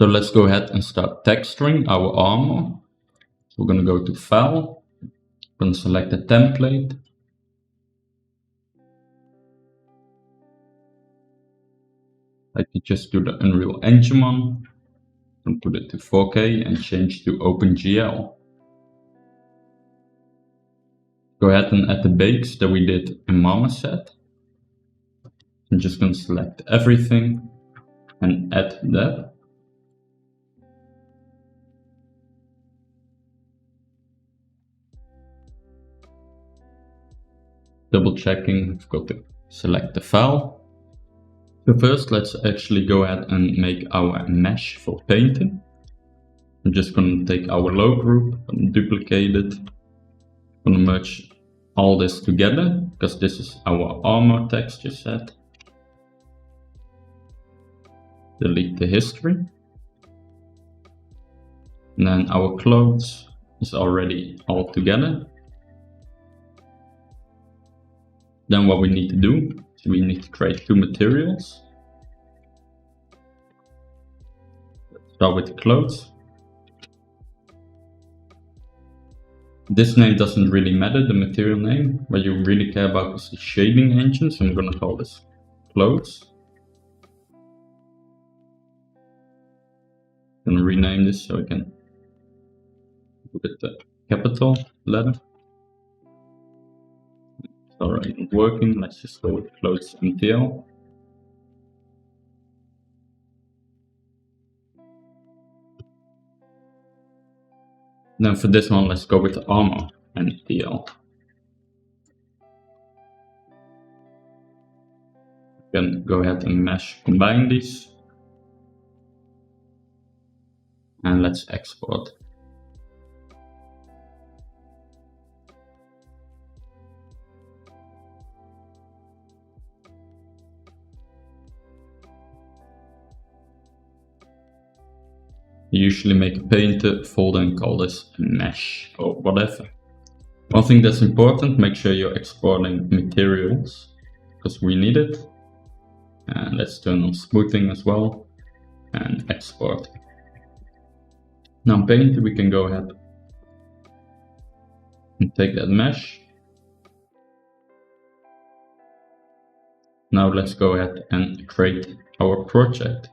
So let's go ahead and start texturing our armor. We're going to go to File, we're going to select the template. I could just do the Unreal Engine one and put it to 4K and change to OpenGL. Go ahead and add the bakes that we did in Marmoset. I'm just going to select everything and add that. Double checking, we've got to select the file. So first let's actually go ahead and make our mesh for painting. I'm just going to take our low group and duplicate it. I'm going to merge all this together because this is our armor texture set. Delete the history. And then our clothes is already all together. Then what we need to do is we need to create two materials. Let's start with the clothes. This name doesn't really matter, the material name. What you really care about is the shading engine, so I'm going to call this clothes. I'm going to rename this so I can put it the capital letter. Alright, not working. Let's just go with clothes MTL. Then for this one, let's go with the armor MTL. Then go ahead and combine these. And let's export. Usually make a painter folder and call this mesh or whatever. One thing that's important, make sure you're exporting materials because we need it. And let's turn on smoothing as well and export. Now painter, we can go ahead and take that mesh. Now let's go ahead and create our project.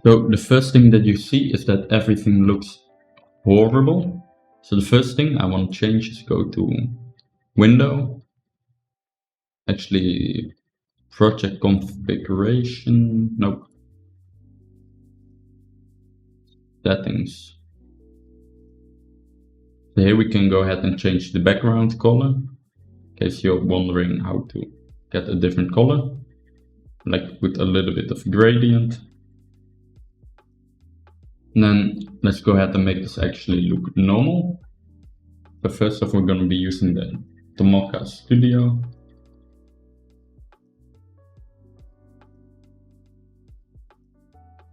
So the first thing that you see is that everything looks horrible. So the first thing I want to change is go to Window, actually project configuration, nope, settings. So here we can go ahead and change the background color, in case you're wondering how to get a different color, like with a little bit of gradient. And then let's go ahead and make this actually look normal. So first off, we're going to be using the Tomoka Studio.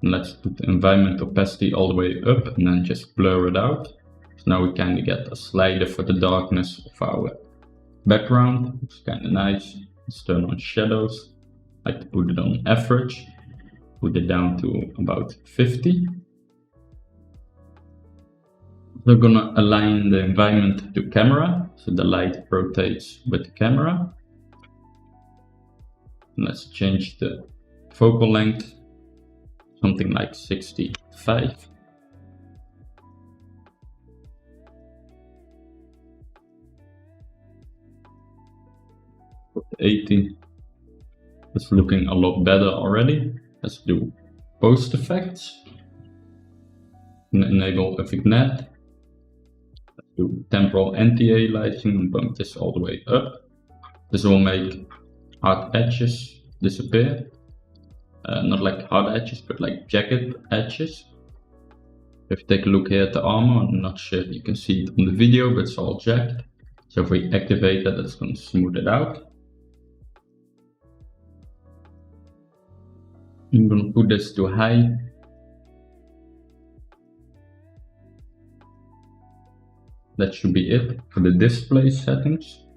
And let's put the environment opacity all the way up and then just blur it out. So now we kind of get a slider for the darkness of our background. It's kind of nice. Let's turn on shadows. I like to put it on average. Put it down to about 50. We're gonna align the environment to camera, so the light rotates with the camera. And let's change the focal length, something like 65. Put 80. It's looking a lot better already. Let's do post effects and enable a vignette. Do temporal NTA lighting and bump this all the way up. This will make hard edges disappear. Not like hard edges, but like jagged edges. If you take a look here at the armor, I'm not sure if you can see it on the video, but it's all jagged. So if we activate that, it's going to smooth it out. I'm going to put this to high. That should be it for the display settings.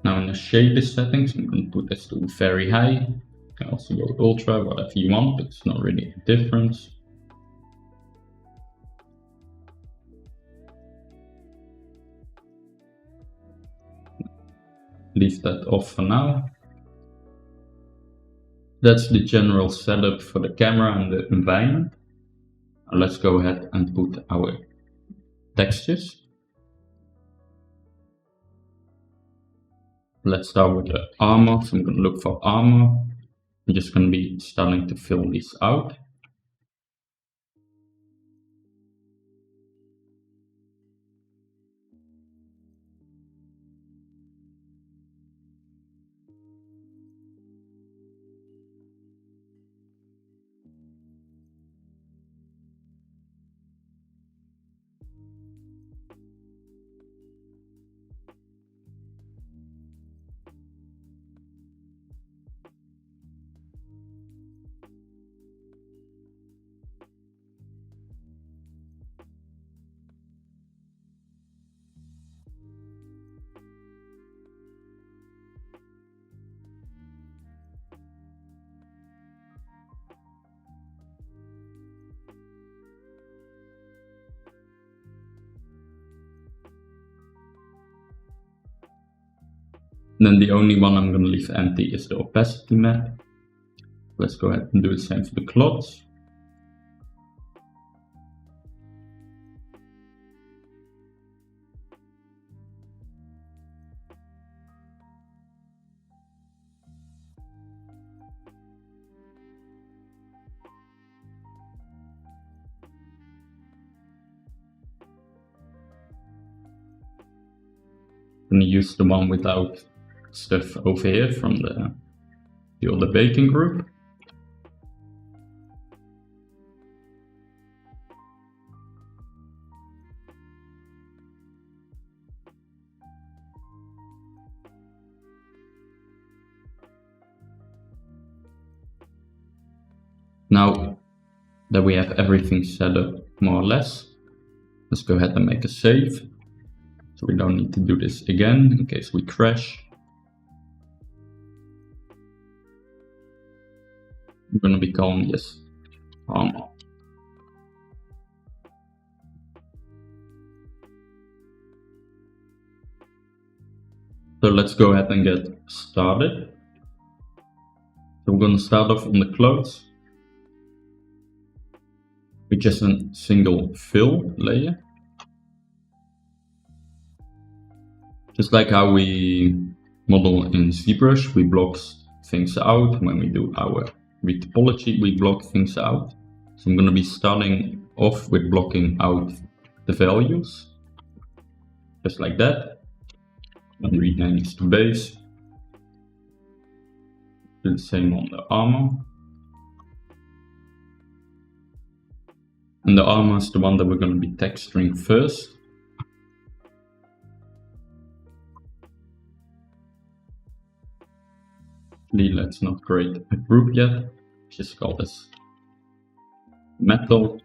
Now in the shader settings, I'm going to put this to very high. You can also go ultra, whatever you want, but it's not really a difference. Leave that off for now. That's the general setup for the camera and the environment. Now let's go ahead and put our textures. Let's start with the armor. So I'm going to look for armor. I'm just going to be starting to fill these out. And then the only one I'm going to leave empty is the opacity map. Let's go ahead and do the same for the clots. I'm going to use the one without stuff over here from the other baking group. Now that we have everything set up more or less, let's go ahead and make a save. So we don't need to do this again in case we crash. I'm going to be calling this armor. So let's go ahead and get started. So we're going to start off on the clothes with just a single fill layer. Just like how we model in ZBrush, we block things out. When we do our retopology, we block things out. So I'm going to be starting off with blocking out the values, just like that. And rename this to base. Do the same on the armor. And the armor is the one that we're going to be texturing first. Let's not create a group yet. Just call this metal.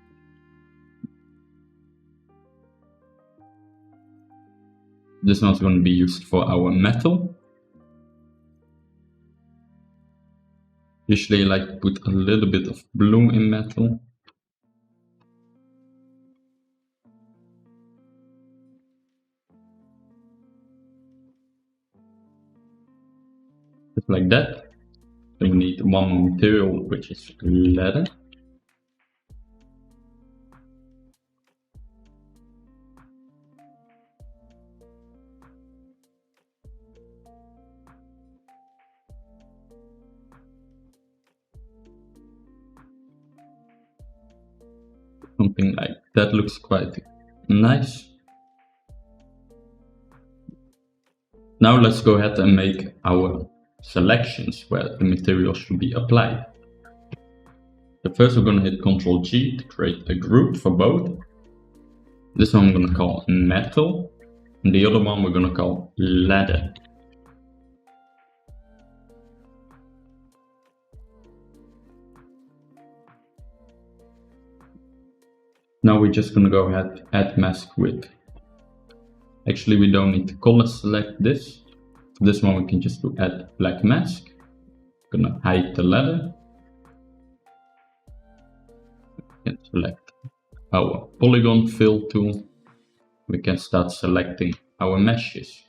This one's going to be used for our metal. Usually I like to put a little bit of blue in metal. Just like that. Then we need one more material, which is leather. Something like that looks quite nice. Now let's go ahead and make our selections where the material should be applied. So first we're going to hit Ctrl G to create a group for both. This one I'm going to call metal, and the other one we're going to call leather. Now we're just going to go ahead, add mask width. Actually, we don't need to color select this. For this one we can just do add black mask. Gonna hide the ladder. And select our polygon fill tool. We can start selecting our meshes.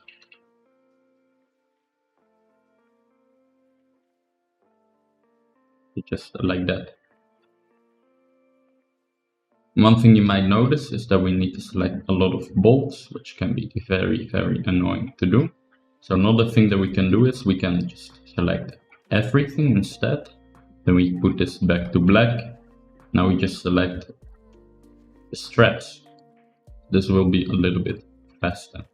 Just like that. One thing you might notice is that we need to select a lot of bolts, which can be very, very annoying to do. So another thing that we can do is we can just select everything instead. Then we put this back to black. Now we just select the straps. This will be a little bit faster.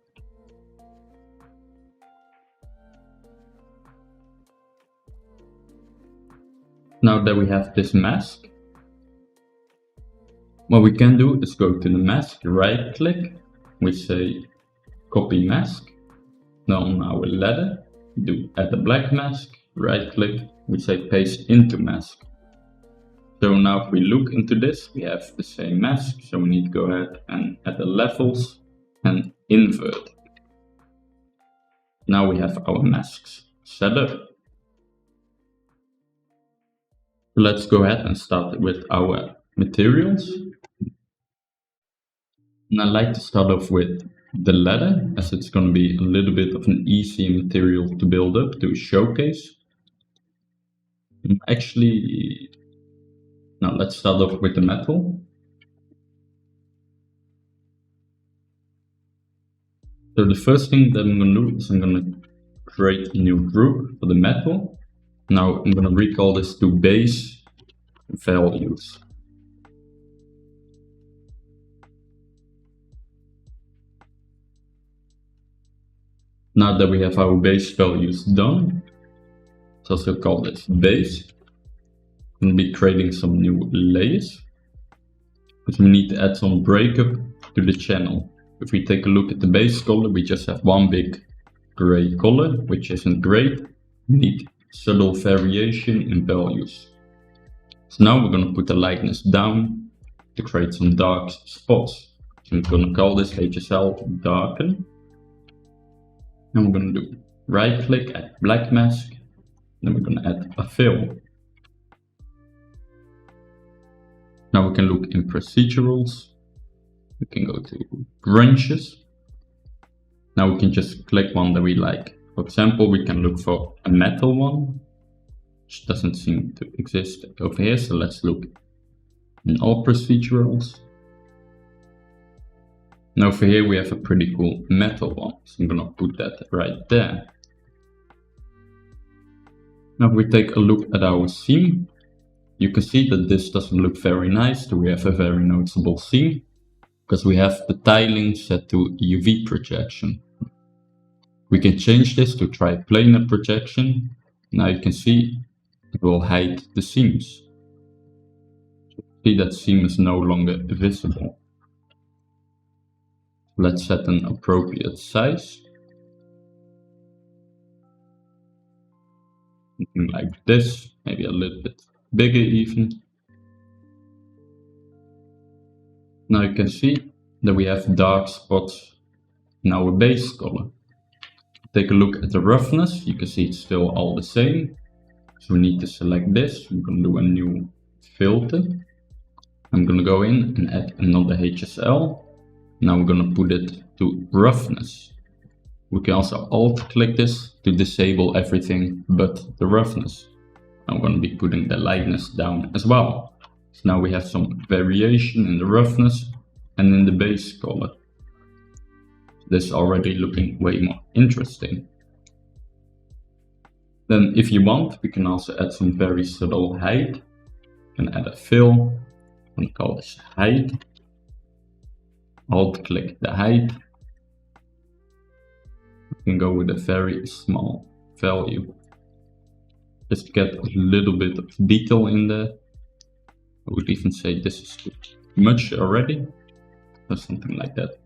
Now that we have this mask, what we can do is go to the mask, right click, we say copy mask. Now on our ladder, we do add a black mask, right click, we say paste into mask. So now if we look into this, we have the same mask, so we need to go ahead and add the levels and invert. Now we have our masks set up. Let's go ahead and start with our materials. And I like to start off with the ladder, as it's going to be a little bit of an easy material to build up, to showcase. Actually, now let's start off with the metal. So the first thing that I'm going to do is I'm going to create a new group for the metal. Now I'm going to recall this to base values. Now that we have our base values done, let's also call this base. I'm going to be creating some new layers, but we need to add some breakup to the channel. If we take a look at the base color, we just have one big gray color, which isn't great. We need subtle variation in values. So now we're going to put the lightness down to create some dark spots. So I'm going to call this HSL darken. And we're going to do right click, add black mask. Then we're going to add a fill. Now we can look in procedurals. We can go to branches. Now we can just click one that we like. For example, we can look for a metal one, which doesn't seem to exist over here. So let's look in all procedurals. Now over here we have a pretty cool metal one. So I'm gonna put that right there. Now if we take a look at our seam, you can see that this doesn't look very nice. So we have a very noticeable seam because we have the tiling set to UV projection. We can change this to triplanar projection. Now you can see it will hide the seams. See that seam is no longer visible. Let's set an appropriate size. Something like this, maybe a little bit bigger even. Now you can see that we have dark spots in our base color. Take a look at the roughness, you can see it's still all the same. So we need to select this, I'm going to do a new filter. I'm going to go in and add another HSL. Now we're going to put it to roughness. We can also alt click this to disable everything but the roughness. I'm going to be putting the lightness down as well. So now we have some variation in the roughness and in the base color. This is already looking way more interesting. Then if you want, we can also add some very subtle height. We can add a fill. I'm going to call this height. Alt click the height. We can go with a very small value. Just to get a little bit of detail in there. I would even say this is too much already. Or something like that.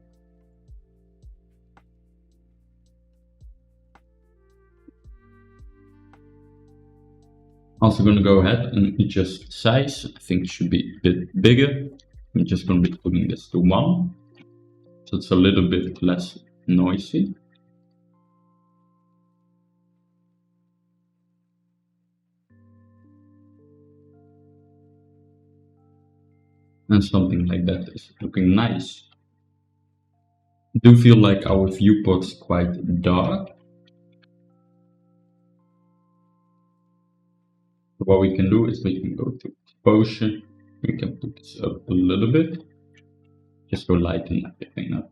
Also going to go ahead and adjust size. I think it should be a bit bigger. I'm just going to be putting this to 1. So it's a little bit less noisy. And something like that is looking nice. I do feel like our viewport's quite dark. What we can do is we can go to exposure. We can put this up a little bit, just to lighten everything up.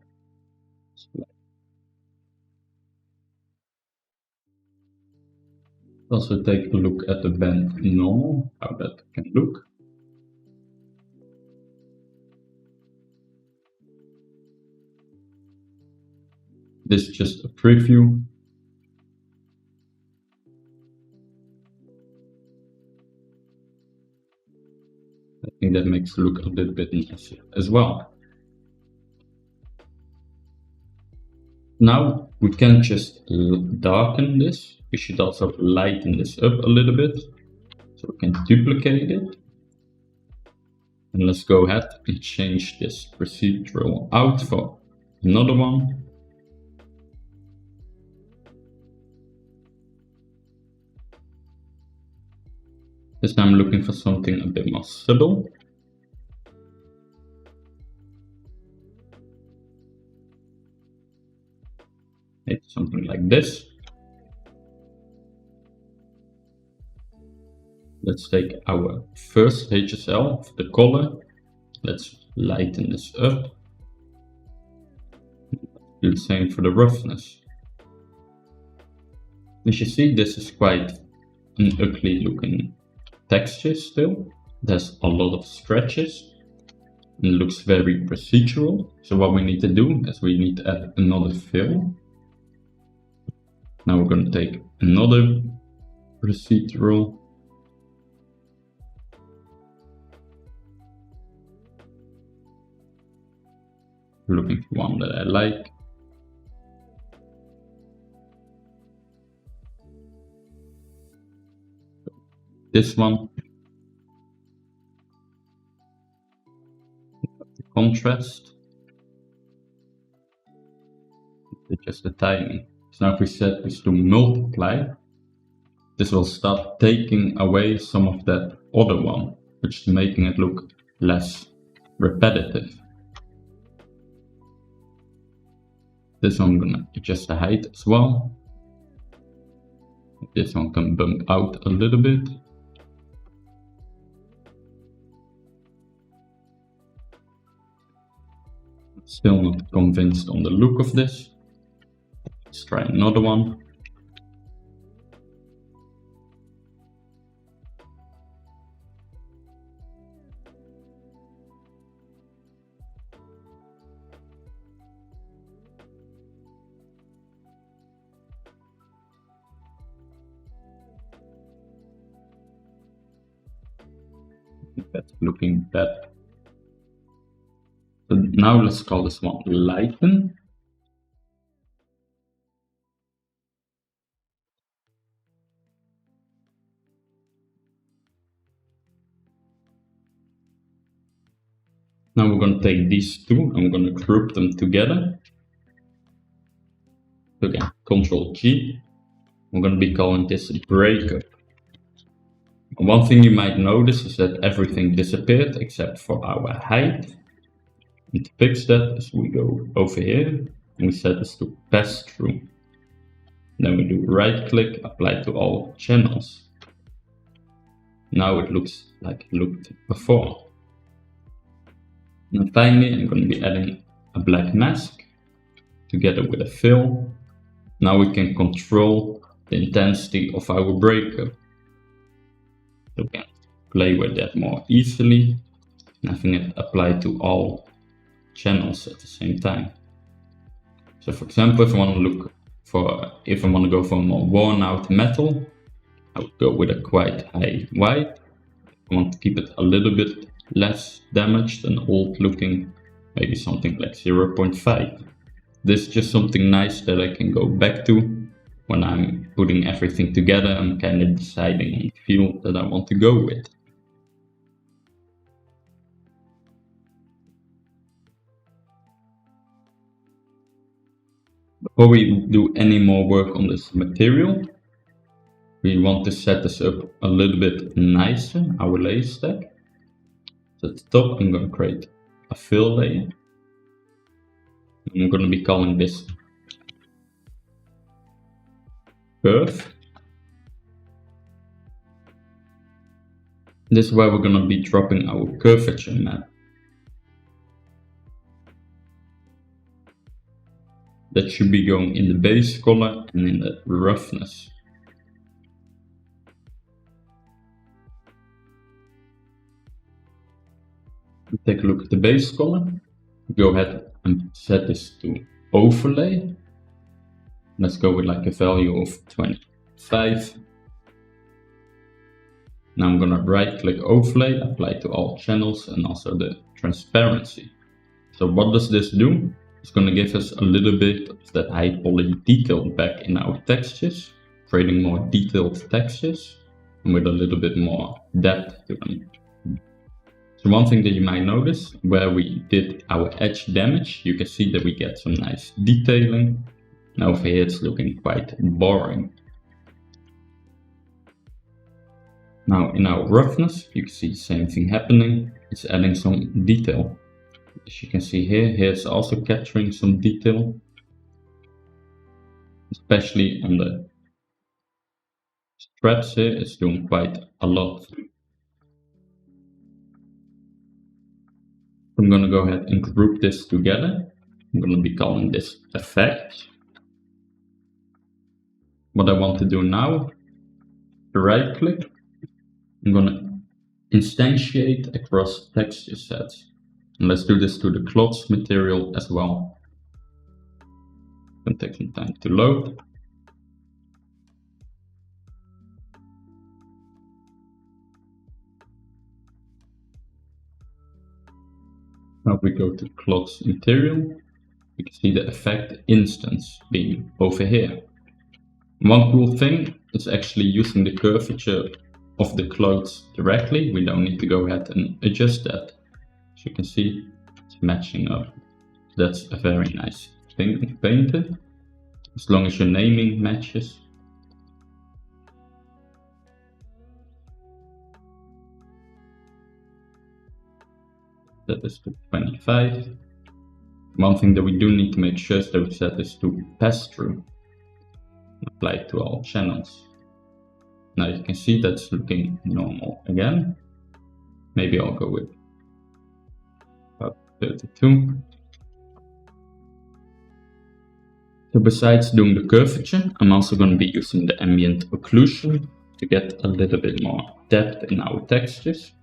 Also take a look at the band normal, how that can look. This is just a preview. I think that makes it look a little bit nicer as well. Now we can just darken this. We should also lighten this up a little bit. So we can duplicate it. And let's go ahead and change this procedural out for another one. This time I'm looking for something a bit more subtle. Maybe something like this. Let's take our first HSL of the color. Let's lighten this up. Do the same for the roughness. As you see, this is quite an ugly looking texture still. There's a lot of stretches. And it looks very procedural. So what we need to do is we need to add another fill. Now we're going to take another procedural. Looking for one that I like. This one. The contrast. Just the timing. So now if we set this to multiply, this will start taking away some of that other one, which is making it look less repetitive. This one I'm gonna adjust the height as well. This one can bump out a little bit. Still not convinced on the look of this. Let's try another one. That's looking better. So now let's call this one lighten. Now we're going to take these two and we're going to group them together. So again, Ctrl G. We're going to be calling this breakup. One thing you might notice is that everything disappeared except for our height. And to fix that is we go over here and we set this to pass through. Then we do right click, apply to all channels. Now it looks like it looked before. And finally I'm going to be adding a black mask together with a fill. Now we can control the intensity of our breakup. So we can play with that more easily, and having it apply to all channels at the same time. So for example, if I want to go for a more worn out metal, I would go with a quite high white. If I want to keep it a little bit less damaged and old looking, maybe something like 0.5. This is just something nice that I can go back to when I'm putting everything together and kind of deciding on the feel that I want to go with. Before we do any more work on this material, we want to set this up a little bit nicer, our layer stack. At the top, I'm going to create a fill layer. I'm going to be calling this curve. This is where we're going to be dropping our curvature map. That should be going in the base color and in the roughness. Take a look at the base color. Go ahead and set this to overlay. Let's go with like a value of 25. Now I'm gonna right click overlay, apply to all channels and also the transparency. So what does this do? It's gonna give us a little bit of that high poly detail back in our textures, creating more detailed textures and with a little bit more depth to them. So one thing that you might notice, where we did our edge damage, you can see that we get some nice detailing. Now over here it's looking quite boring. Now in our roughness, you can see the same thing happening. It's adding some detail. As you can see here, it's also capturing some detail. Especially on the straps here, it's doing quite a lot. I'm going to go ahead and group this together. I'm going to be calling this effect. What I want to do now, right click, I'm going to instantiate across texture sets. And let's do this to the cloth material as well. It's going to take some time to load. Now if we go to cloth material, you can see the effect instance being over here. One cool thing is actually using the curvature of the clothes directly. We don't need to go ahead and adjust that. As you can see, it's matching up. That's a very nice thing painted, as long as your naming matches. That is to 25. One thing that we do need to make sure is that we set this to pass through. Apply it to all channels. Now you can see that's looking normal again. Maybe I'll go with about 32. So besides doing the curvature, I'm also going to be using the ambient occlusion to get a little bit more depth in our textures.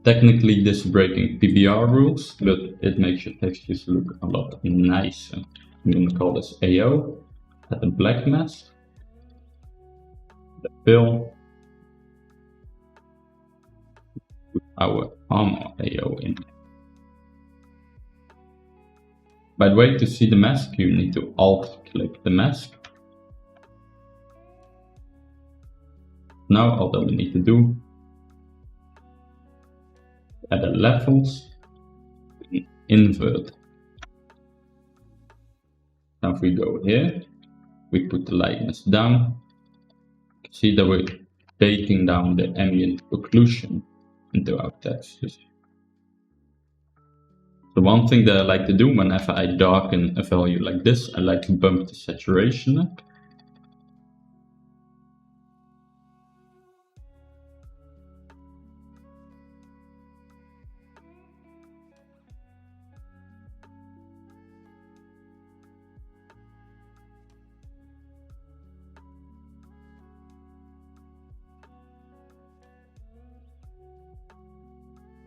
Technically this is breaking PBR rules, but it makes your textures look a lot nicer. I'm going to call this AO, add the black mask, the fill, put our armor AO in. By the way, to see the mask, you need to alt click the mask. Now all that we need to do, add the levels, and invert. Now if we go here, we put the lightness down. You can see that we're taking down the ambient occlusion into our textures. So one thing that I like to do whenever I darken a value like this, I like to bump the saturation up.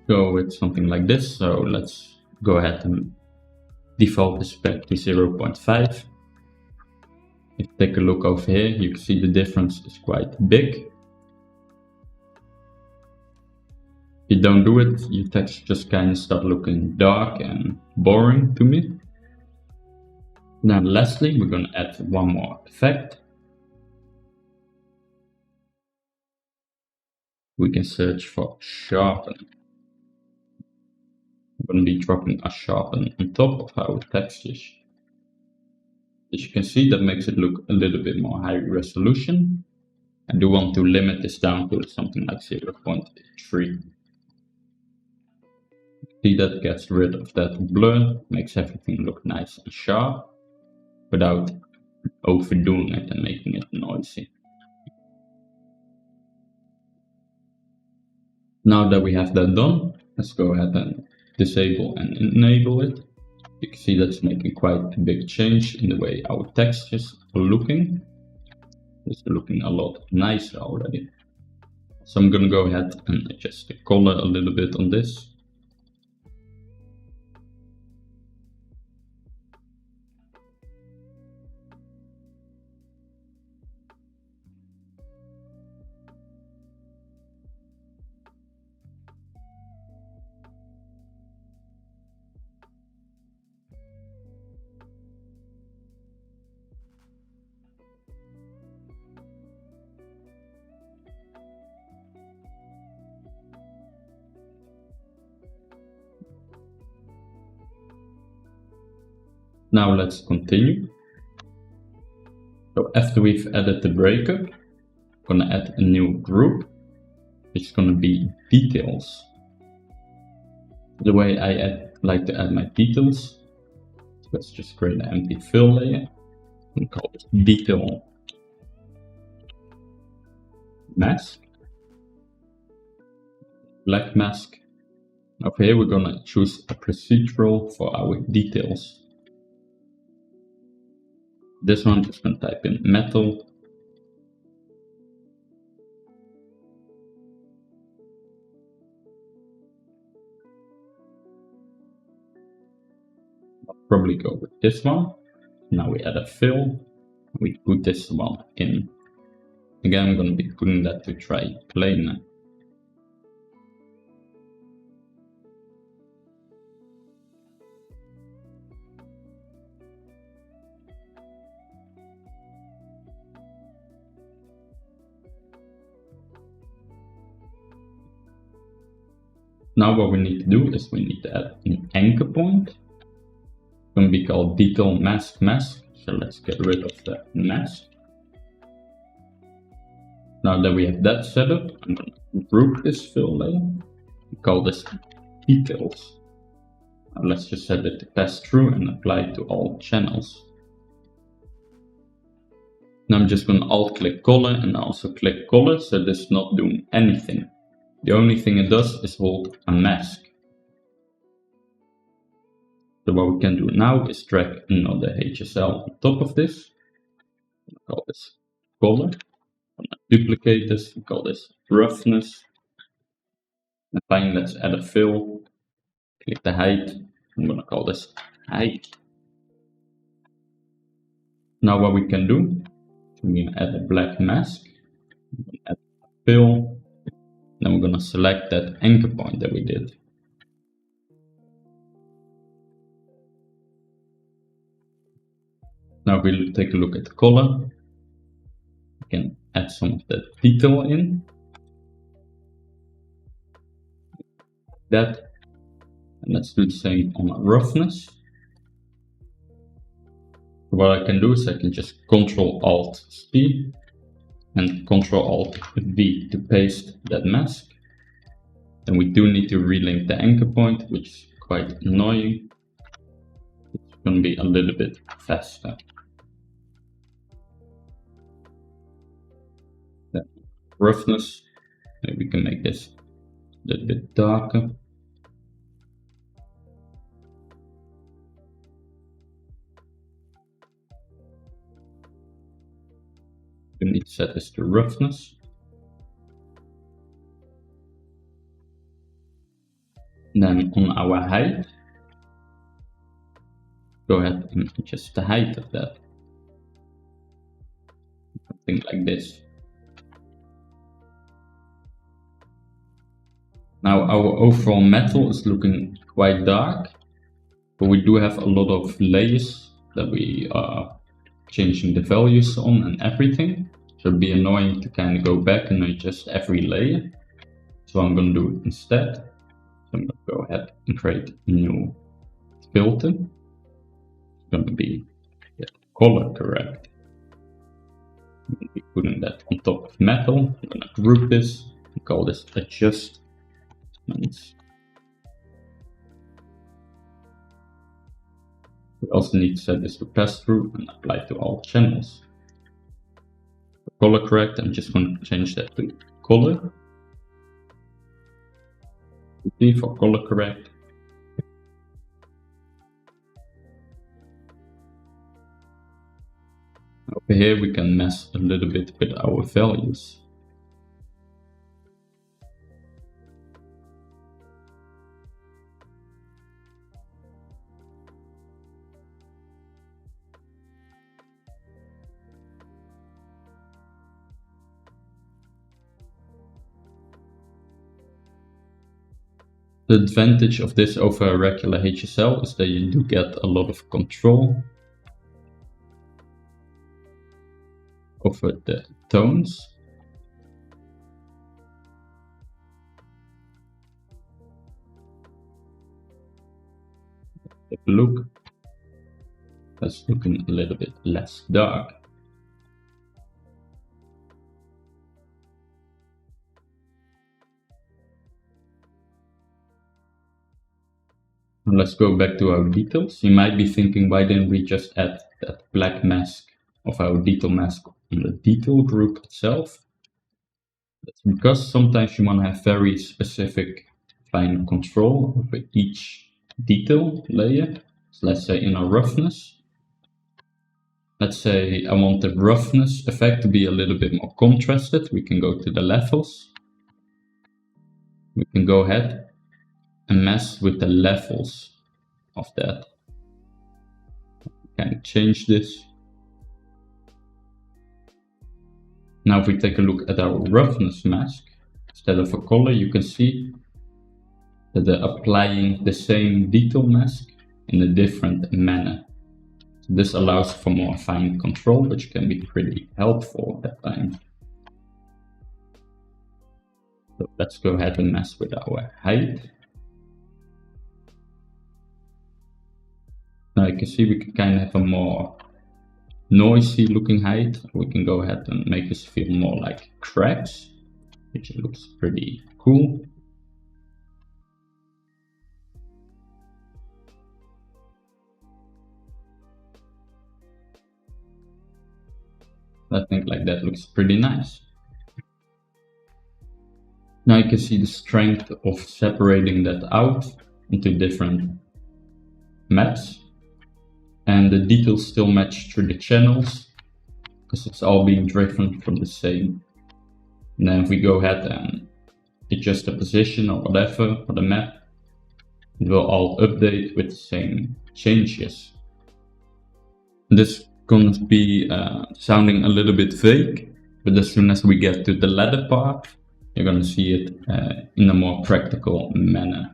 Go with something like this, so let's go ahead and default this back to 0.5. If you take a look over here, you can see the difference is quite big. If you don't do it, your text just kind of start looking dark and boring to me. Now lastly, we're going to add one more effect. We can search for sharpen. I'm going to be dropping a sharpen on top of our textures. As you can see, that makes it look a little bit more high resolution. I do want to limit this down to something like 0.3. See, that gets rid of that blur, makes everything look nice and sharp without overdoing it and making it noisy. Now that we have that done, let's go ahead and disable and enable it. You can see that's making quite a big change in the way our textures are looking. It's looking a lot nicer already. So I'm gonna go ahead and adjust the color a little bit on this. Now let's continue. So after we've added the breakup, I'm gonna add a new group, which is gonna be details. The way I like to add my details, let's just create an empty fill layer and call it detail mask, black mask. Over here we're gonna choose a procedural for our details. This one, just gonna type in metal. I'll probably go with this one. Now we add a fill. We put this one in. Again, I'm gonna be putting that to triplane. Now what we need to do is we need to add an anchor point. It's going to be called detail mask mask. So let's get rid of the mask. Now that we have that set up, I'm going to group this fill layer. We call this details. Now let's just set it to pass through and apply it to all channels. Now I'm just going to alt click color and also click color, so this is not doing anything. The only thing it does is hold a mask. So what we can do now is drag another HSL on top of this. I'll call this color. I'm going to duplicate this and call this roughness. And finally, let's add a fill. Click the height. I'm going to call this height. Now what we can do, we're going to add a black mask. I'm going to add a fill. Then we're going to select that anchor point that we did. Now we'll take a look at the color. We can add some of that detail in. That. And let's do the same on roughness. What I can do is I can just Ctrl-Alt-C and Ctrl-Alt-V to paste that mask. Then we do need to relink the anchor point, which is quite annoying. It's going to be a little bit faster. The roughness, maybe we can make this a little bit darker. We need to set this to roughness. Then on our height, go ahead and adjust the height of that. Something like this. Now our overall metal is looking quite dark, but we do have a lot of layers that we are changing the values on and everything. So it'd be annoying to kind of go back and adjust every layer. So I'm going to do it instead. So I'm going to go ahead and create a new filter. It's going to be color correct. I'm going to be putting that on top of metal. I'm going to group this and call this adjustments. We also need to set this to pass through and apply to all channels. For color correct, I'm just going to change that to color. For color correct. Over here we can mess a little bit with our values. The advantage of this over a regular HSL is that you do get a lot of control over the tones. Take a look. That's looking a little bit less dark. Let's go back to our details. You might be thinking, why didn't we just add that black mask of our detail mask in the detail group itself? That's because sometimes you want to have very specific fine control over each detail layer. So let's say in our roughness. Let's say I want the roughness effect to be a little bit more contrasted. We can go to the levels. We can go ahead and mess with the levels of that. Can change this. Now if we take a look at our roughness mask, instead of a color, you can see that they're applying the same detail mask in a different manner. So this allows for more fine control, which can be pretty helpful at times. So let's go ahead and mess with our height. Now you can see we can kind of have a more noisy looking height. We can go ahead and make this feel more like cracks, which looks pretty cool. I think like that looks pretty nice. Now you can see the strength of separating that out into different maps. And the details still match through the channels because it's all being driven from the same. And then if we go ahead and adjust the position or whatever for the map, it will all update with the same changes. This is going to be sounding a little bit vague, but as soon as we get to the ladder part, you're going to see it in a more practical manner.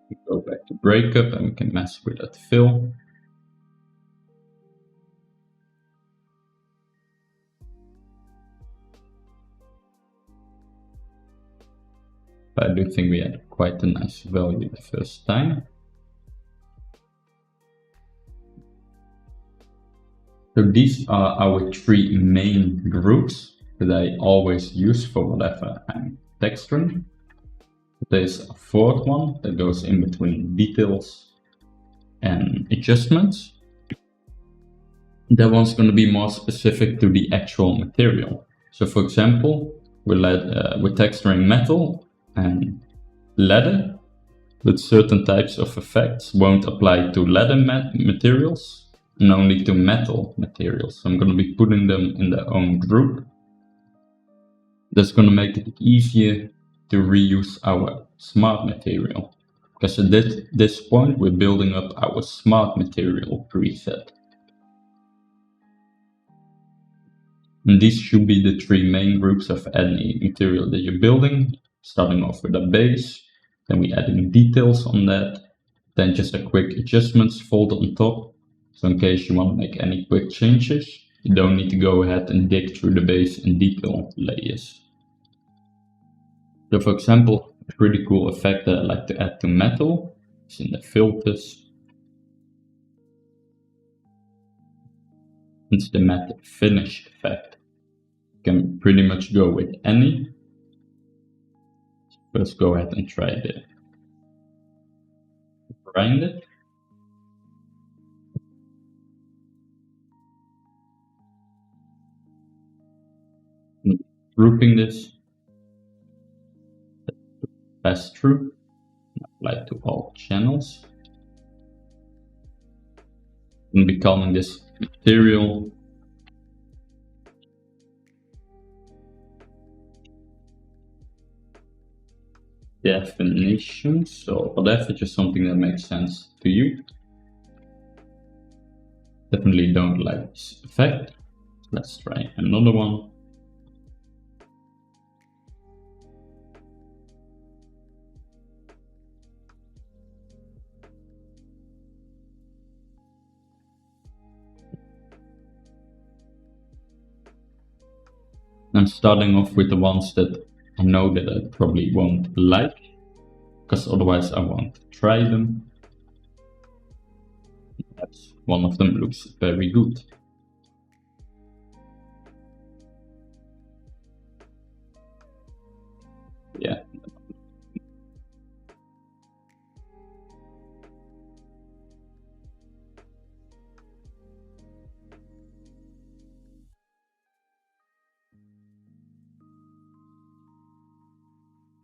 We go back to breakup and we can mess with that fill. But I do think we had quite a nice value the first time. So these are our three main groups that I always use for whatever I'm texturing. There's a fourth one that goes in between details and adjustments. That one's going to be more specific to the actual material. So for example, we're texturing metal and leather, but certain types of effects won't apply to leather materials and only to metal materials. So I'm going to be putting them in their own group. That's going to make it easier to reuse our smart material, because at this point we're building up our smart material preset. And these should be the three main groups of any material that you're building, starting off with a base, then we adding details on that, then just a quick adjustments folder on top. So in case you want to make any quick changes, you don't need to go ahead and dig through the base and detail layers. So for example, a pretty cool effect that I like to add to metal is in the filters. It's the matte finish effect. You can pretty much go with any. First go ahead and try to grind it. And grouping this, pass through, apply to all channels. And be calling this material definition. So whatever, just something that makes sense to you. Definitely don't like this effect. Let's try another one. I'm starting off with the ones that I know that I probably won't like, because otherwise I won't try them. Perhaps one of them looks very good. Yeah.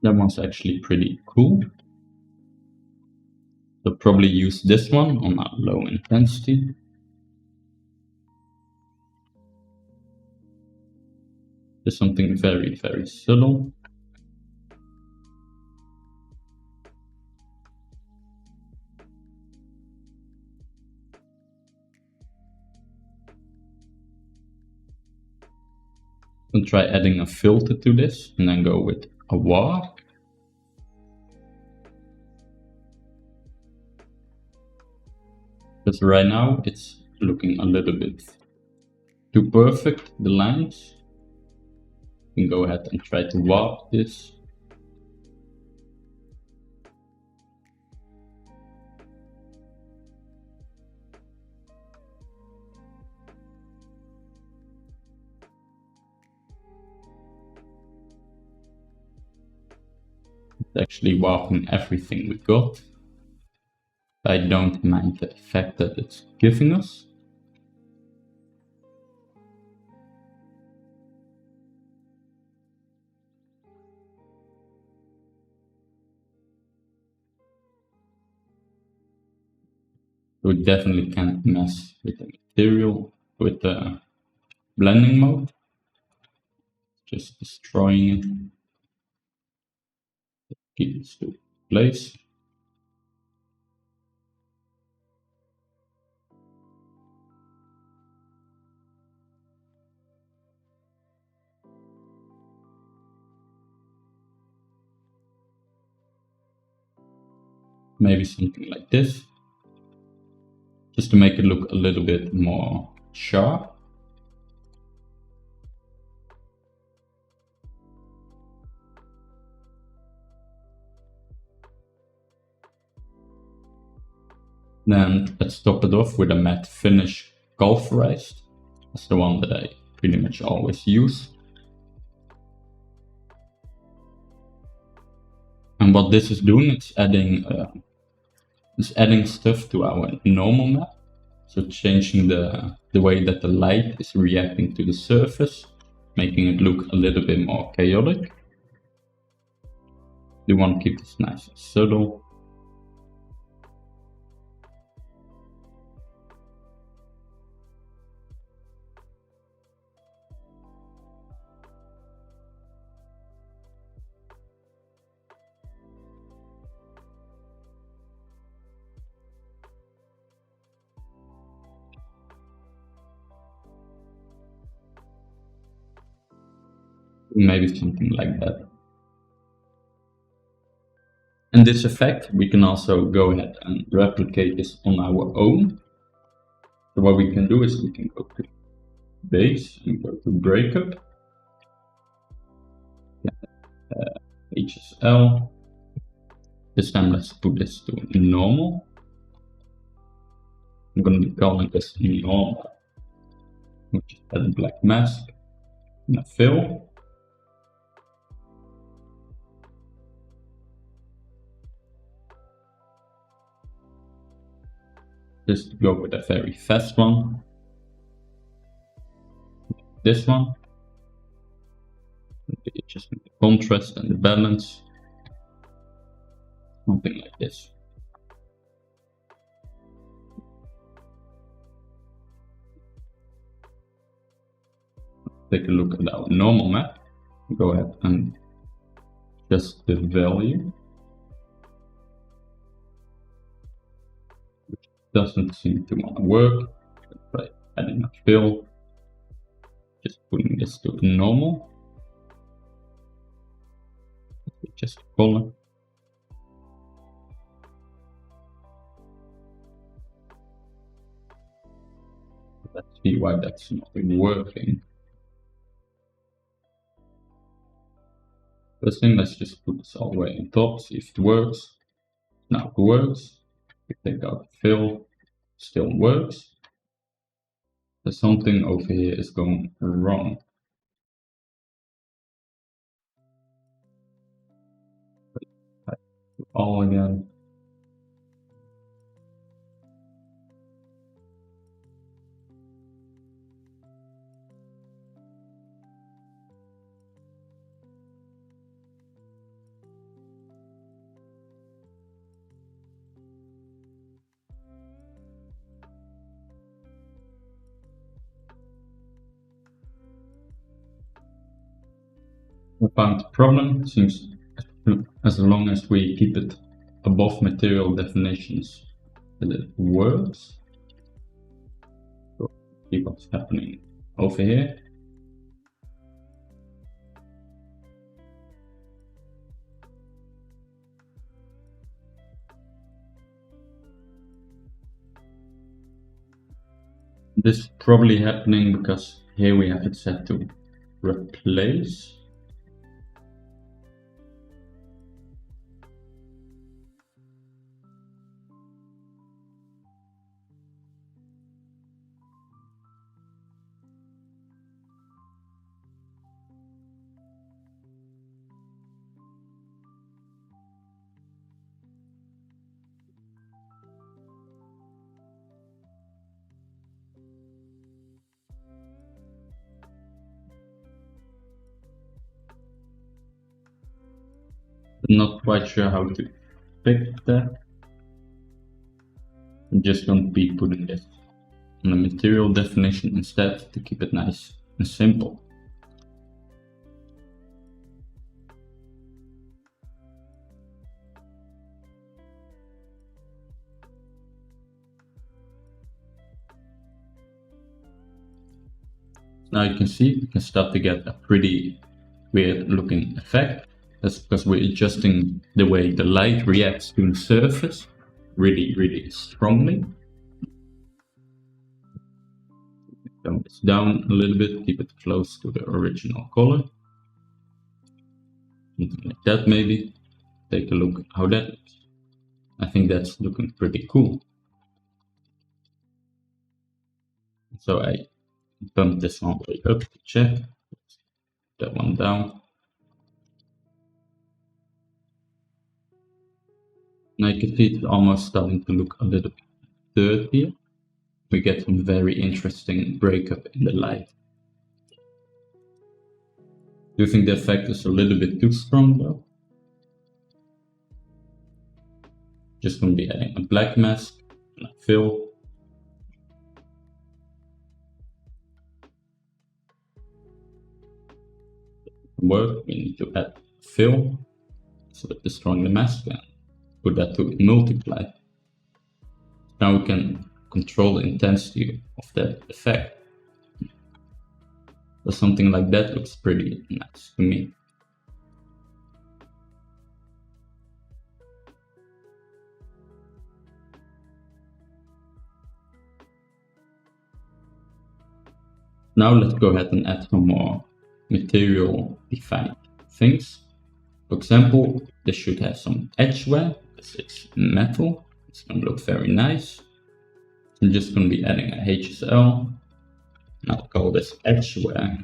That one's actually pretty cool. So probably use this one on a low intensity. Just something very, very subtle. And try adding a filter to this, and then go with a warp. Because right now it's looking a little bit too perfect, the lines. You can go ahead and try to warp this. It's actually warping everything we got. I don't mind the effect that it's giving us. We definitely can't mess with the material with the blending mode. Just destroying it. Keep it to place. Maybe something like this, just to make it look a little bit more sharp. Then let's top it off with a matte finish pulverized. That's the one that I pretty much always use. And what this is doing, it's adding stuff to our normal map. So changing the way that the light is reacting to the surface, making it look a little bit more chaotic. You want to keep this nice and subtle. Maybe something like that. And this effect, we can also go ahead and replicate this on our own. So what we can do is we can go to base and go to breakup. HSL. This time let's put this to normal. I'm going to be calling this normal. We'll just add a black mask and a fill. Just go with a very fast one. This one. Just with the contrast and the balance. Something like this. Take a look at our normal map. Go ahead and adjust the value. Which doesn't seem to want to work. Try adding a fill. Just putting this to normal. Just color. Let's see why that's not working. First thing, let's just put this all the way on top, see if it works. Now it works. We take out the fill, still works. There's something over here is going wrong. All again. We found the problem. It seems as long as we keep it above material definitions, that it works. So see what's happening over here. This is probably happening because here we have it set to replace. Not quite sure how to fix that. I'm just going to be putting this on a material definition instead to keep it nice and simple. Now you can see we can start to get a pretty weird looking effect. That's because we're adjusting the way the light reacts to the surface really strongly. Tone this down a little bit, keep it close to the original color. Something like that maybe. Take a look how that looks. I think that's looking pretty cool. So I bump this one way up to check. That one down. Now you can see it's almost starting to look a little bit dirtier. We get some very interesting breakup in the light. Do you think the effect is a little bit too strong though? Just going to be adding a black mask and a fill. Work, we need to add fill so that destroying the mask and put that to multiply. Now we can control the intensity of that effect. So something like that looks pretty nice to me. Now let's go ahead and add some more material defined things. For example, this should have some edge wear because it's metal. It's going to look very nice. I'm just going to be adding a HSL. And I'll call this edgeware.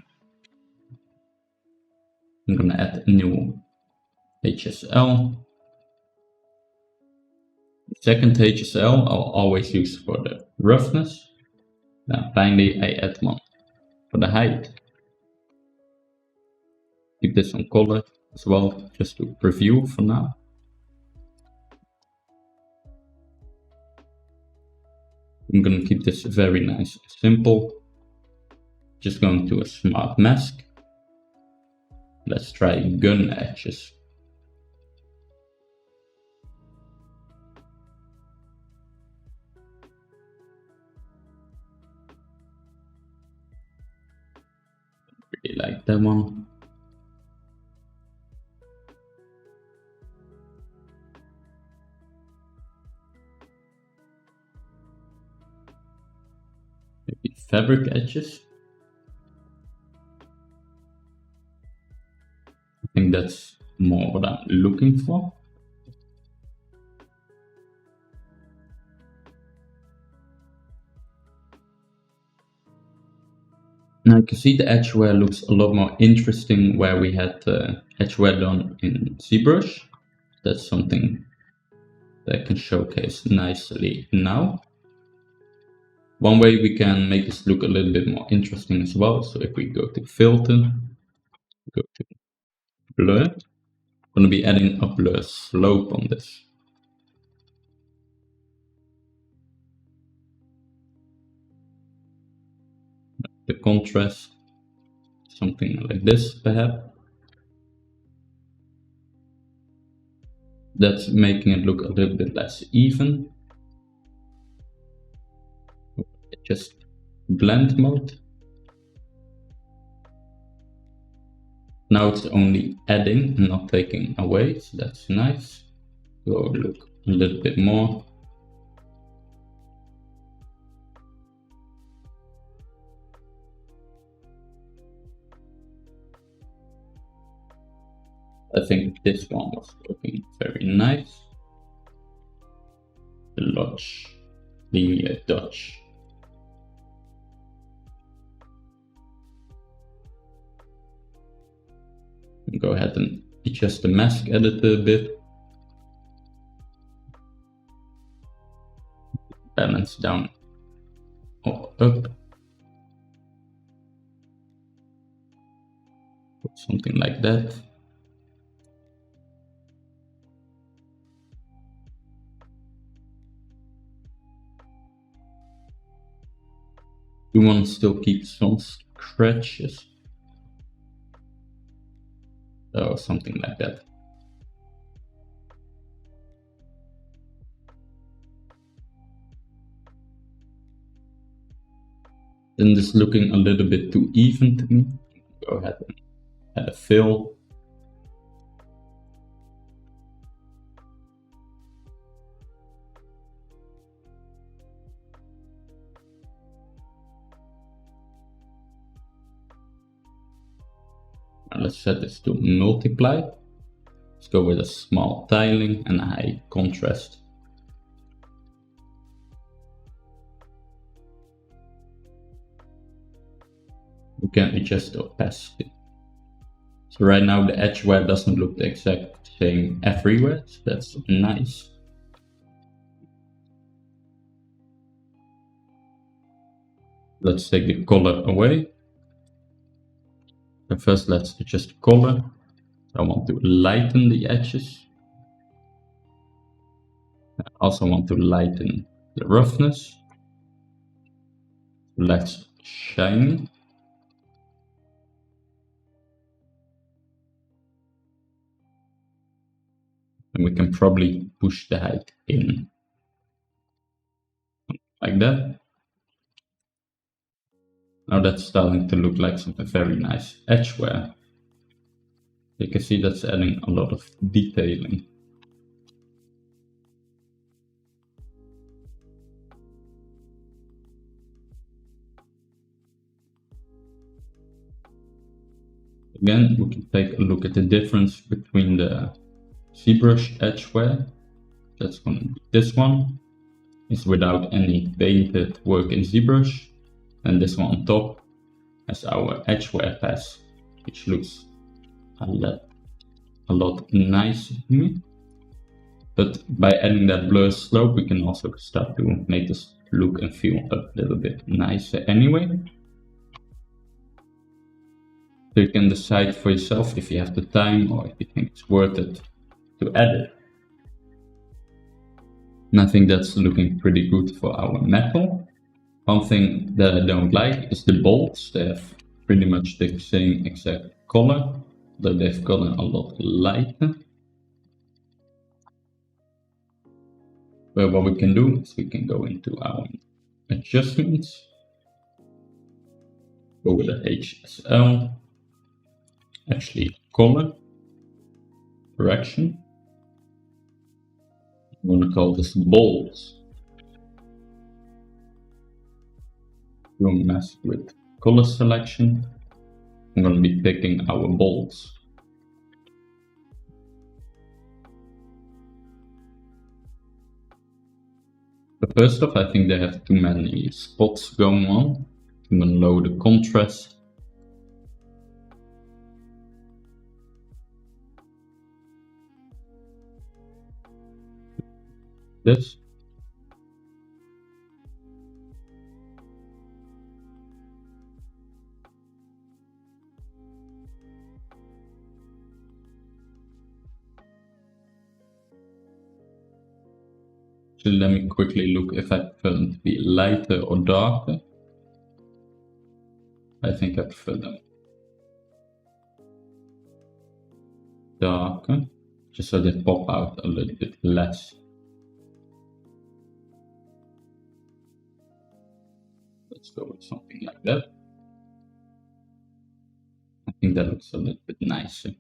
I'm gonna add a new HSL. The second HSL I'll always use for the roughness. Then finally I add one for the height. Keep this on color as well, just to preview for now. I'm gonna keep this very nice and simple. Just going to a smart mask. Let's try gun edges. Really like that one. Maybe fabric edges. I think that's more what I'm looking for. Now you can see the edgeware looks a lot more interesting where we had the edgeware done in ZBrush. That's something that I can showcase nicely now. One way we can make this look a little bit more interesting as well. So if we go to filter, go to blur, I'm going to be adding a blur slope on this. The contrast, something like this perhaps. That's making it look a little bit less even. Just blend mode. Now it's only adding, not taking away, so that's nice. Go look a little bit more. I think this one was looking very nice. The Lodge, linear dodge. Go ahead and adjust the mask editor a bit. Balance down or up. Something like that. You want to still keep some scratches. Or something like that. Then this is looking a little bit too even to me. Go ahead and add a fill. Now let's set this to multiply. Let's go with a small tiling and a high contrast. We can adjust the opacity. So right now the edgeware doesn't look the exact same everywhere, so that's nice. Let's take the color away. So first let's adjust the color. I want to lighten the edges. I also want to lighten the roughness. Let's shine. And we can probably push the height in. Like that. Now that's starting to look like something very nice edgeware. You can see that's adding a lot of detailing. Again, we can take a look at the difference between the ZBrush edgeware. That's going to be this one. It's without any painted work in ZBrush. And this one on top as our edgeware pass, which looks a lot nicer to me. But by adding that blur slope, we can also start to make this look and feel a little bit nicer anyway. So you can decide for yourself if you have the time or if you think it's worth it to add it. And I think that's looking pretty good for our metal. One thing that I don't like is the bolts. They have pretty much the same exact color, though they've gotten a lot lighter. But what we can do is we can go into our adjustments, go with the HSL, actually color, correction. I'm going to call this bolts. We'll mess with color selection. I'm going to be picking our bolts. But first off, I think they have too many spots going on. I'm going to lower the contrast. This. So let me quickly look if I prefer them to be lighter or darker. I think I prefer them darker, just so they pop out a little bit less. Let's go with something like that. I think that looks a little bit nicer.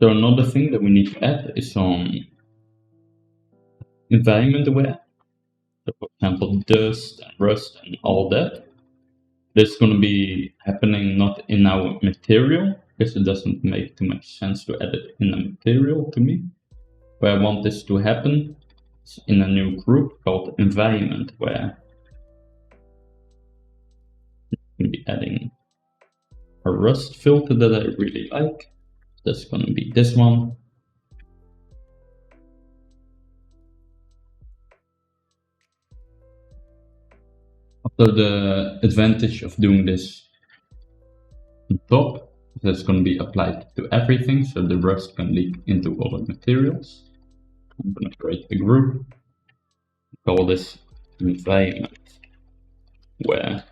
So another thing that we need to add is some environment aware. So for example, dust and rust and all that. This is going to be happening not in our material, because it doesn't make too much sense to add it in a material to me. Where I want this to happen is in a new group called environment, where I'm going to be adding a rust filter that I really like. That's going to be this one. So the advantage of doing this on top is that it's going to be applied to everything, so the rust can leak into all the materials. I'm going to create a group, call this environment, where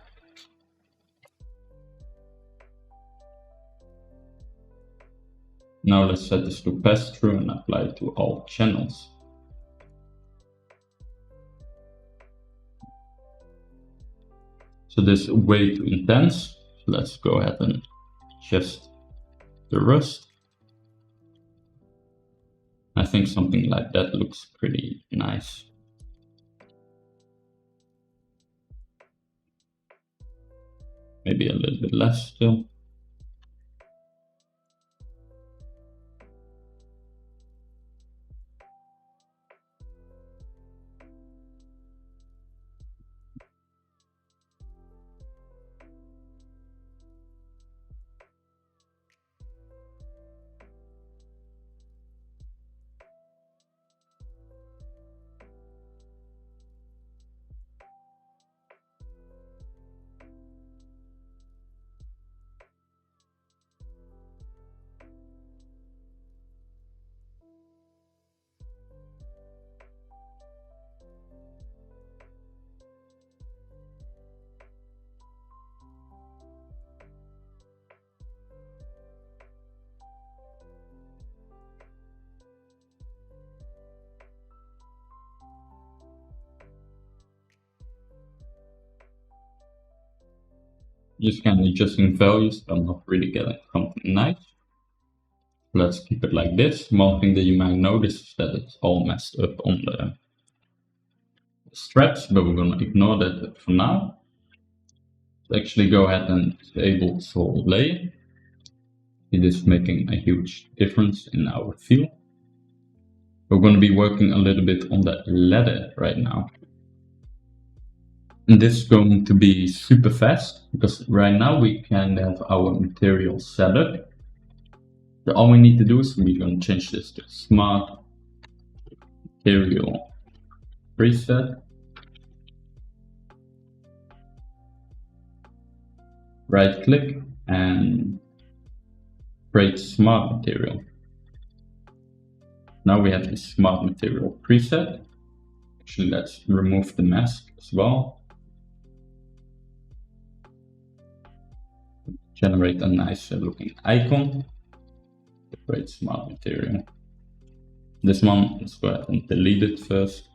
now let's set this to pass through and apply it to all channels. So this is way too intense. So let's go ahead and adjust the rust. I think something like that looks pretty nice. Maybe a little bit less still. Just kind of adjusting values, but I'm not really getting something nice. Let's keep it like this. One thing that you might notice is that it's all messed up on the straps, but we're going to ignore that for now. Let's actually go ahead and disable this whole layer. It is making a huge difference in our feel. We're going to be working a little bit on the leather right now. And this is going to be super fast because right now we can have our material set up. So all we need to do is we're going to change this to smart material preset. Right click and create smart material. Now we have the smart material preset. Actually, let's remove the mask as well. Generate a nice looking icon. Create smart material. This one, let's go ahead and delete it first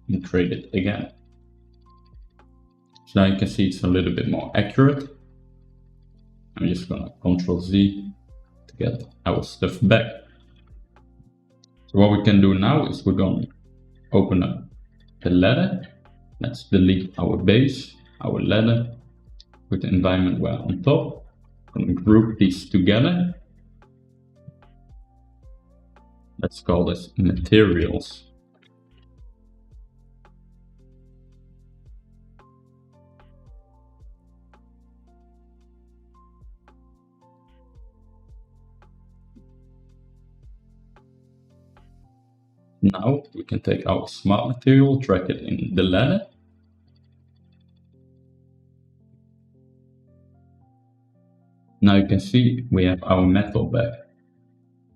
and create it again. So now you can see it's a little bit more accurate. I'm just gonna Ctrl Z to get our stuff back. So what we can do now is we're gonna open up the ladder. Let's delete our base, our ladder, put the environment where on top. I'm gonna group these together. Let's call this materials. Now we can take our smart material, drag it in the ladder. Now you can see we have our metal back.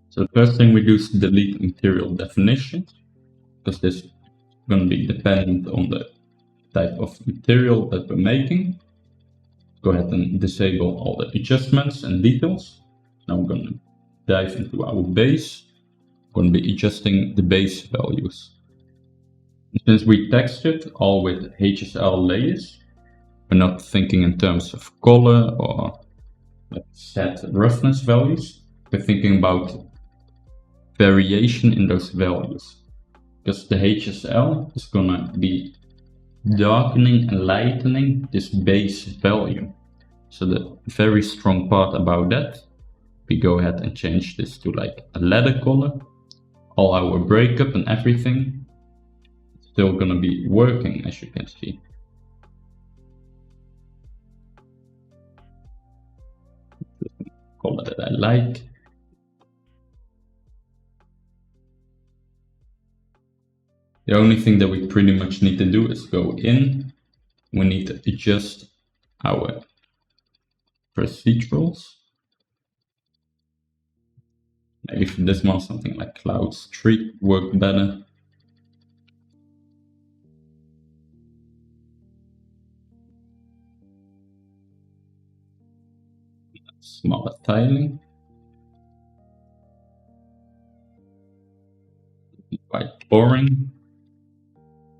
So the first thing we do is delete material definitions, because this is going to be dependent on the type of material that we're making. Go ahead and disable all the adjustments and details. Now we're going to dive into our base. We're going to be adjusting the base values. And since we textured all with HSL layers, we're not thinking in terms of color or set roughness values. We're thinking about variation in those values, because the HSL is gonna be darkening and lightening this base value. So the very strong part about that, we go ahead and change this to like a ladder color. All our breakup and everything is still gonna be working, as you can see. Color that I like. The only thing that we pretty much need to do is go in. We need to adjust our procedurals. Maybe for this one, something like clouds 3 work better. Smaller tiling. Quite boring.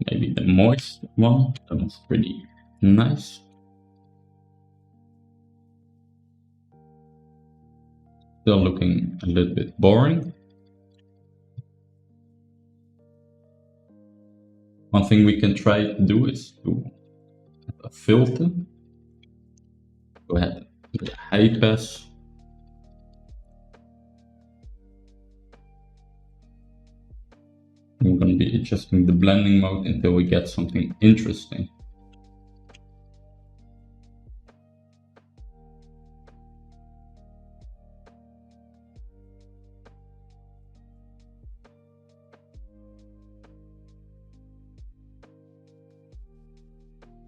Maybe the moist one, that was pretty nice. Still looking a little bit boring. One thing we can try to do is to have a filter. Go ahead with the high pass. We're going to be adjusting the blending mode until we get something interesting.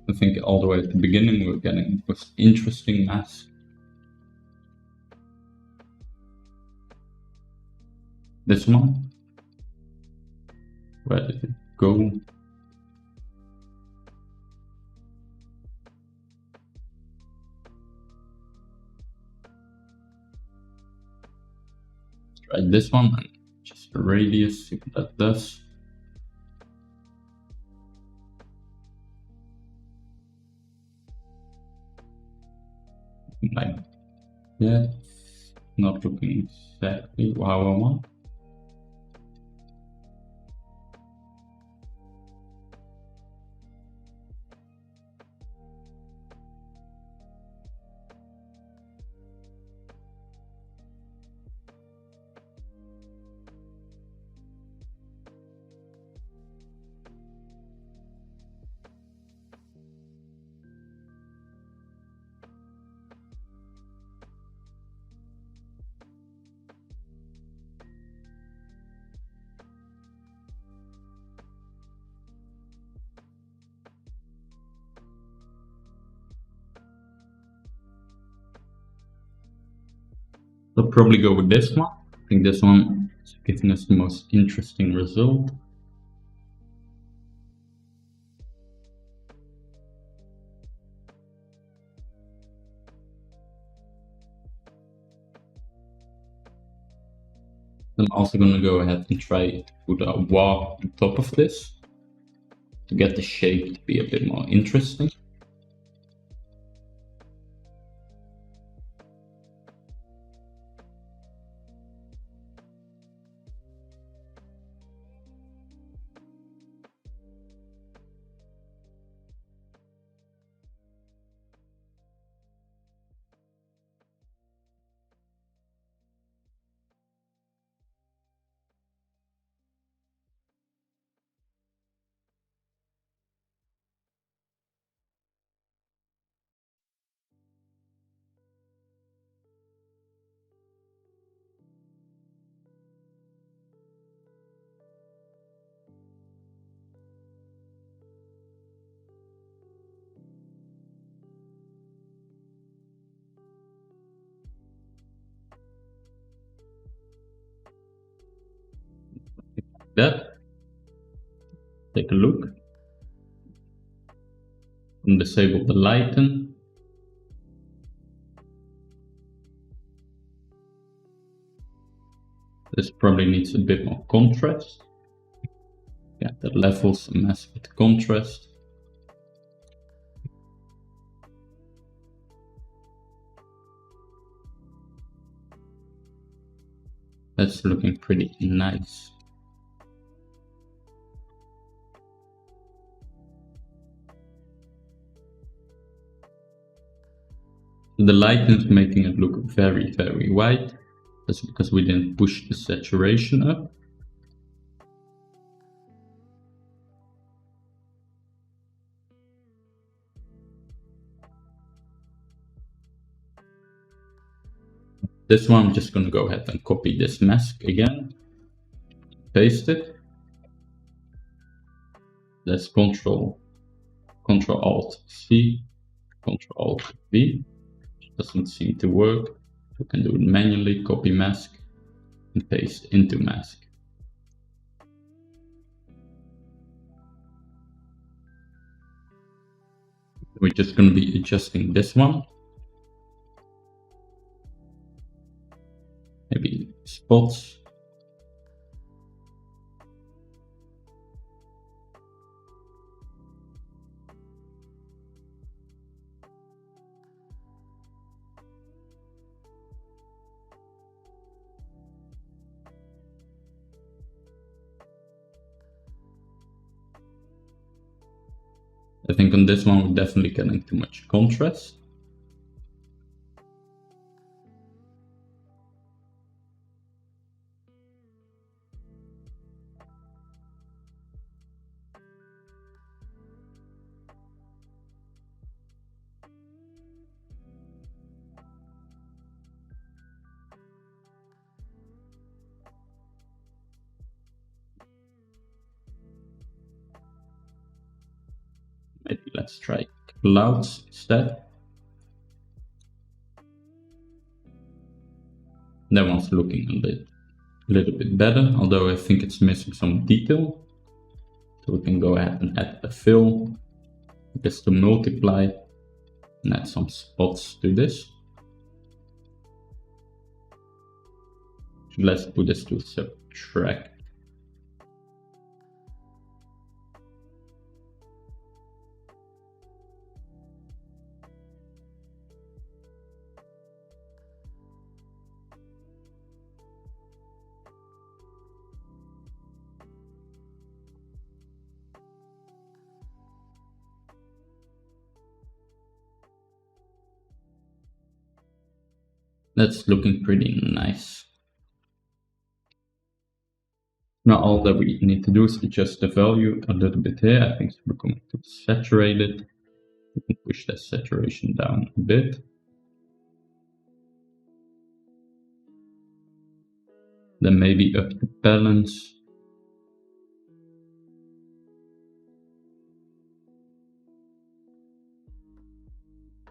I think all the way at the beginning we're getting the most interesting mask. This one. Where did it go? Let's try this one and just the radius, see what that does. Like that, not looking exactly how I want. probably go with this one. I think this one is giving us the most interesting result. I'm also going to go ahead and try to put a wall on top of this to get the shape to be a bit more interesting. That. Take a look. And disable the lighten. This probably needs a bit more contrast. Yeah, the levels a mess with contrast. That's looking pretty nice. The lighten is making it look very, very white. That's because we didn't push the saturation up. This one, I'm just going to go ahead and copy this mask again. Paste it. Let's Control Alt C, Control Alt V. Doesn't seem to work. We can do it manually. Copy mask and paste into mask. We're just going to be adjusting this one. Maybe spots. I think on this one we're definitely getting too much contrast. Maybe let's try clouds instead. That one's looking a little bit better, although I think it's missing some detail. So we can go ahead and add a fill, this to multiply, and add some spots to this. Let's put this to subtract. That's looking pretty nice. Now all that we need to do is adjust the value a little bit here. I think we're going to saturate it. We can push that saturation down a bit. Then maybe up the balance.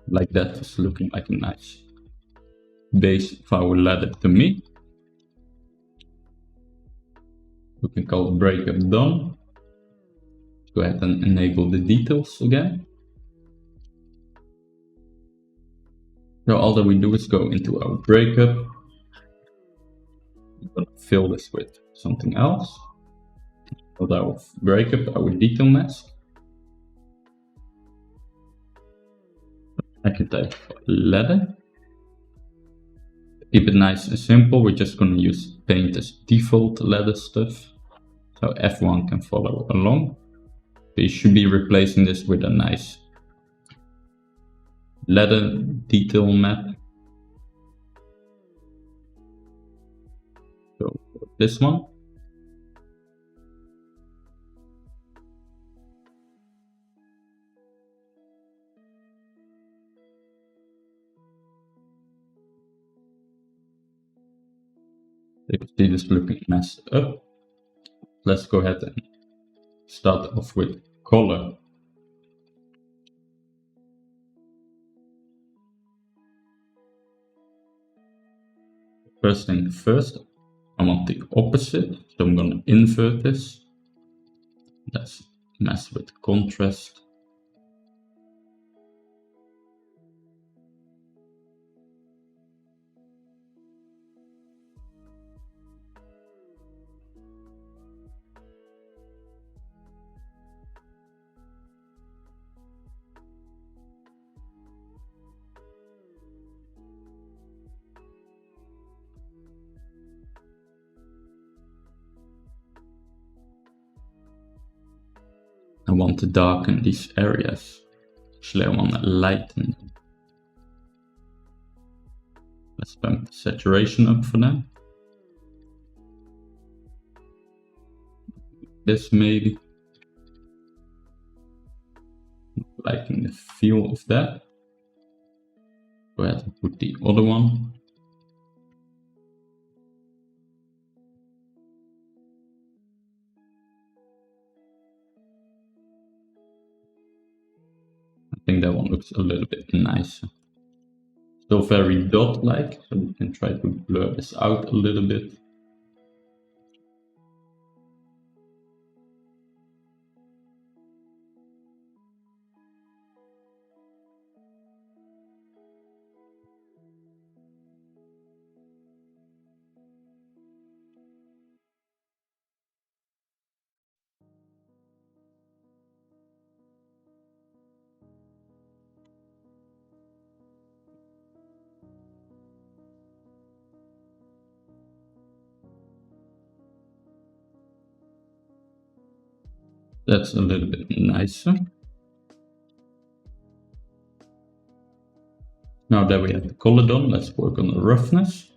Like that is looking like nice. base of our ladder to me. We can call breakup done. Go ahead and enable the details again. So all that we do is go into our breakup. I'm gonna fill this with something else. For our breakup, our detail mask. I can type ladder. Keep it nice and simple. We're just gonna use paint as default ladder stuff, so everyone can follow along. So you should be replacing this with a nice ladder detail map. So this one. You can see this looking messed up. Let's go ahead and start off with color. First thing first, I want the opposite, so I'm gonna invert this. Let's mess with contrast. I want to darken these areas. Actually, I want to lighten them. Let's bump the saturation up for them. This maybe. Liking the feel of that. Go ahead and put the other one. I think that one looks a little bit nicer. Still very dot-like, so we can try to blur this out a little bit. That's a little bit nicer. Now that we have the color done, let's work on the roughness.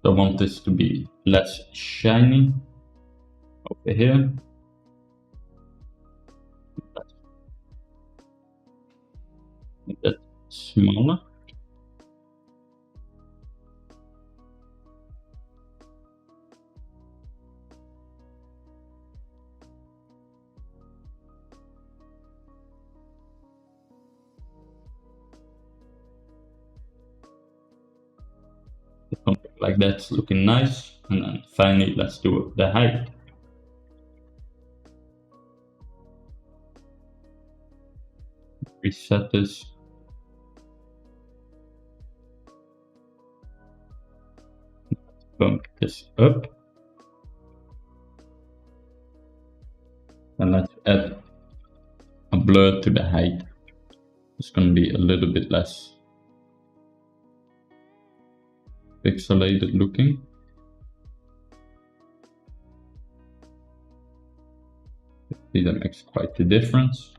I want this to be less shiny over here. Make that smaller. Something like that's looking nice. And then finally, let's do the height. Reset this. Bump this up. And let's add a blur to the height. It's going to be a little bit less pixelated looking. See, that makes quite the difference.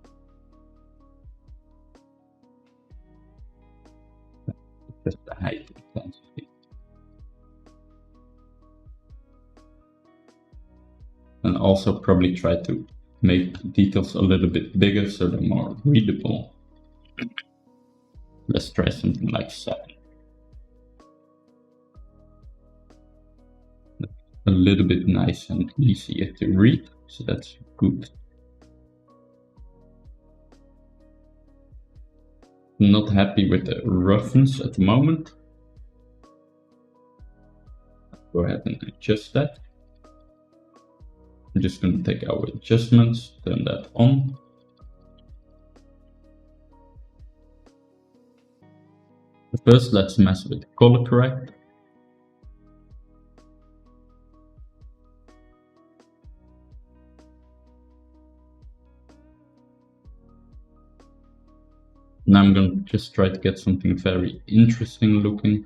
Just the height intensity. And also probably try to make details a little bit bigger so they're more readable. Let's try something like 7. a little bit nice and easier to read, so that's good. I'm not happy with the roughness at the moment. Go ahead and adjust that. I'm just going to take our adjustments, turn that on. First, let's mess with the color correct. Now I'm going to just try to get something very interesting looking.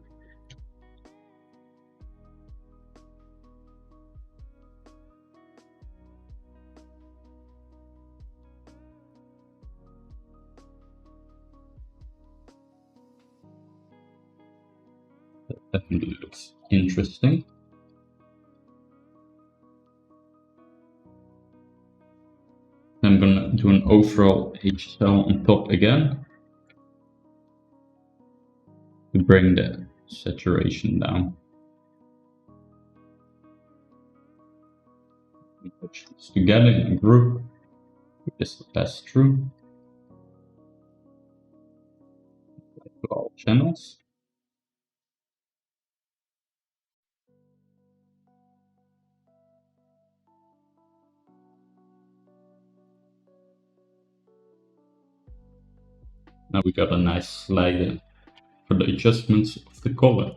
That definitely looks interesting. I'm going to do an overall HSL on top again to bring the saturation down. Put this together in a group. Put this to pass through to all channels. Now we got a nice slider for the adjustments of the color.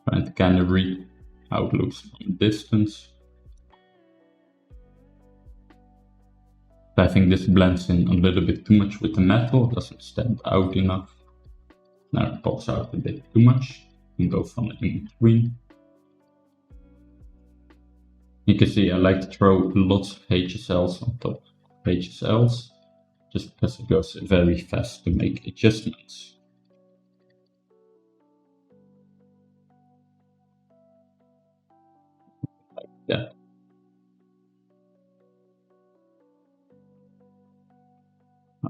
Trying to kind of read how it looks from a distance. I think this blends in a little bit too much with the metal, it doesn't stand out enough. Now it pops out a bit too much. You can go from the in between. You can see I like to throw lots of HSLs on top of HSLs, just because it goes very fast to make adjustments. Like that.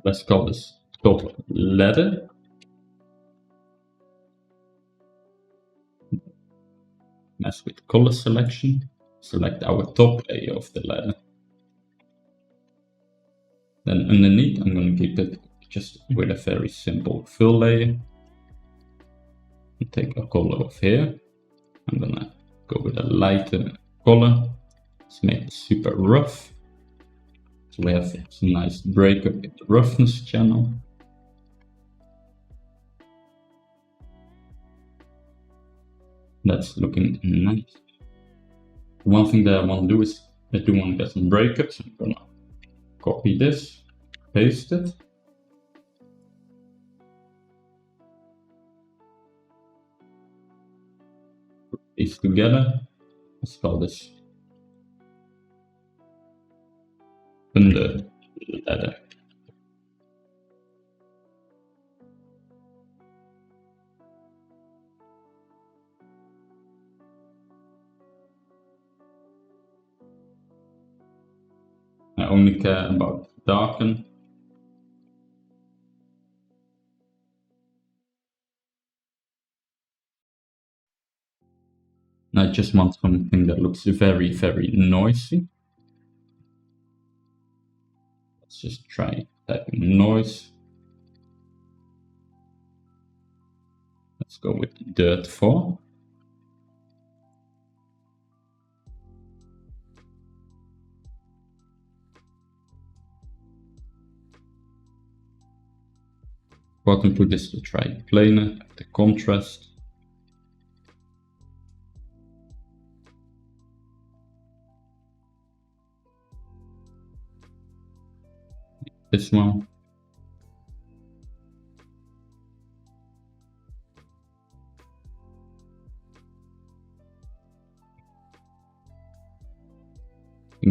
Let's call this top ladder. Mess with color selection. Select our top layer of the ladder. Then underneath, I'm going to keep it just with a very simple fill layer. And take a color off here. I'm going to go with a lighter color. Let's make it super rough. So we have some nice breakup in the roughness channel. That's looking nice. One thing that I want to do is I do want to get some breakups. I'm going to copy this, paste it. Put these together. Let's call this under ladder. I only care about darken. I just want something that looks very, very noisy. Let's just try typing noise. Let's go with dirt 4. Bottom put this to try planar, the contrast. This one.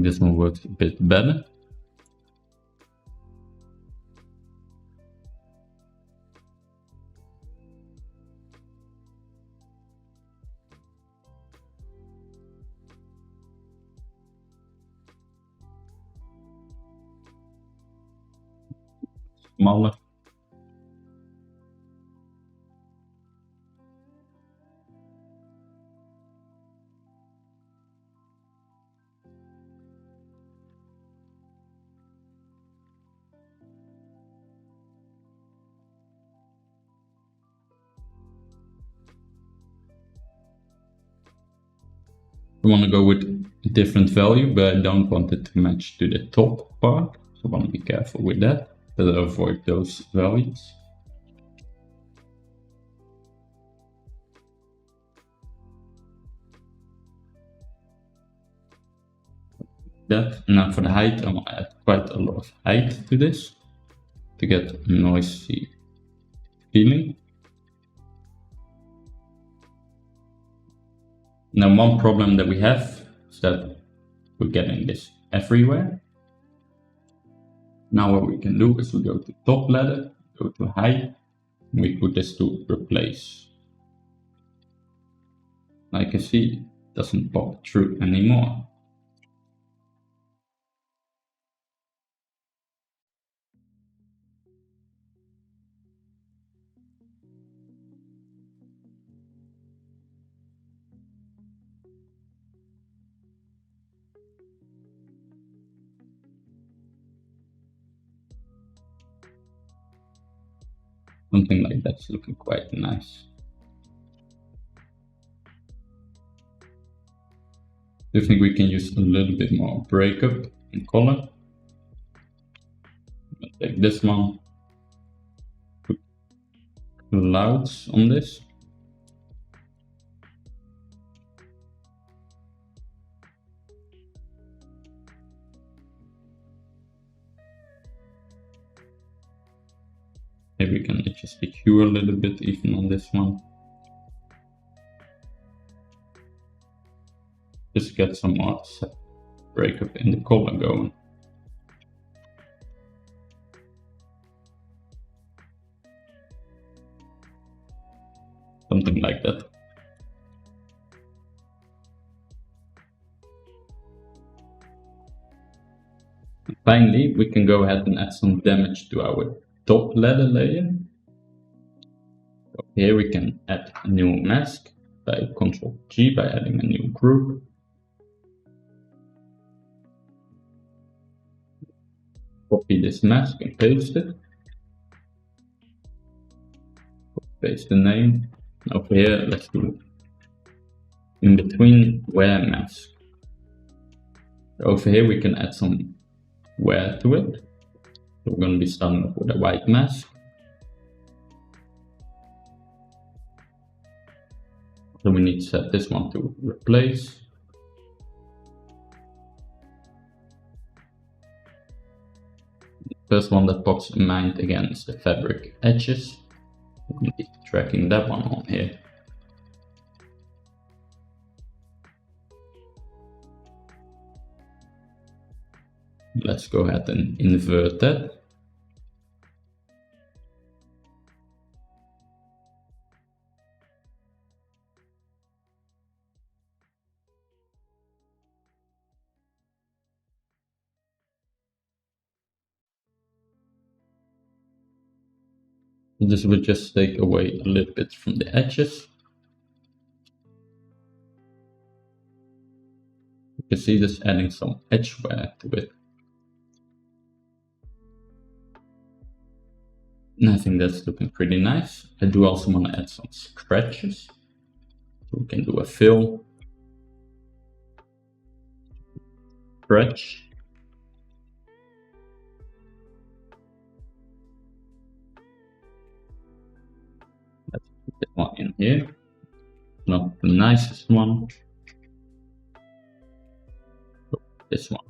think this one works a bit better. Smaller. I want to go with a different value, but I don't want it to match to the top part. So I want to be careful with that, to avoid those values. That. Now for the height, I want to add quite a lot of height to this to get a noisy feeling. Now one problem that we have is that we're getting this everywhere. Now what we can do is we go to top ladder, go to height, and we put this to replace. Like you can see, it doesn't pop through anymore. Something like that's looking quite nice. I think we can use a little bit more breakup in color. I'll take this one, put clouds on this. Maybe we can adjust the hue a little bit even on this one. Just get some more breakup in the color going. Something like that. And finally, we can go ahead and add some damage to our top ladder layer. So here we can add a new mask by Ctrl G by adding a new group. Copy this mask and paste it. Paste the name. Over here, let's do in between wear mask. Over here, we can add some wear to it. So we're going to be starting off with a white mask. So we need to set this one to replace. The first one that pops in mind again is the fabric edges. We'll be tracking that one on here. Let's go ahead and invert that. This will just take away a little bit from the edges. You can see this adding some edge wear to it. And I think that's looking pretty nice. I do also want to add some scratches. So we can do a fill, scratch. Let's put this one in here. Not the nicest one. This one.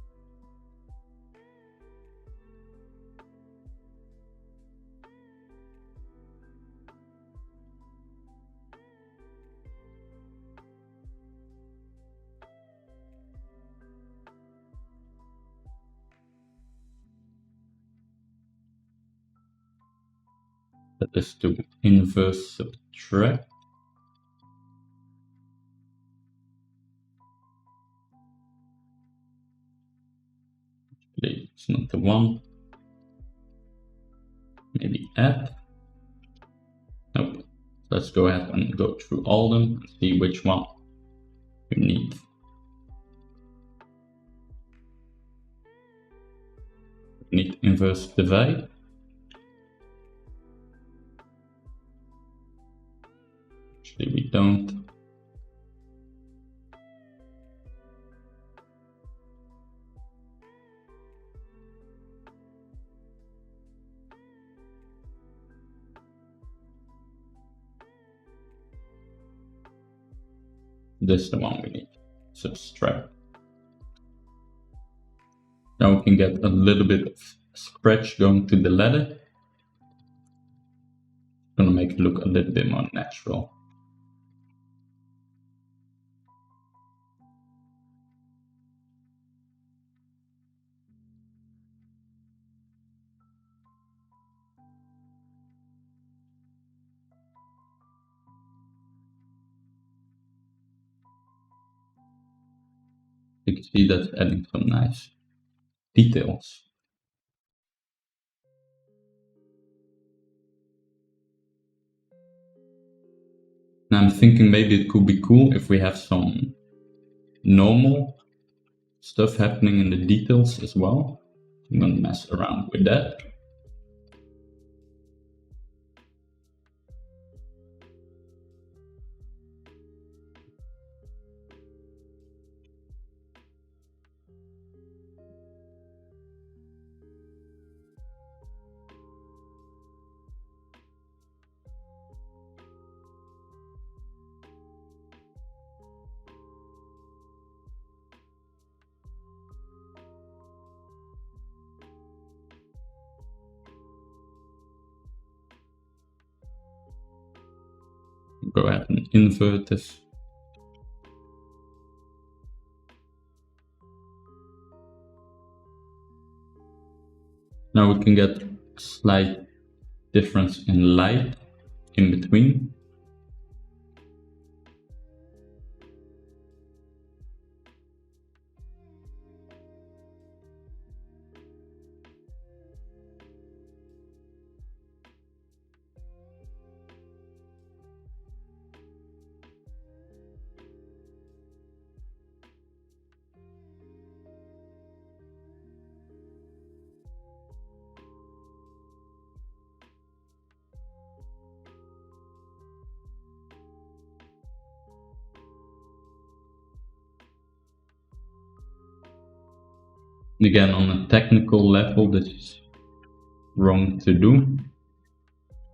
That is to inverse subtract. It's not the one. Maybe add. Nope. Let's go ahead and go through all of them and see which one you need. We need inverse divide. Actually, we don't. This is the one we need. Subtract. Now we can get a little bit of scratch going to the letter. Gonna make it look a little bit more natural. You can see that's adding some nice details. Now I'm thinking maybe it could be cool if we have some normal stuff happening in the details as well. I'm gonna mess around with that. Go ahead and invert this. Now we can get a slight difference in light in between. Again, on a technical level, this is wrong to do.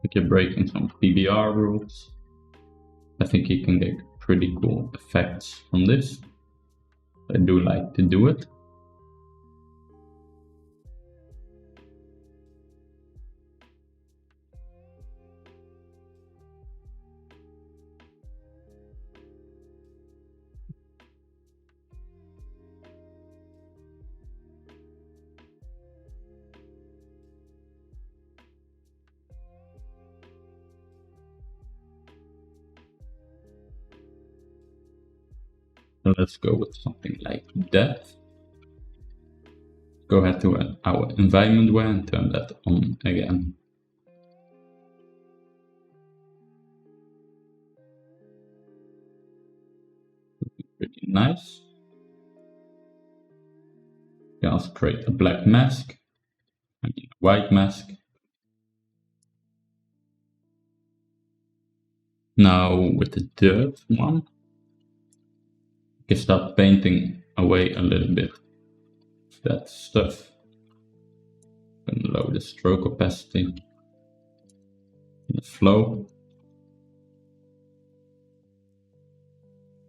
If you're breaking some PBR rules, I think you can get pretty cool effects from this. I do like to do it. Let's go with something like that. Go ahead to our environment wear and turn that on again. Pretty nice. You can also create a black mask, a white mask. Now with the dirt one, you can start painting away a little bit of that stuff. And lower the stroke opacity, the flow.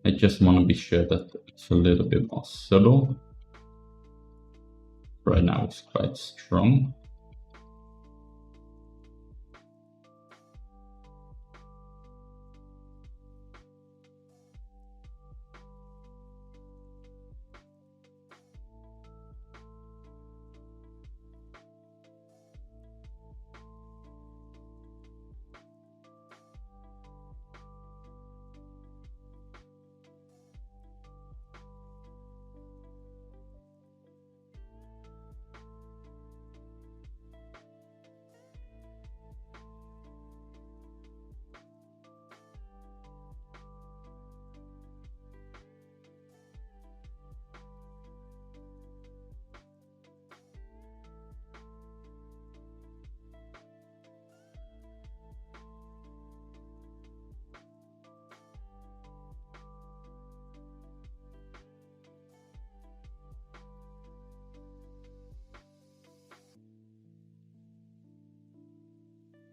I just want to be sure that it's a little bit more subtle. Right now it's quite strong.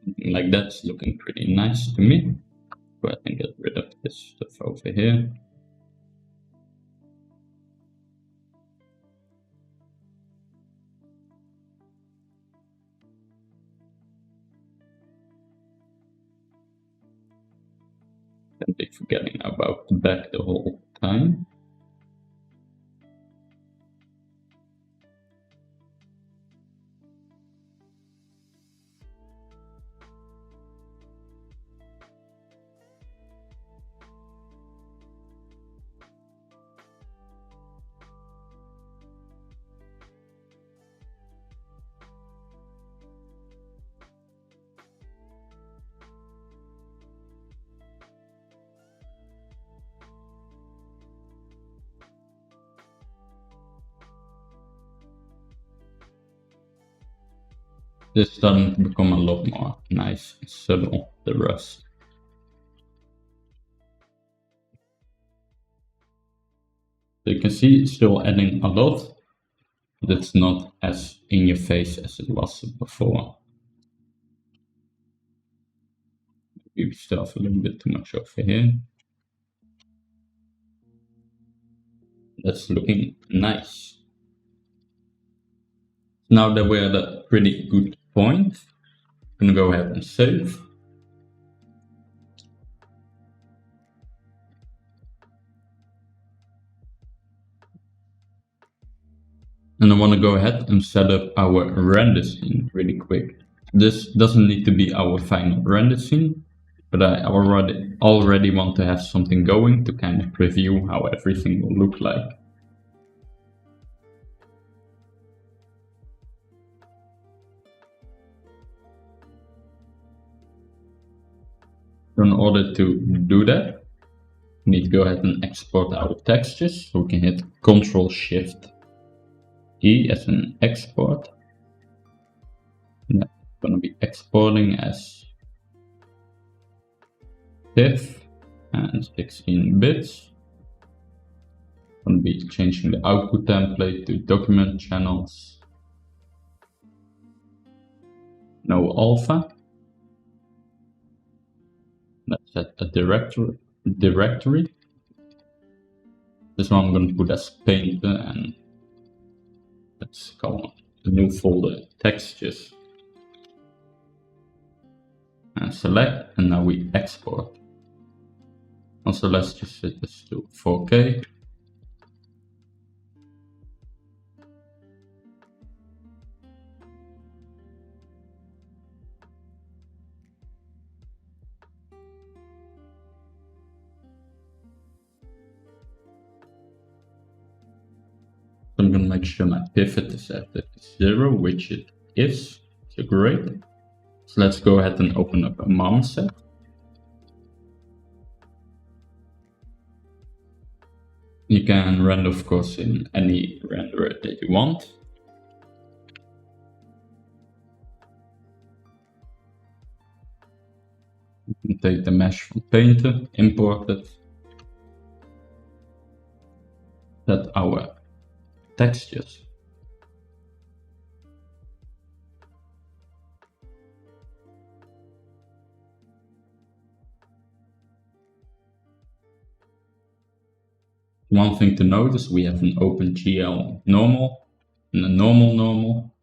Something like that's looking pretty nice to me. Go ahead and get rid of this stuff over here. Can't be forgetting about the back the whole time. This is starting to become a lot more nice and subtle, the rust. So you can see it's still adding a lot, but it's not as in your face as it was before. Maybe we still have a little bit too much over here. That's looking nice. Now that we're at a pretty good point, I'm gonna go ahead and save. And I want to go ahead and set up our render scene really quick. This doesn't need to be our final render scene, but I already want to have something going to kind of preview how everything will look like. So in order to do that, we need to go ahead and export our textures. So we can hit Ctrl-Shift-E as an export. And that's going to be exporting as TIFF and 16 bits. I'm going to be changing the output template to document channels. No alpha. Let's set a directory. This one I'm going to put as painter, and let's call the new folder textures. And select, and now we export. Also, let's just set this to 4K. I'm going to make sure my pivot is at 0, which it is. So great. So let's go ahead and open up a marmoset. You can render, of course, in any renderer that you want. You can take the mesh from Painter, import it, set our textures. One thing to notice, we have an OpenGL normal and a normal.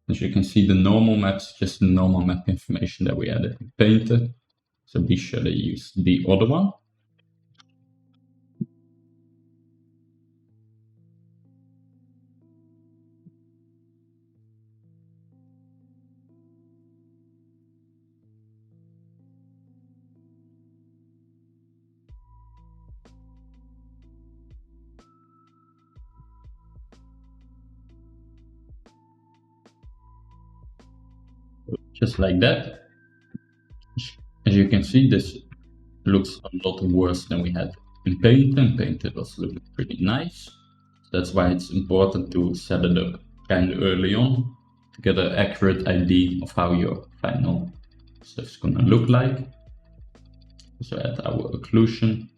As you can see, the normal map's just the normal map information that we added in Painter. So be sure to use the other one. Just like that. As you can see, this looks a lot worse than we had in Painter, and Painter was looking pretty nice. So that's why it's important to set it up kind of early on to get an accurate idea of how your final stuff is gonna look like. So add our occlusion.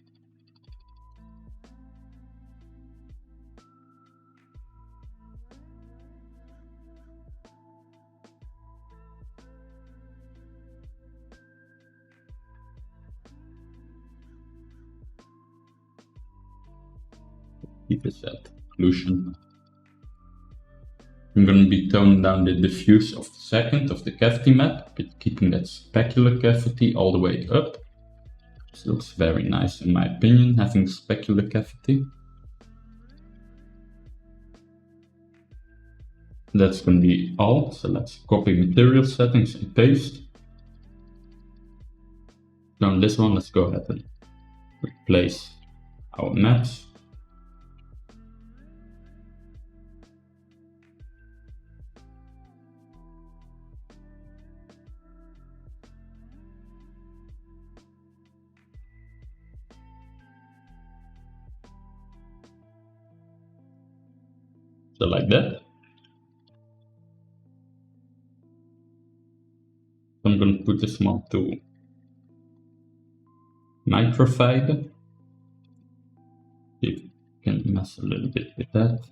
Either set occlusion. I'm going to be toning down the diffuse of the second of the cavity map, but keeping that specular cavity all the way up. This looks very nice in my opinion, having specular cavity. That's going to be all, so let's copy material settings and paste. Now on this one, let's go ahead and replace our maps. So like that. I'm going to put this one to microfiber. You can mess a little bit with that.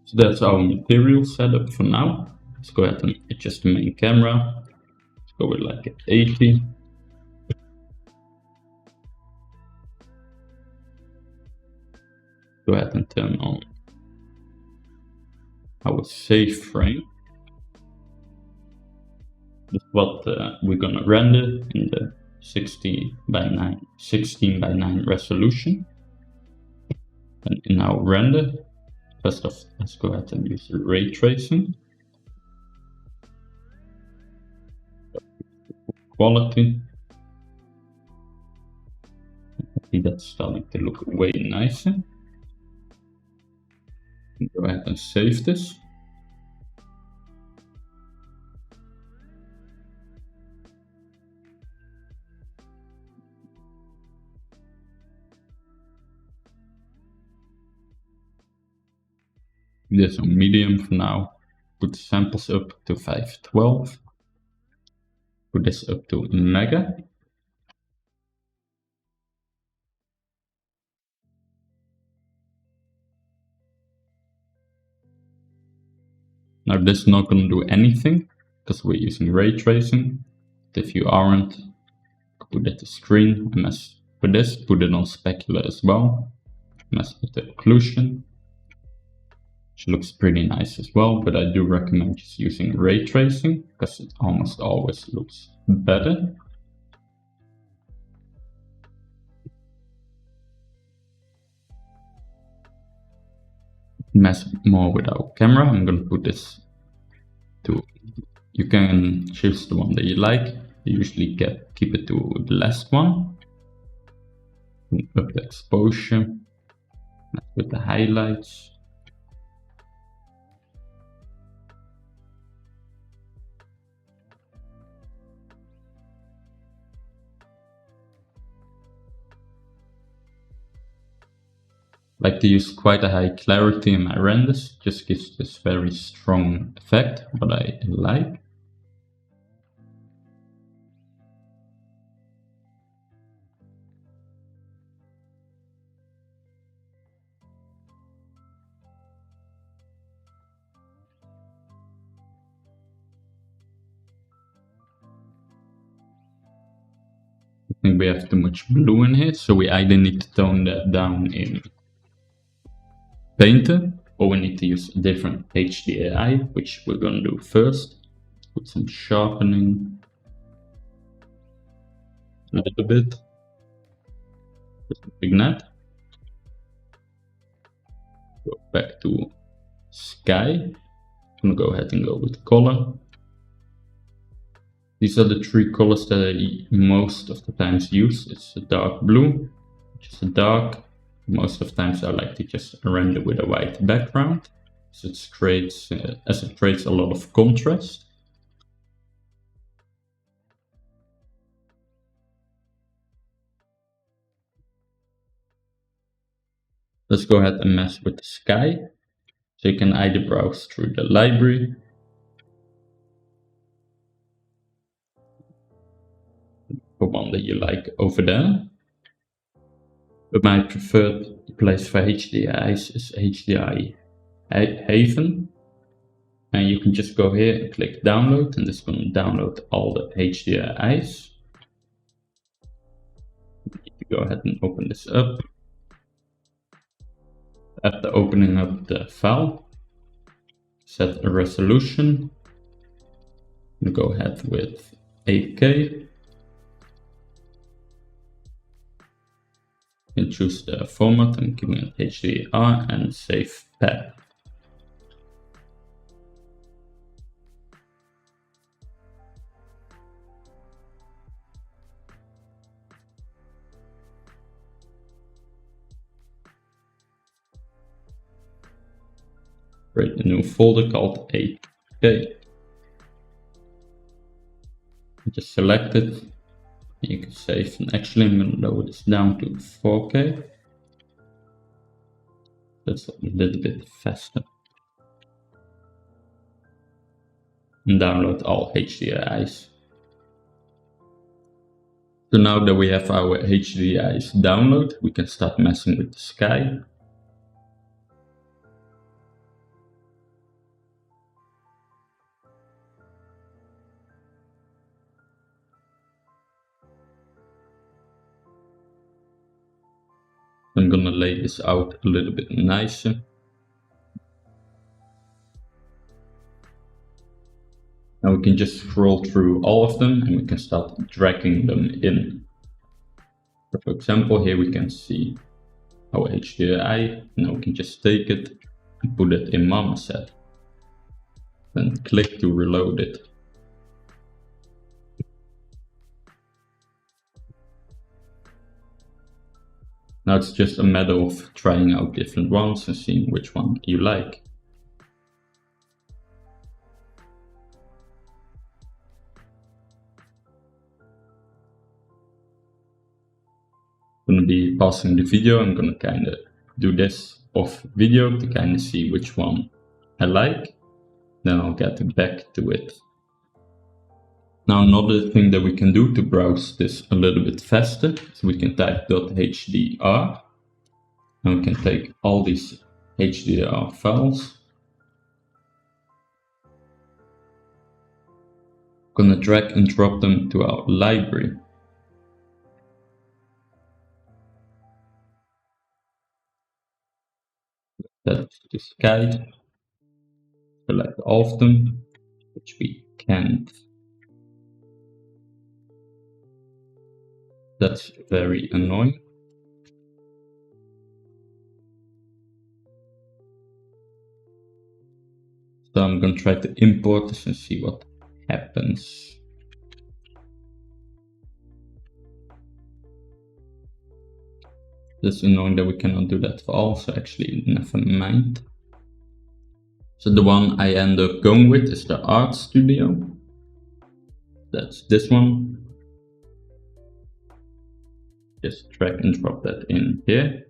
So that's our material setup for now. Let's go ahead and adjust the main camera. Let's go with like 80. Go ahead and turn on our save frame. That's what we're gonna render in the 16 by 9 resolution. And in our render, first off, let's go ahead and use ray tracing. Quality. I see that's starting to look way nicer. Go ahead and save this. This on medium for now. Put the samples up to 512. Put this up to mega. Now this is not going to do anything because we're using ray tracing. But if you aren't, put it to screen, mess with this, put it on specular as well. Mess with the occlusion, which looks pretty nice as well, but I do recommend just using ray tracing because it almost always looks better. Mess more with our camera. I'm going to put this to, you can choose the one that you like. You usually keep it to the last one. Up the exposure, mess with the highlights. Like to use quite a high clarity in my renders, just gives this very strong effect, what I like. I think we have too much blue in here, so we either need to tone that down in Painter, or we need to use a different HDRI, which we're going to do first. Put some sharpening, a little bit, just a vignette. Go back to sky. I'm going to go ahead and go with color. These are the three colors that I most of the times use. It's a dark blue, which is a dark. Most of the times I like to just render with a white background, so it creates a lot of contrast. Let's go ahead and mess with the sky. So you can either browse through the library, the one that you like over there. But my preferred place for HDRIs is HDRI Haven. And you can just go here and click download, and this is going to download all the HDRIs. Go ahead and open this up. After opening up the file, set a resolution. Go ahead with 8K. And choose the format. I'm giving it HDR and save path. Create a new folder called 8K. Just select it. You can save, and actually I'm going to lower this down to 4K. That's a little bit faster. And download all HDRIs. So now that we have our HDRIs downloaded, we can start messing with the sky. I'm gonna lay this out a little bit nicer. Now we can just scroll through all of them and we can start dragging them in. So for example, here we can see our HDRI. Now we can just take it and put it in Marmoset. Then click to reload it. Now it's just a matter of trying out different ones and seeing which one you like. I'm going to be pausing the video. I'm going to kind of do this off video to kind of see which one I like. Then I'll get back to it. Now another thing that we can do to browse this a little bit faster is we can type .hdr and we can take all these HDR files. I'm gonna drag and drop them to our library. That's the sky. Select all of them, which we can't. That's very annoying. So I'm going to try to import this and see what happens. It's annoying that we cannot do that for all, so actually never mind. So the one I end up going with is the Art Studio. That's this one. Just drag and drop that in here.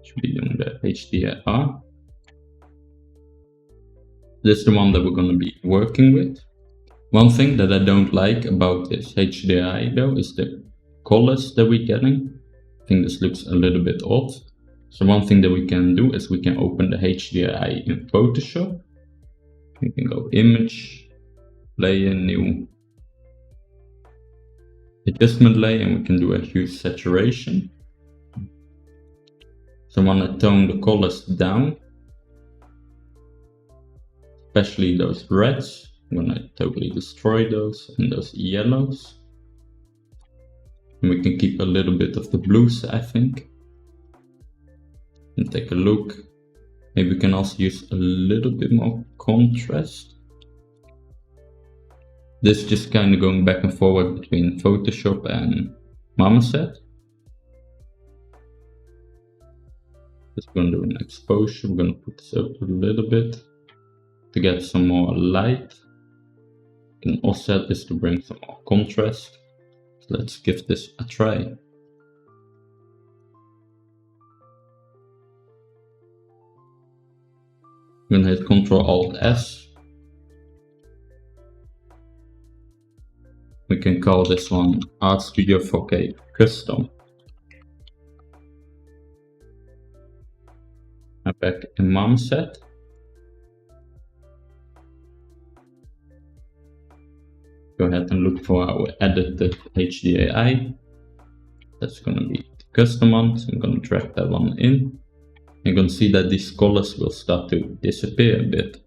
Should be doing the HDR. This is the one that we're going to be working with. One thing that I don't like about this HDRI though is the colors that we're getting. I think this looks a little bit odd. So one thing that we can do is we can open the HDRI in Photoshop. We can go Image, Layer, New, Adjustment Layer, and we can do a hue saturation. So I want to tone the colors down, especially those reds. I'm going to totally destroy those, and those yellows. And we can keep a little bit of the blues, I think. And take a look. Maybe we can also use a little bit more contrast. This is just kind of going back and forward between Photoshop and Marmoset. Just going to do an exposure. We're going to put this up a little bit to get some more light. You can offset this to bring some more contrast. So let's give this a try. I'm going to hit Ctrl-Alt-S. We can call this one Art Studio 4K Custom. I'm back in Marmoset. go ahead and look for our edited HDAI. That's going to be the custom one, so I'm going to drag that one in. You're going to see that these colors will start to disappear a bit.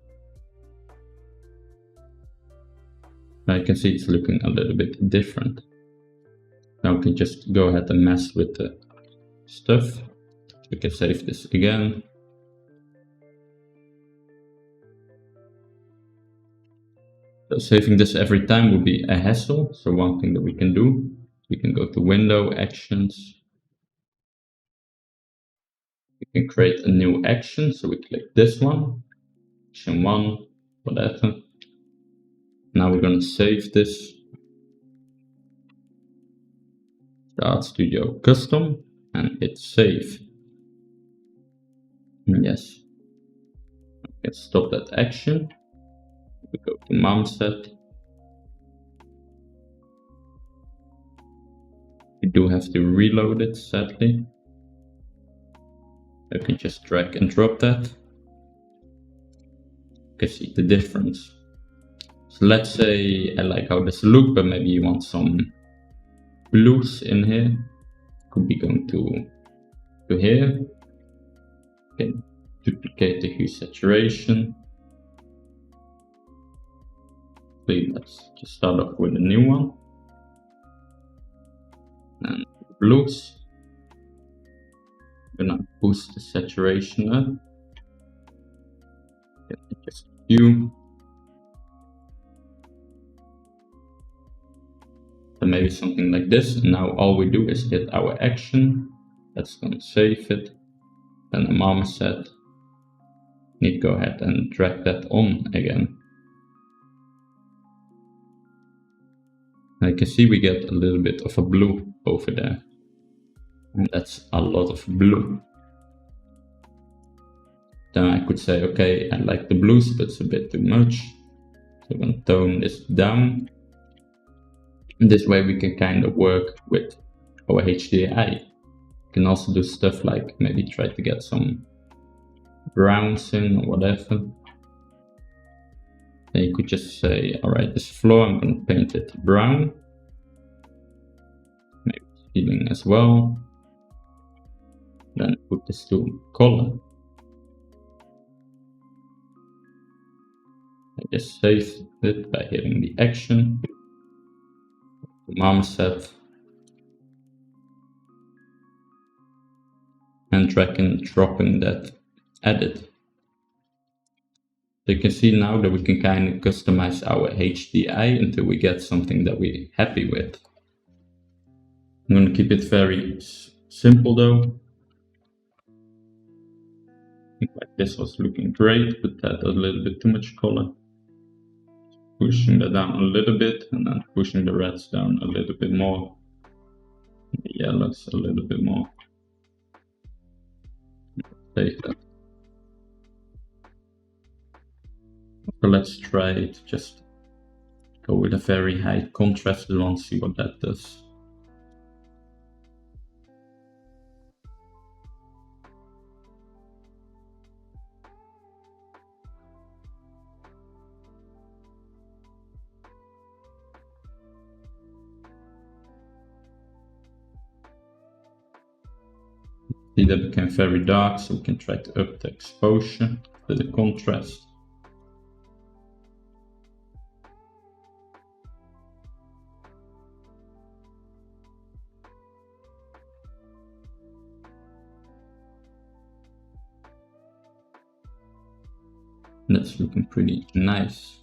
Now you can see it's looking a little bit different. Now we can just go ahead and mess with the stuff. We can save this again. So saving this every time will be a hassle. So one thing that we can do, we can go to Window, Actions. We can create a new action. So we click this one, Action 1, whatever. Now we're going to save this. Start Studio Custom and hit save. And yes, let's stop that action. We go to mom set. We do have to reload it, sadly. I can just drag and drop that. You can see the difference. So let's say I like how this looks, but maybe you want some blues in here. Could be going to here. Okay, duplicate the hue saturation. Let's just start off with a new one. And blues. I'm gonna boost the saturation up. Just hue. So maybe something like this. And now all we do is hit our action. That's gonna save it. Then a mom set. Need to go ahead and drag that on again. I can see we get a little bit of a blue over there. And that's a lot of blue. Then I could say, okay, I like the blues, but it's a bit too much. So I'm going to tone this down. And this way we can kind of work with our HDRI. You can also do stuff like maybe try to get some browns in or whatever. Then you could just say, all right, this floor, I'm going to paint it brown. Maybe ceiling as well. Then put this to color. I just save it by hitting the action. Mom set. And drag and dropping that edit. So you can see now that we can kind of customize our HDI until we get something that we're happy with. I'm going to keep it very simple though. I think like this was looking great, but that a little bit too much color. Pushing that down a little bit and then pushing the reds down a little bit more. The yellows a little bit more. Take that. So let's try it, just go with a very high contrast one, see what that does. See, that became very dark, so we can try to up the exposure to the contrast. That's looking pretty nice.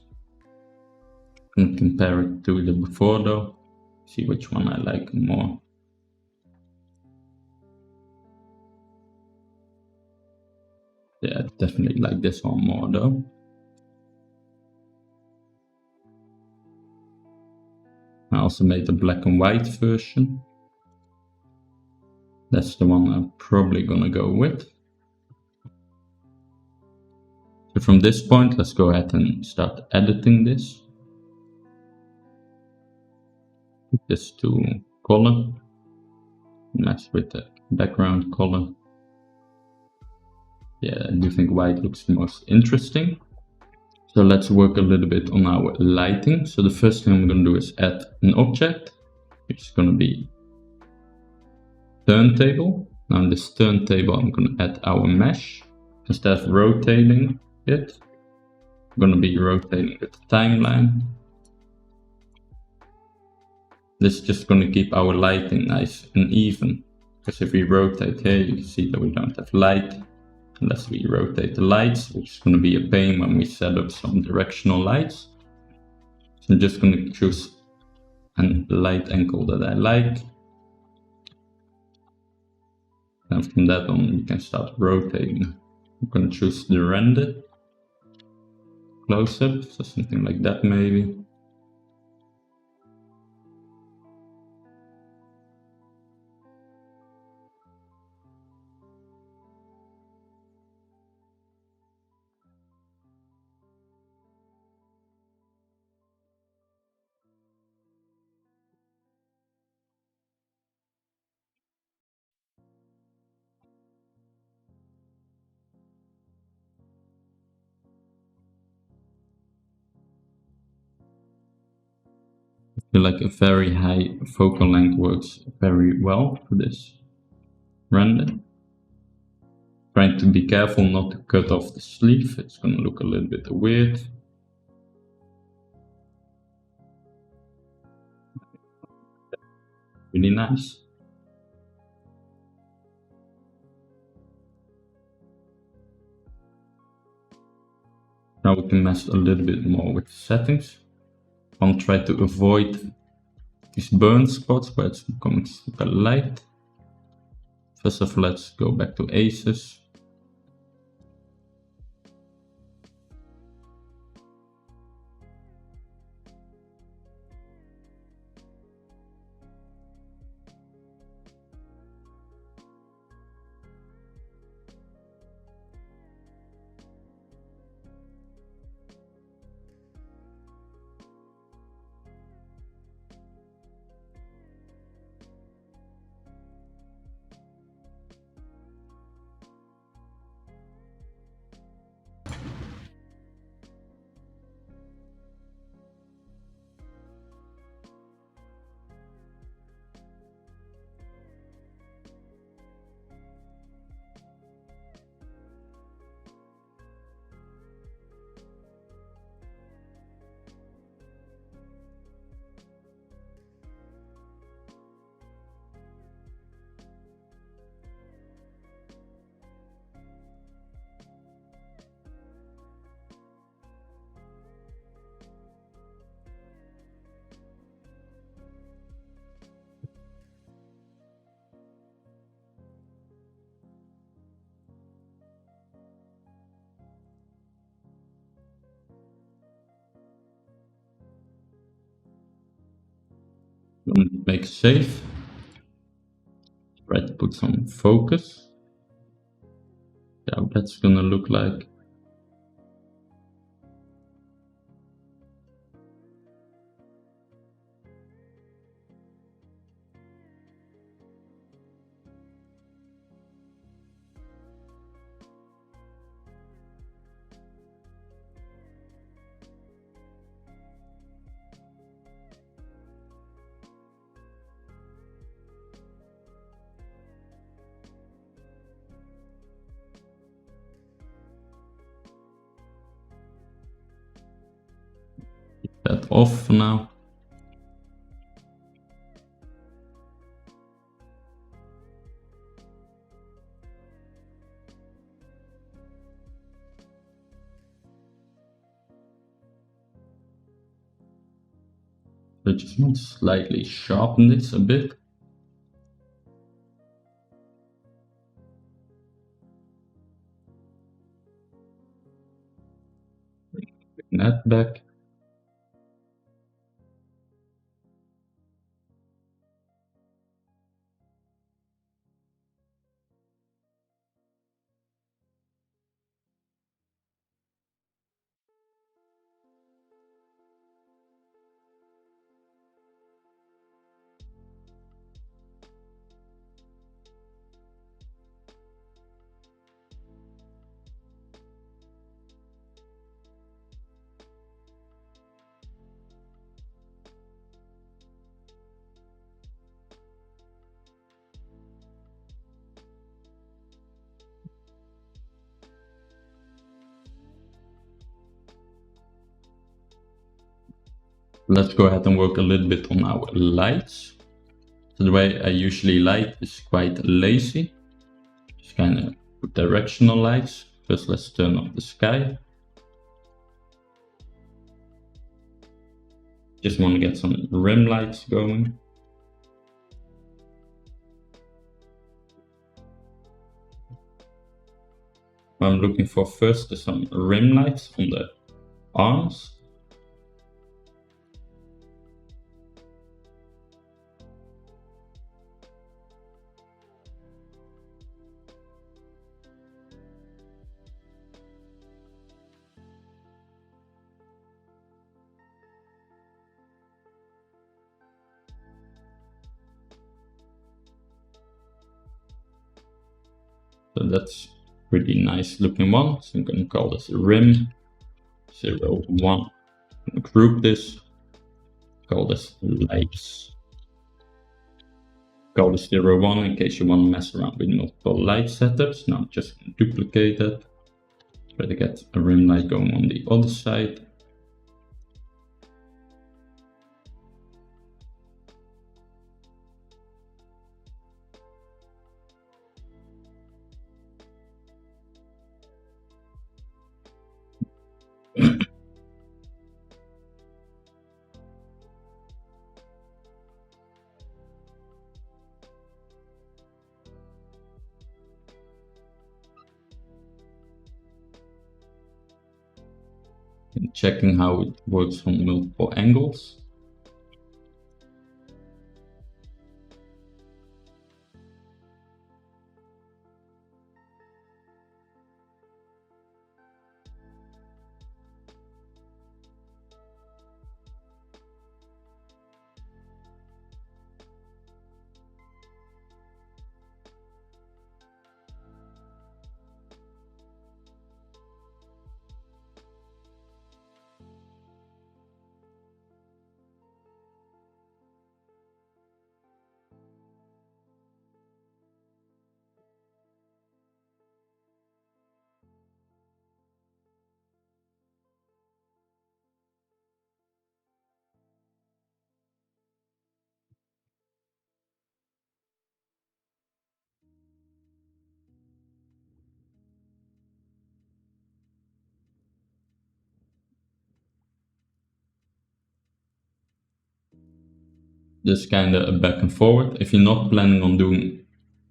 I can compare it to the before though, see which one I like more. Yeah, I definitely like this one more though. I also made the black and white version. That's the one I'm probably gonna go with. So from this point, let's go ahead and start editing this. Put this to color. Match with the background color. Yeah, I do think white looks the most interesting. So So let's work a little bit on our lighting. So the first thing I'm going to do is add an object, which is going to be turntable. Now in this turntable, I'm going to add our mesh. Instead of rotating it, I'm going to be rotating with the timeline. This is just going to keep our lighting nice and even. Because if we rotate here, you can see that we don't have light. Unless we rotate the lights, which is going to be a pain when we set up some directional lights. So I'm just going to choose a light angle that I like. And from that on, you can start rotating. I'm going to choose the render close-up, so something like that maybe. I feel like a very high focal length works very well for this render. Trying to be careful not to cut off the sleeve, it's going to look a little bit weird. Really nice. Now we can mess a little bit more with the settings. I'll try to avoid these burn spots where it's becoming super light. First of all, let's go back to aces. Make safe. Try to put some focus. Yeah, that's gonna look like. That off for now. I just want to slightly sharpen this a bit. Bring that back. Let's go ahead and work a little bit on our lights. So the way I usually light is quite lazy. Just kind of put directional lights. First let's turn off the sky. Just want to get some rim lights going. What I'm looking for first is some rim lights on the arms. So that's pretty nice looking one. So I'm going to call this rim 01. I'm going to group this, call this lights. Call this 01 in case you want to mess around with multiple light setups. Now I'm just going to duplicate that. Try to get a rim light going on the other side. And checking how it works from multiple angles. Just kind of back and forward. If you're not planning on doing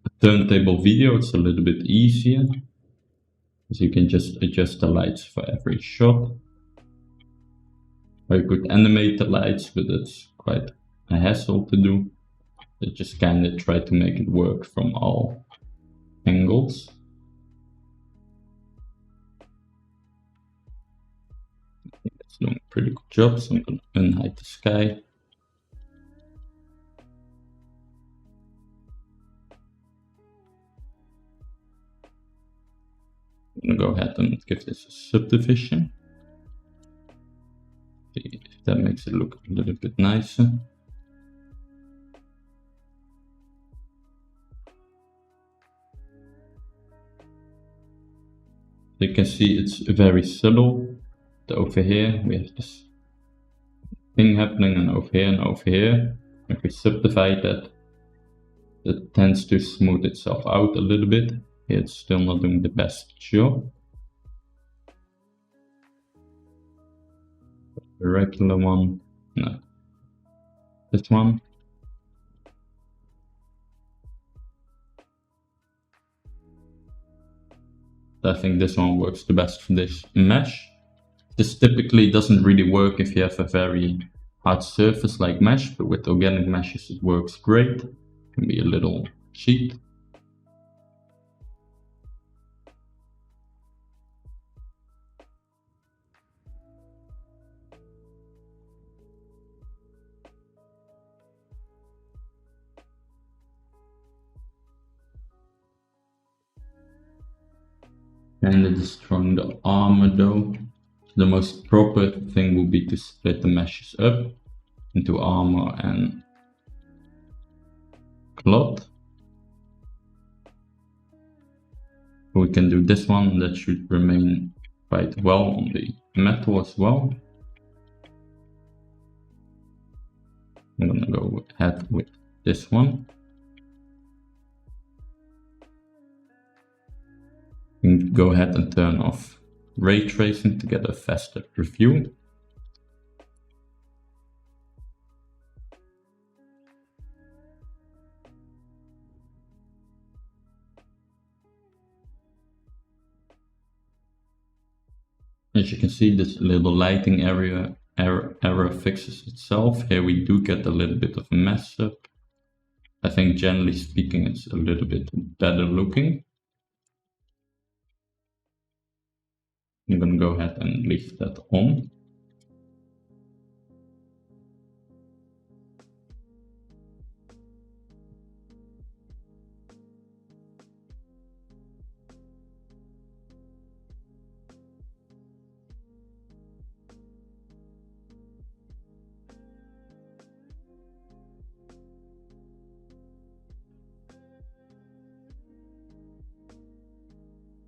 a turntable video, it's a little bit easier, because you can just adjust the lights for every shot. Or you could animate the lights, but it's quite a hassle to do. So just kind of try to make it work from all angles. I think it's doing a pretty good job, so I'm going to unhide the sky. I'm going to go ahead and give this a subdivision. See if that makes it look a little bit nicer. You can see it's very subtle. Over here we have this thing happening, and over here and over here. If we subdivide that, it tends to smooth itself out a little bit. It's still not doing the best job. The regular one, no. This one. I think this one works the best for this mesh. This typically doesn't really work if you have a very hard surface like mesh, but with organic meshes it works great. It can be a little cheat. Kinda destroying the armor though. The most proper thing would be to split the meshes up into armor and cloth. We can do this one, that should remain quite well on the metal as well. I'm gonna go ahead with this one. You can go ahead and turn off ray tracing to get a faster preview. As you can see, this little lighting error fixes itself. Here we do get a little bit of a mess up. I think generally speaking it's a little bit better looking. I'm gonna go ahead and leave that on.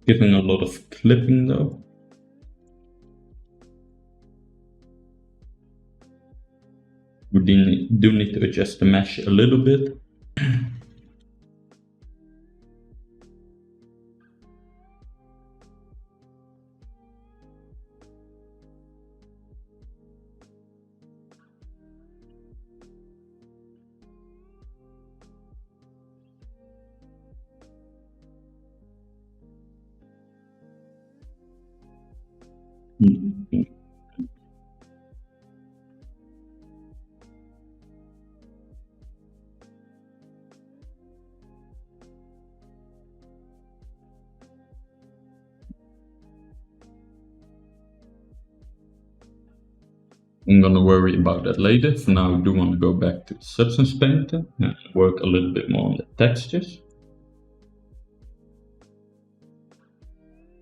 Giving a lot of clipping though. We do need to adjust the mesh a little bit. I'm gonna worry about that later. For now, I do want to go back to Substance Painter and work a little bit more on the textures.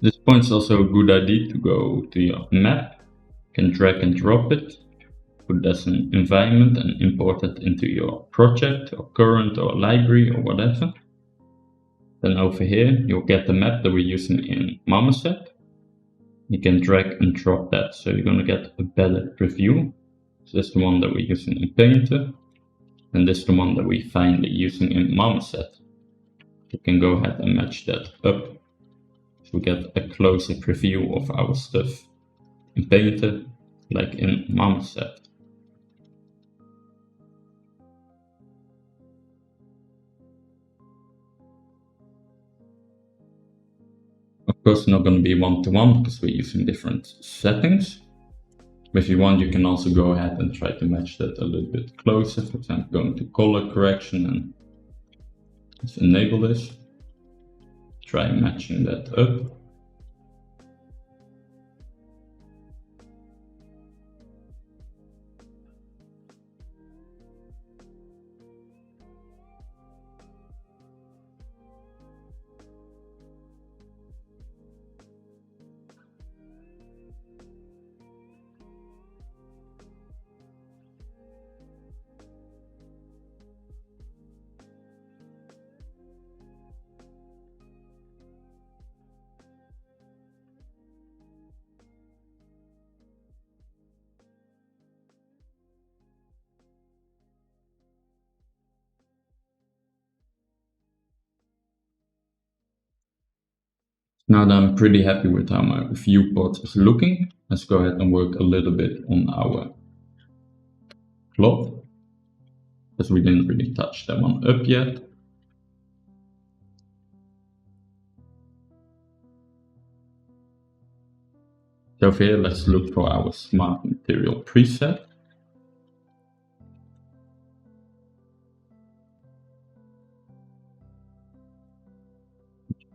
This point is also a good idea to go to your map. You can drag and drop it, put it as an environment and import it into your project or current or library or whatever. Then over here, you'll get the map that we're using in Marmoset. You can drag and drop that, so you're gonna get a better preview. So this is the one that we're using in Painter, and this is the one that we finally using in Marmoset. You can go ahead and match that up so we get a closer preview of our stuff in Painter, like in Marmoset. Of course, not going to be one-to-one because we're using different settings. But if you want, you can also go ahead and try to match that a little bit closer. For example, going to color correction and let's enable this. Try matching that up. Now that I'm pretty happy with how my viewport is looking, let's go ahead and work a little bit on our cloth, because we didn't really touch that one up yet. So over here, let's look for our Smart Material preset.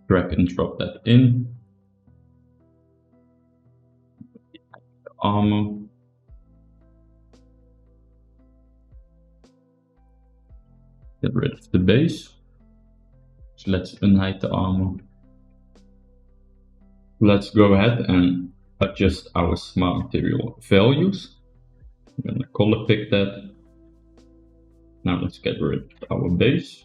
Drag and drop that in. The armor. Get rid of the base. So let's unhide the armor. Let's go ahead and adjust our Smart Material values. I'm gonna color pick that. Now let's get rid of our base.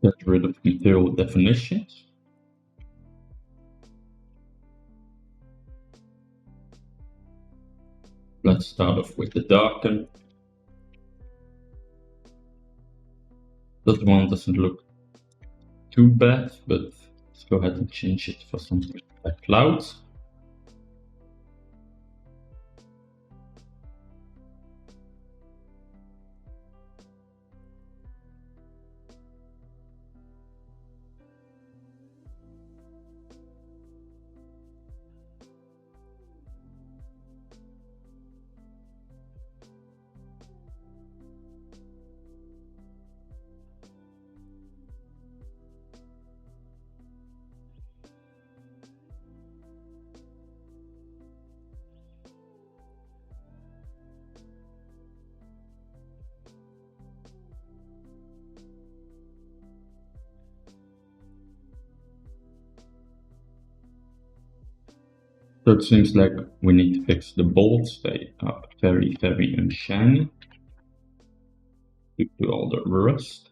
Get rid of material definitions. Let's start off with the darken. That one doesn't look too bad, but let's go ahead and change it for something like clouds. So it seems like we need to fix the bolts. They are very unshiny due to all the rust.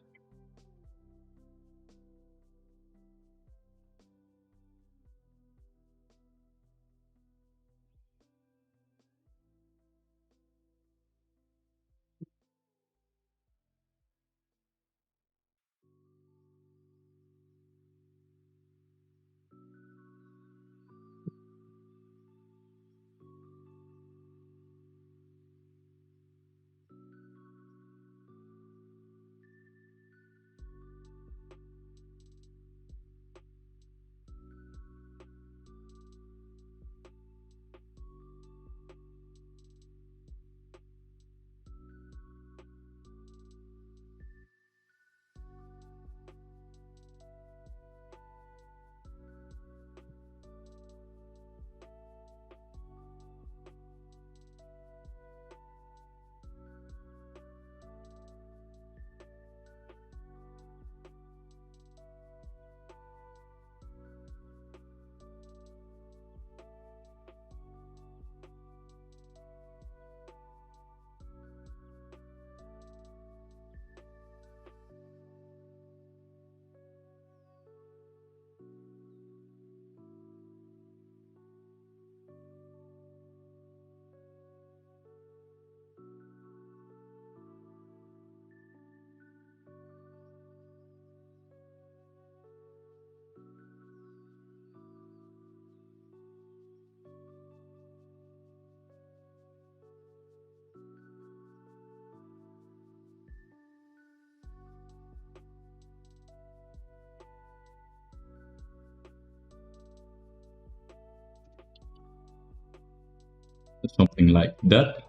Something like that.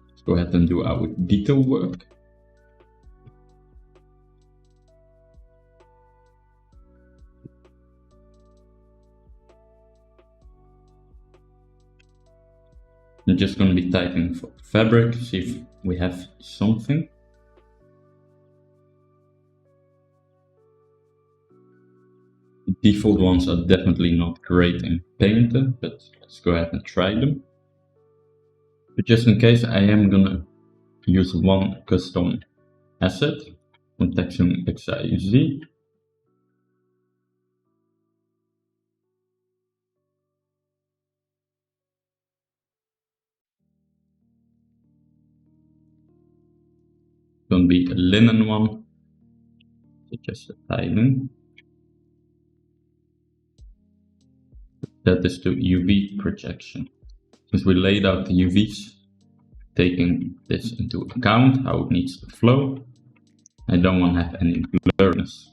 Let's go ahead and do our detail work. I'm just going to be typing for fabric, see if we have something. The default ones are definitely not great in Painter, but let's go ahead and try them. But just in case, I am gonna use one custom asset from Texum XIZ. Gonna be a linen one, so just a tiling. That is the UV projection. Since we laid out the UVs, taking this into account, how it needs to flow, I don't want to have any blurriness.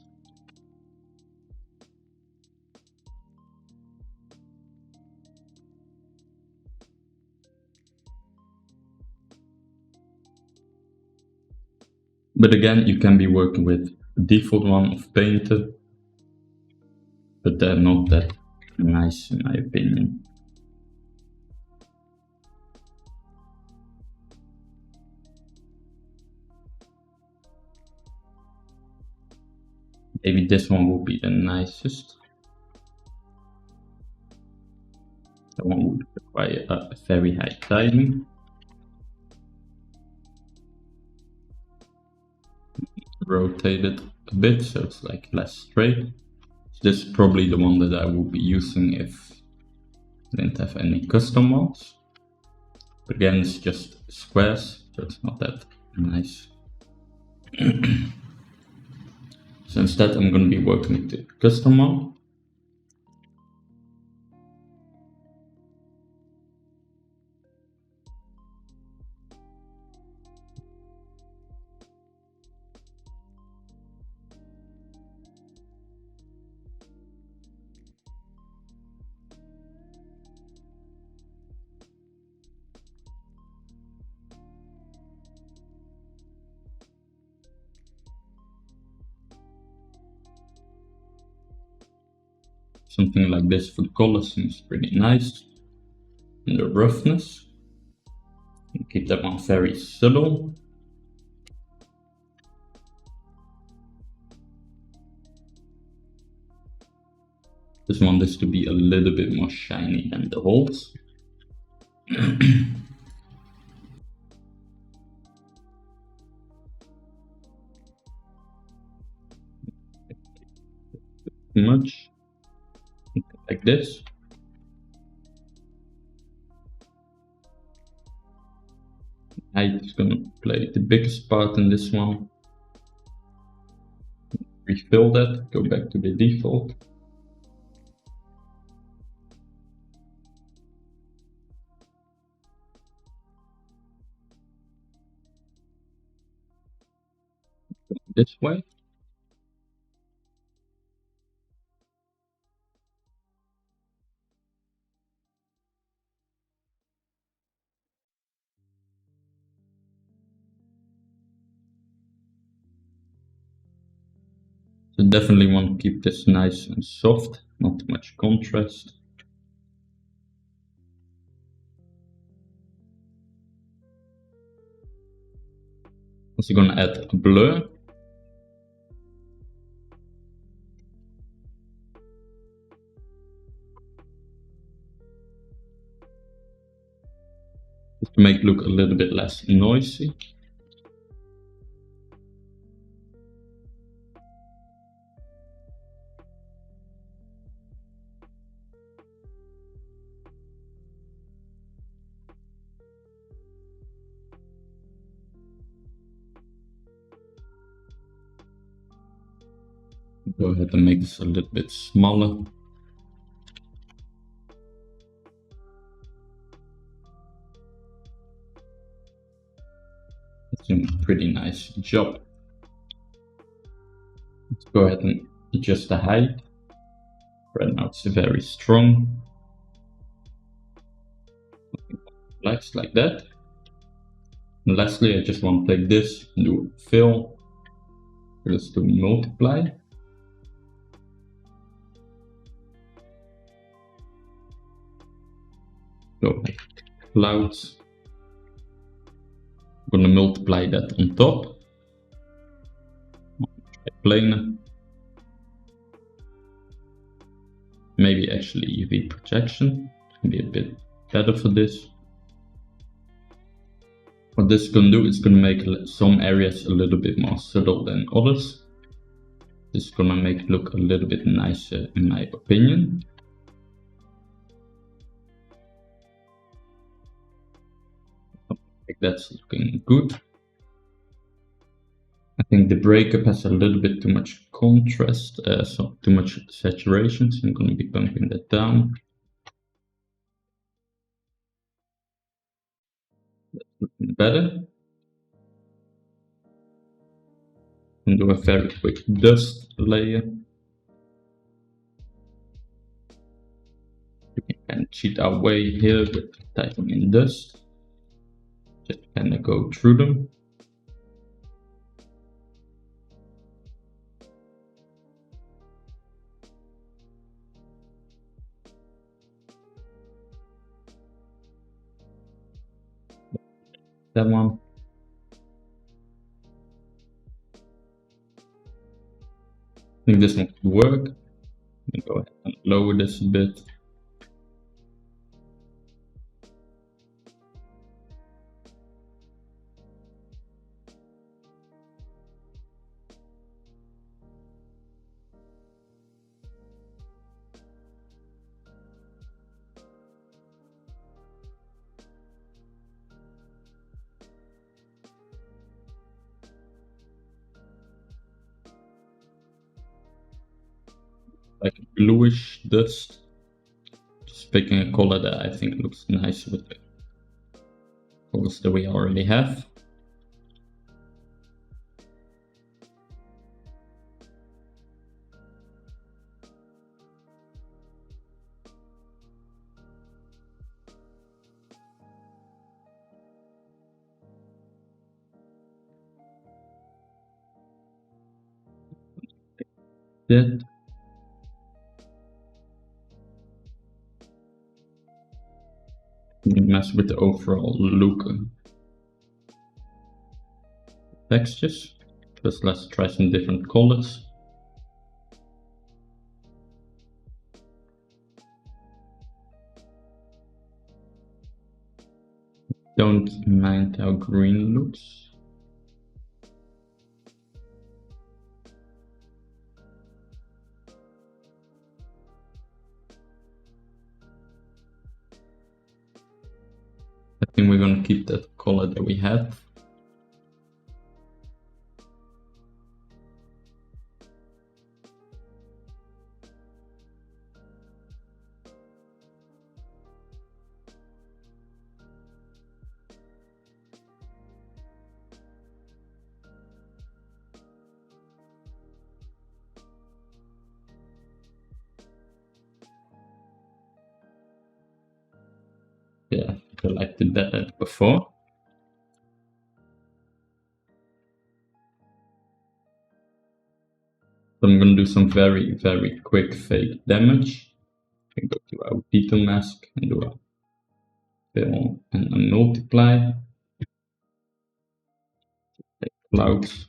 But again, you can be working with the default one of Painter, but they're not that nice in my opinion. Maybe this one will be the nicest. That one would require a very high tiling. rotate it a bit so it's like less straight. So this is probably the one that I will be using if I didn't have any custom ones. But again, it's just squares, so it's not that nice. So instead I'm going to be working with the custom one. Something like this for the color seems pretty nice. And the roughness. And keep that one very subtle. Just want this to be a little bit more shiny than the holes. Too much. Like this. Height is gonna play the biggest part in this one. Refill that, go back to the default. This way. So definitely want to keep this nice and soft, not too much contrast. Also gonna add a blur. Just to make it look a little bit less noisy. Go ahead and make this a little bit smaller. It's doing a pretty nice job. Let's go ahead and adjust the height. Right now it's very strong. Like that. And lastly, I just want to take this and do fill. Let's do multiply. Go like clouds. I'm gonna multiply that on top. Planar. Maybe actually UV projection can be a bit better for this. What this is gonna do is gonna make some areas a little bit more subtle than others. This is gonna make it look a little bit nicer in my opinion. Like that's looking good. I think the breakup has a little bit too much contrast, so too much saturation, so I'm going to be bumping that down. That's looking better. And do a very quick dust layer. You can kind of cheat our way here with typing in dust. Just kind of go through them. That one. I think this one could work. Let me go ahead and lower this a bit. like a bluish dust. Just picking a color that I think looks nice with the colors that we already have. That. Mess with the overall look and textures. Just let's try some different colors. Don't mind how green looks. I think we're gonna keep that color that we had. Yeah, I liked it better than before. So I'm gonna do some very quick fake damage. I can go to our detail mask and do a fill and a multiply. Take clouds.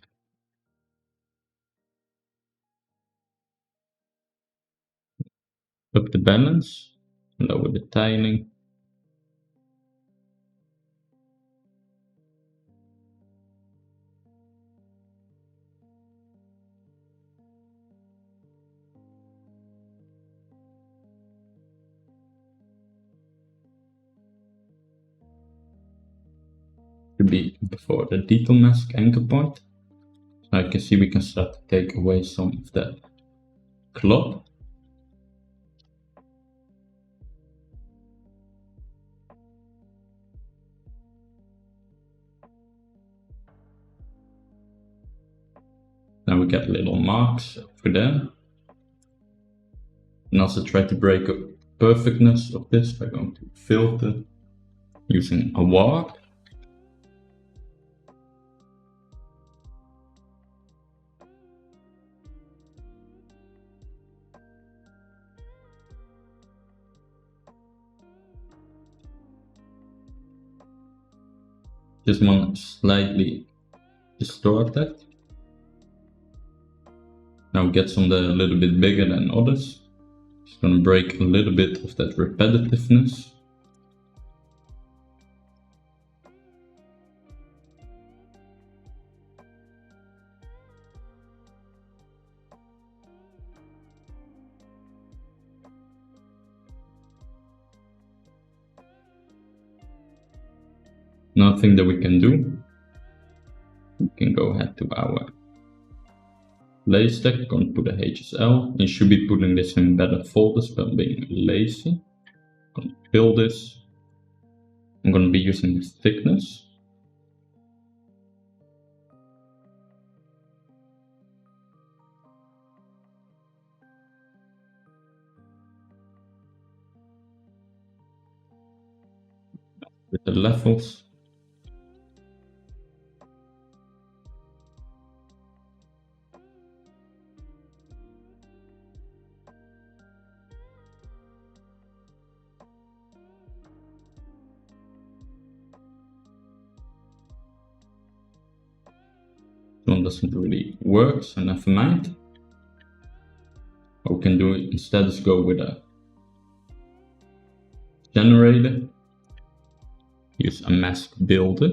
Up the balance, lower the tiling. To be before the detail mask anchor point. So I can see we can start to take away some of that club. Now we get little marks over there. And also try to break up perfectness of this by going to filter, using a warp. Just want to slightly distort that. Now get some that are a little bit bigger than others. Just gonna break a little bit of that repetitiveness. Another thing that we can do, we can go ahead to our layer stack, going to the HSL. You should be putting this in better folders, but being lazy. I'm gonna fill this. I'm gonna be using this thickness. With the levels. One doesn't really work, so never mind. What we can do instead is go with a generator. Use a mask builder.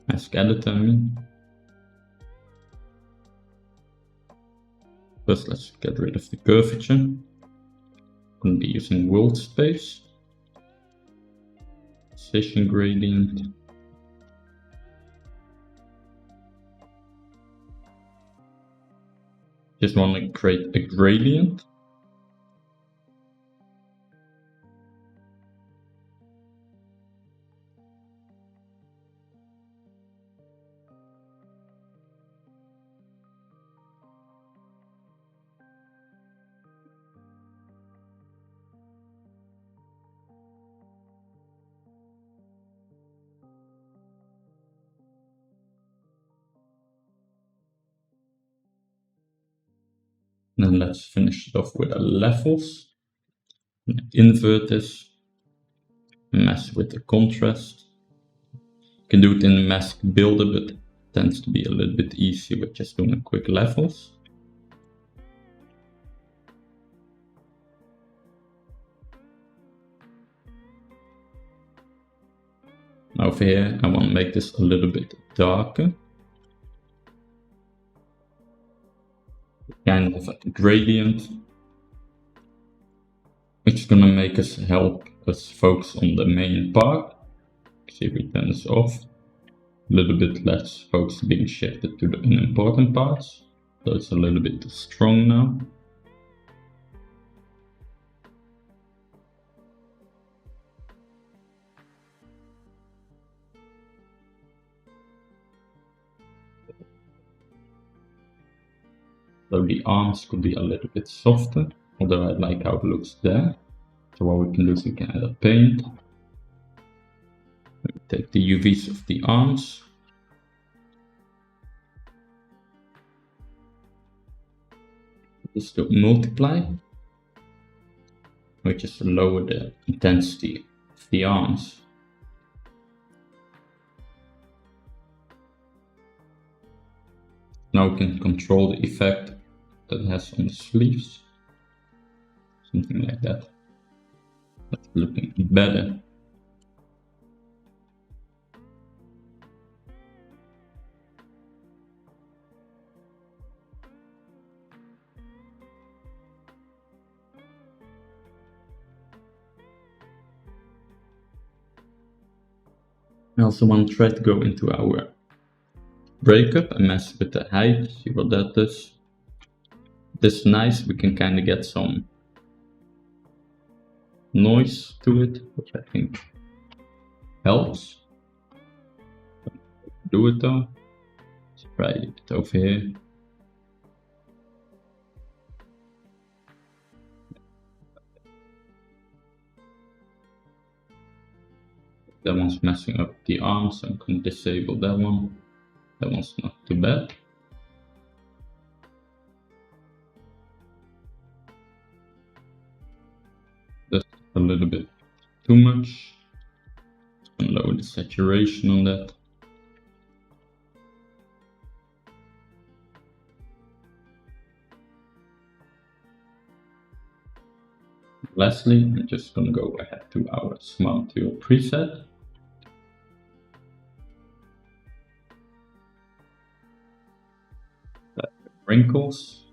Mask editor, I mean. First, let's get rid of the curvature. I'm going to be using world space. Position gradient. Just want to create a gradient. Then let's finish it off with the levels. Invert this. Mess with the contrast. You can do it in the mask builder, but it tends to be a little bit easier with just doing quick levels. Now over here, I want to make this a little bit darker. Kind of a gradient, which is gonna make us help us focus on the main part. See if we turn this off. A little bit less focus being shifted to the unimportant parts. So it's a little bit too strong now. So the arms could be a little bit softer, although I like how it looks there. So what we can do is we can add a paint. We take the UVs of the arms. Just to multiply, which is to lower the intensity of the arms. Now we can control the effect that it has on the sleeves. Something like that. That's looking better. I also want to try to go into our breakup and mess with the height, see what that does. This is nice, we can kind of get some noise to it, which I think helps. Do it though. Let's try it over here. That one's messing up the arms, so I'm going to disable that one. That one's not too bad. That's a little bit too much. I'm going to lower the saturation on that. Lastly, I'm just going to go ahead to our Smart Material preset. Wrinkles.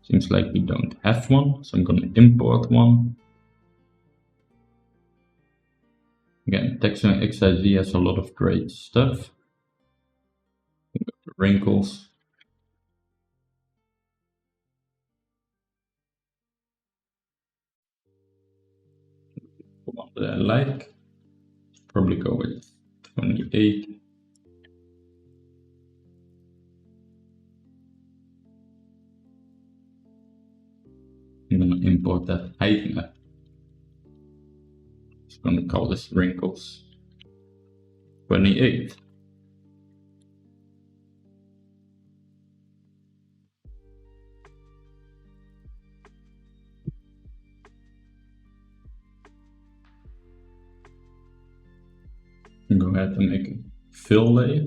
Seems like we don't have one, so I'm going to import one. Again, Texture XIZ has a lot of great stuff. Wrinkles. The one that I like. Probably go with 28. I'm going to import that height map. I'm going to call this wrinkles 28. And go ahead and make a fill layer.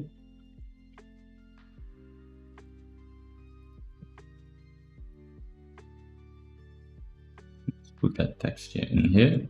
Let's put that texture in here.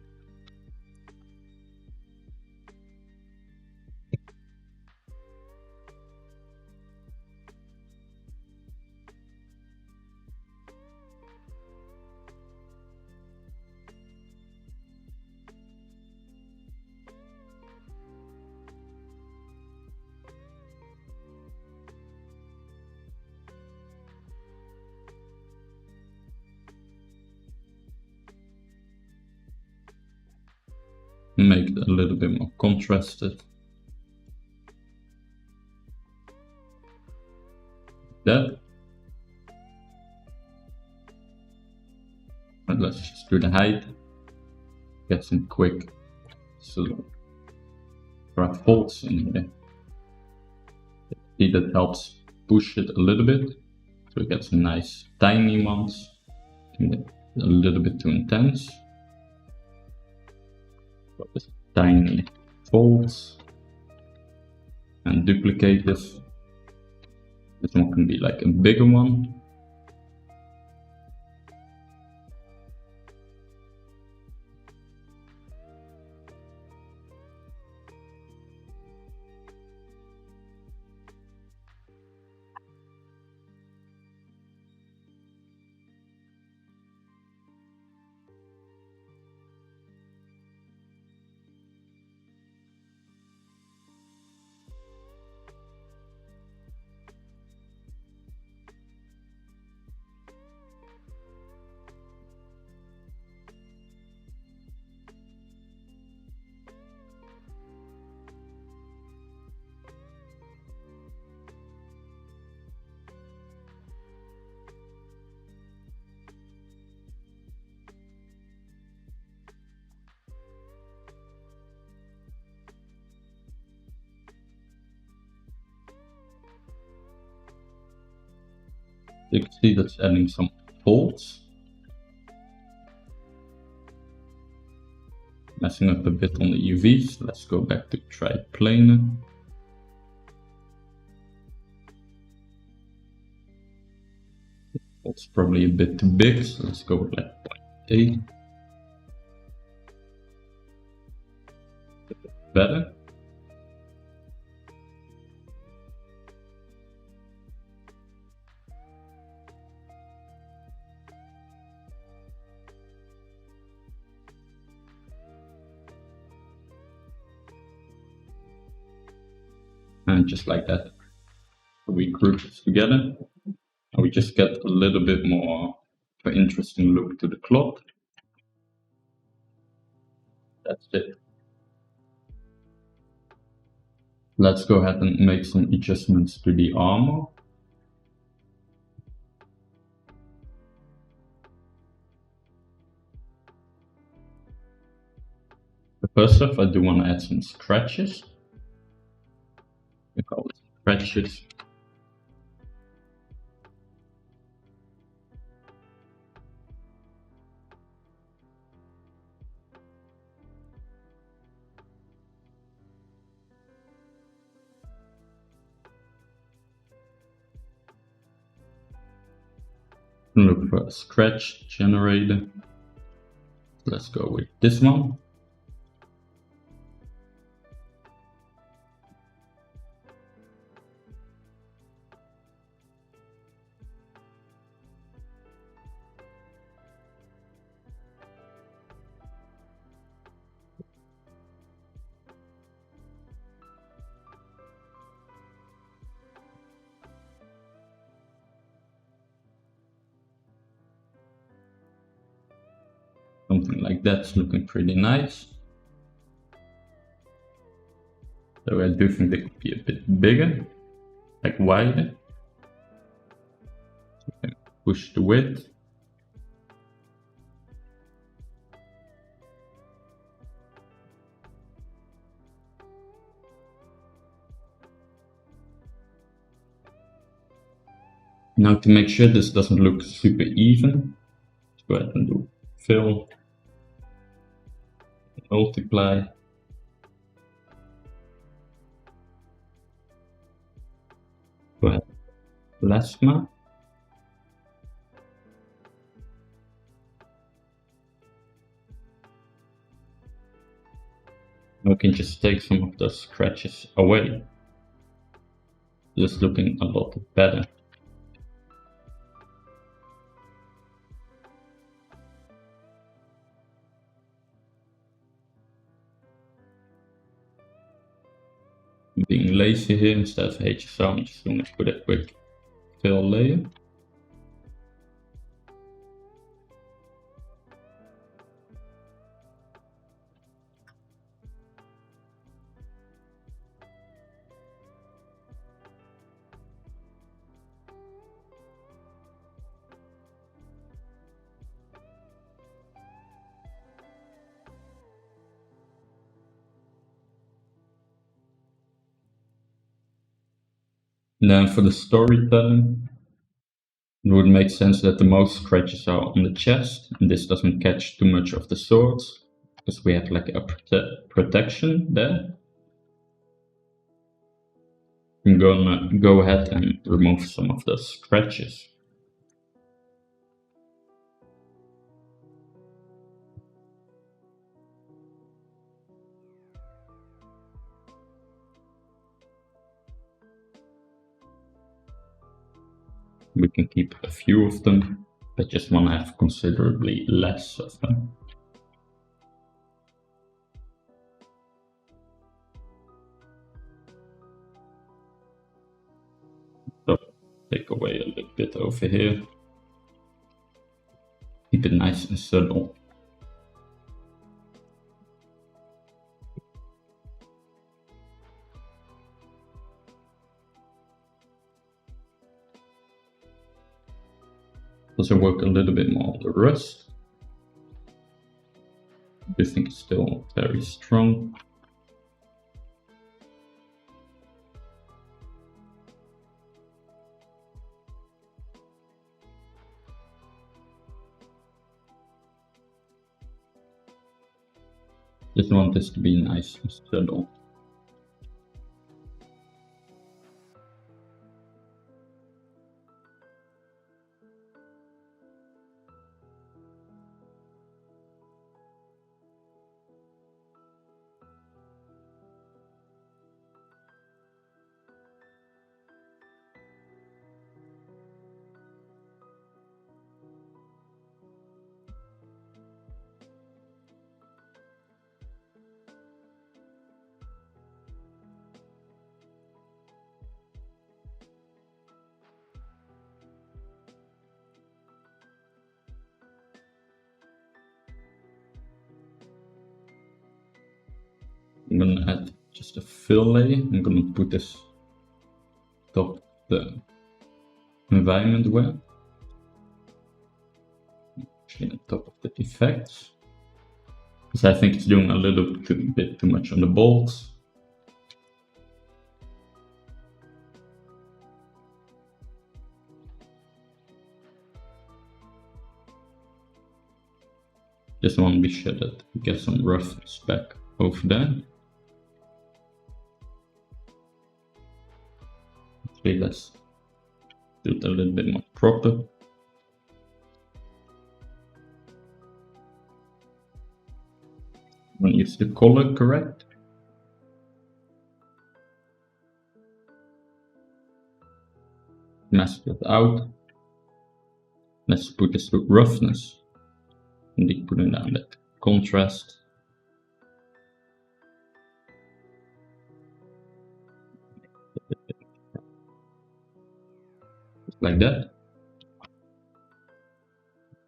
make it a little bit more contrasted. That. And let's just do the height. Get some quick, so there are folds in here. See, that helps push it a little bit, so we get some nice tiny ones. A little bit too intense. Got this tiny folds and duplicate this. This one can be like a bigger one. You can see that's adding some folds. Messing up a bit on the UVs. Let's go back to triplanar. It's probably a bit too big, so let's go with like 0.8. Better. And just like that, we group this together, and we just get a little bit more of an interesting look to the cloth. That's it. Let's go ahead and make some adjustments to the armor. But first off, I do want to add some scratches. We call it scratches. Look for a scratch generator. Let's go with this one. Something like that's looking pretty nice. So I do think they could be a bit bigger, like wider. So we can push the width. Now to make sure this doesn't look super even, let's go ahead and do fill, multiply. Go ahead, plasma. We can just take some of those scratches away. Just looking a lot better. Being lazy here, instead of HSL, I'm just going to put a quick fill layer. And then for the storytelling, it would make sense that the most scratches are on the chest, and this doesn't catch too much of the swords, because we have like a protection there. I'm gonna go ahead and remove some of those scratches. We can keep a few of them, but just want to have considerably less of them. So take away a little bit over here. Keep it nice and subtle. Also work a little bit more on the rust. I think it's still very strong. Just want this to be nice and subtle. I'm gonna add just a fill layer. I'm gonna put this top the environment wear. Actually on top of the effects. Because I think it's doing a little bit too much on the bolts. Just want to be sure that we get some roughness back over there. Okay, let's do it a little bit more proper. I'm going to use the color correct. Mask it out. Let's put this to roughness. And putting down that contrast. Just like that.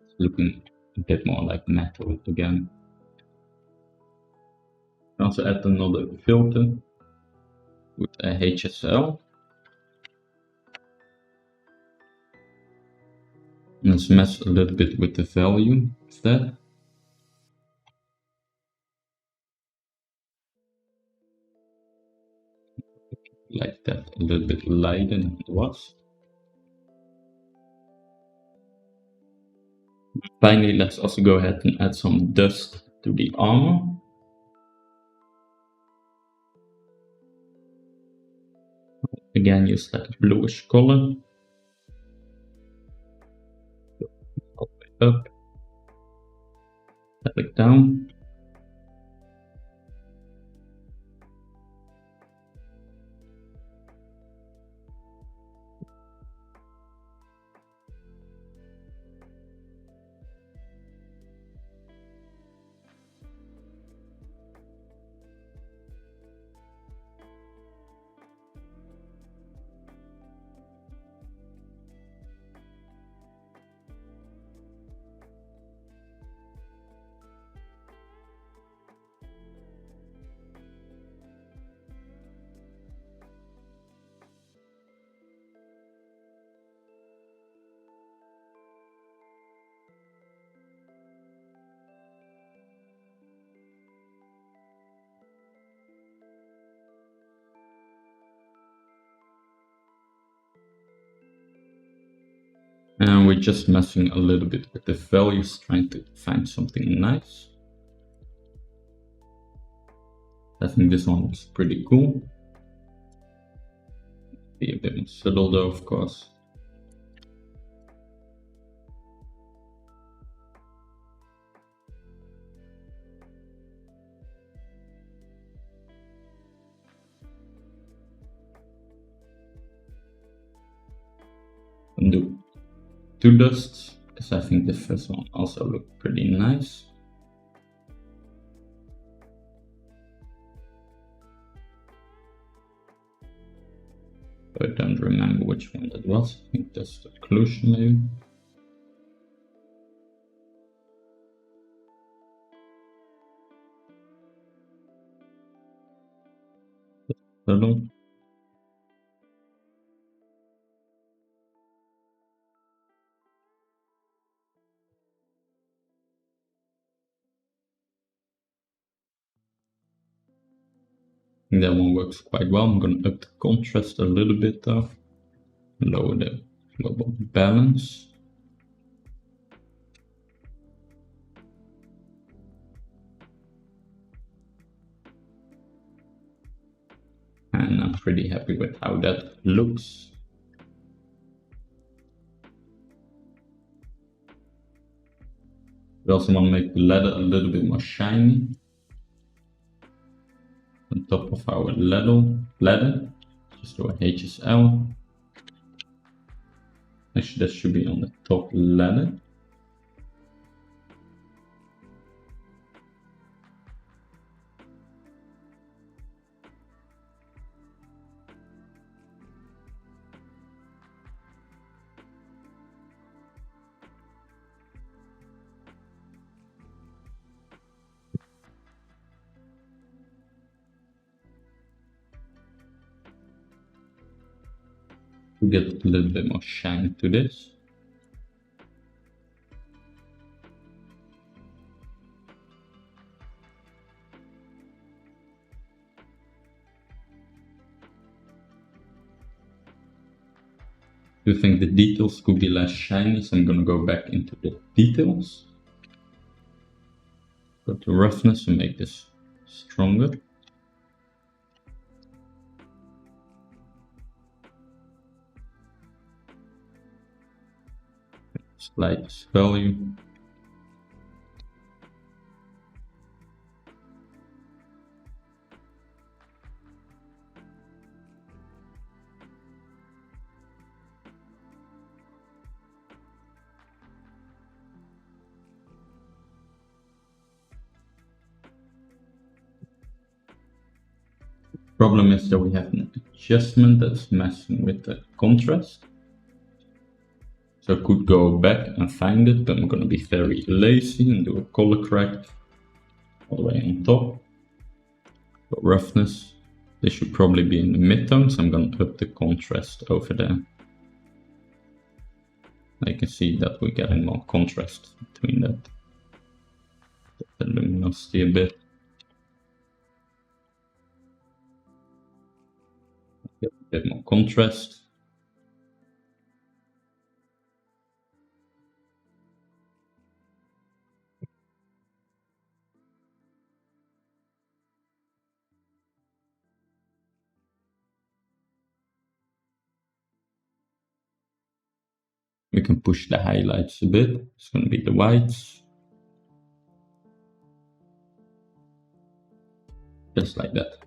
It's looking a bit more like metal again. I also add another filter with a HSL. And let's mess a little bit with the value of that. Like that, a little bit lighter than it was. Finally, let's also go ahead and add some dust to the armor. Again, use that bluish color. All the way up. Tap it down. we're just messing a little bit with the values, trying to find something nice. I think this one looks pretty cool. Be a bit more subtle though, of course. And do 2 dusts, because I think the first one also looked pretty nice. I don't remember which one that was. I think that's the occlusion maybe. Subtle. That one works quite well. I'm going to up the contrast a little bit though. Lower the global balance. And I'm pretty happy with how that looks. We also want to make the ladder a little bit more shiny. On top of our ladder, just do a HSL. Actually, that should be on the top ladder. To get a little bit more shine to this. I think the details could be less shiny, so I'm gonna go back into the details. Got the roughness to make this stronger. Slide this value. Problem is that we have an adjustment that's messing with the contrast. So I could go back and find it, but I'm going to be very lazy and do a color correct all the way on top. For roughness, they should probably be in the midtone, so I'm going to up the contrast over there. I can see that we're getting more contrast between that. The luminosity a bit. Get a bit more contrast. We can push the highlights a bit. It's going to be the whites. Just like that.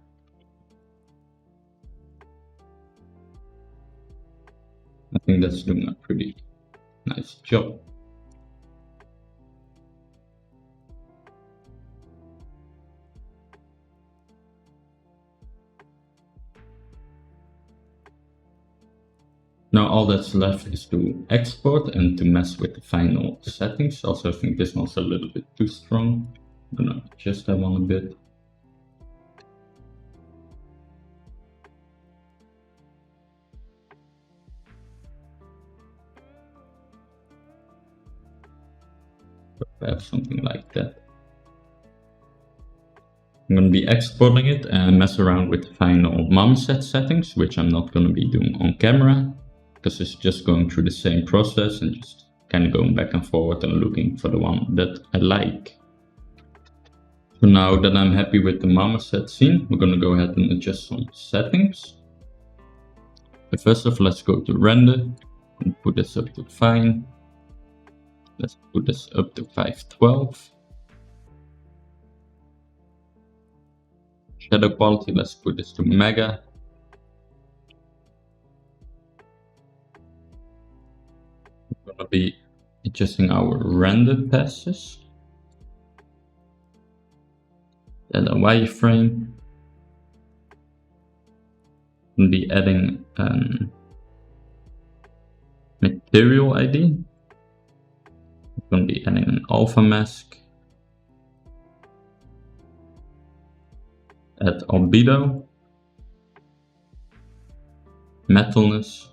I think that's doing a pretty nice job. Now all that's left is to export and to mess with the final settings. Also, I think this one's a little bit too strong. I'm gonna adjust that one a bit. Perhaps something like that. I'm going to be exporting it and mess around with the final marmoset settings, which I'm not going to be doing on camera, because it's just going through the same process and just kind of going back and forward and looking for the one that I like. So now that I'm happy with the marmoset scene, we're going to go ahead and adjust some settings. But first off, let's go to render and put this up to fine. Let's put this up to 512. Shadow quality, let's put this to mega. We're going to be adjusting our render passes. Add a wireframe. And be adding material ID. We're going to be adding an alpha mask. Add albedo. Metalness.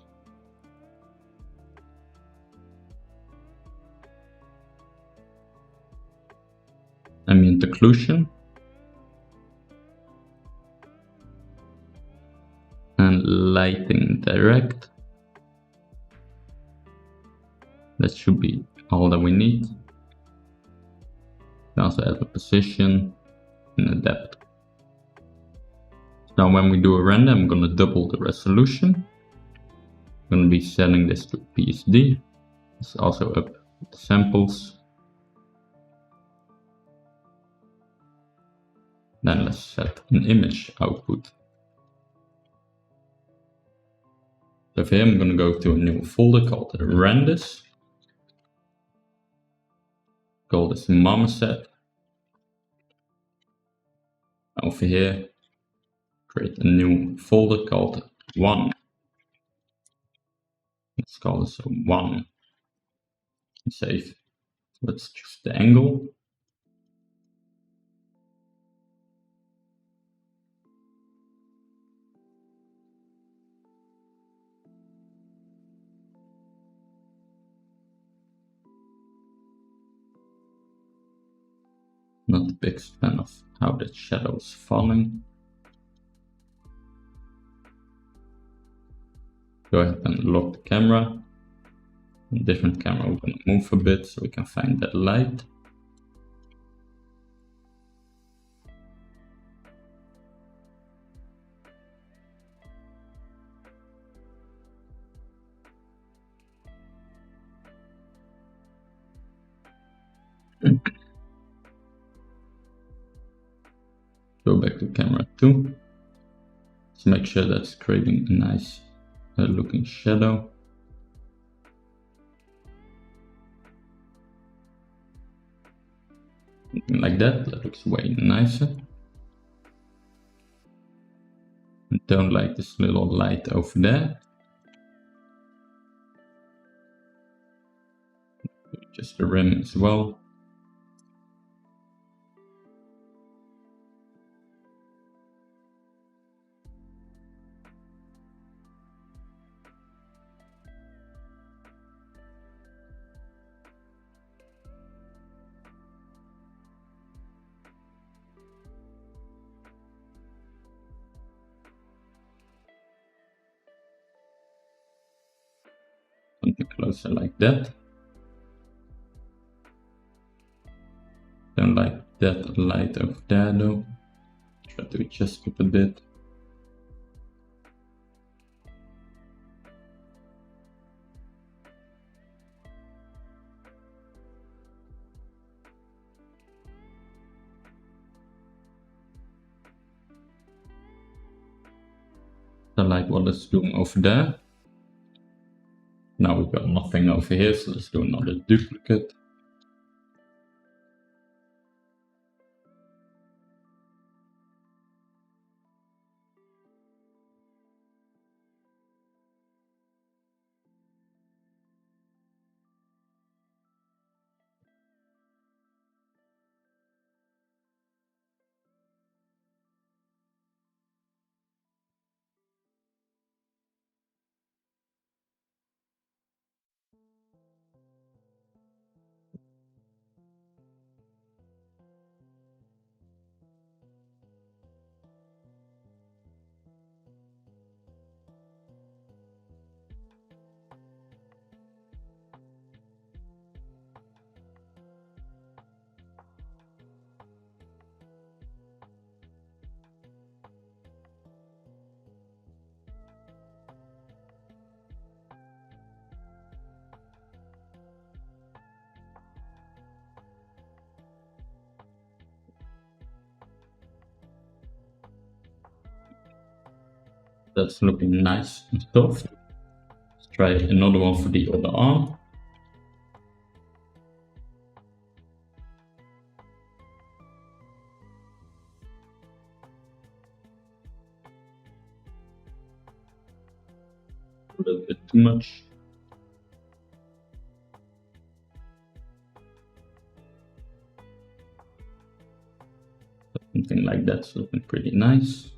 Ambient occlusion. And lighting direct. That should be all that we need. We also add a position and a depth. Now when we do a render, I'm going to double the resolution. I'm going to be setting this to PSD. It's also up with the samples. Then let's set an image output. So here I'm going to go to a new folder called renders. Call this marmoset. Over here, create a new folder called 1. Let's call this 1. Save. Let's choose the angle. Not a big fan of how that shadow is falling. Go ahead and lock the camera. A different camera, we're going to move a bit so we can find that light. Go back to camera 2. Let's make sure that's creating a nice looking shadow. Something like that, that looks way nicer. I don't like this little light over there. Just the rim as well. Something closer like that. Don't like that light over there though. Try to adjust it a bit. I like what it's doing over there. Now we've got nothing over here, so let's do another duplicate. That's looking nice and soft. Let's try another one for the other arm. A little bit too much. Something like that's looking pretty nice.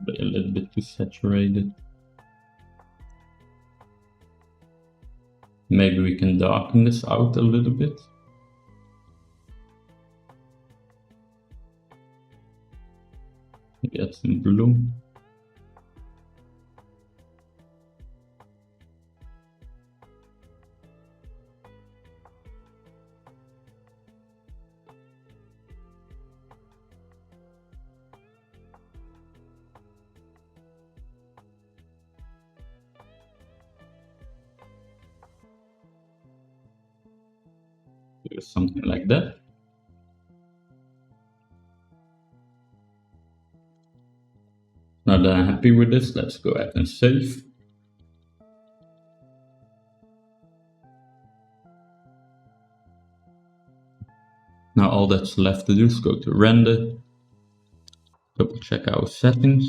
But a little bit too saturated. Maybe we can darken this out a little bit. Get some blue. Do something like that. Now that I'm happy with this, let's go ahead and save. Now all that's left to do is go to render, double check our settings.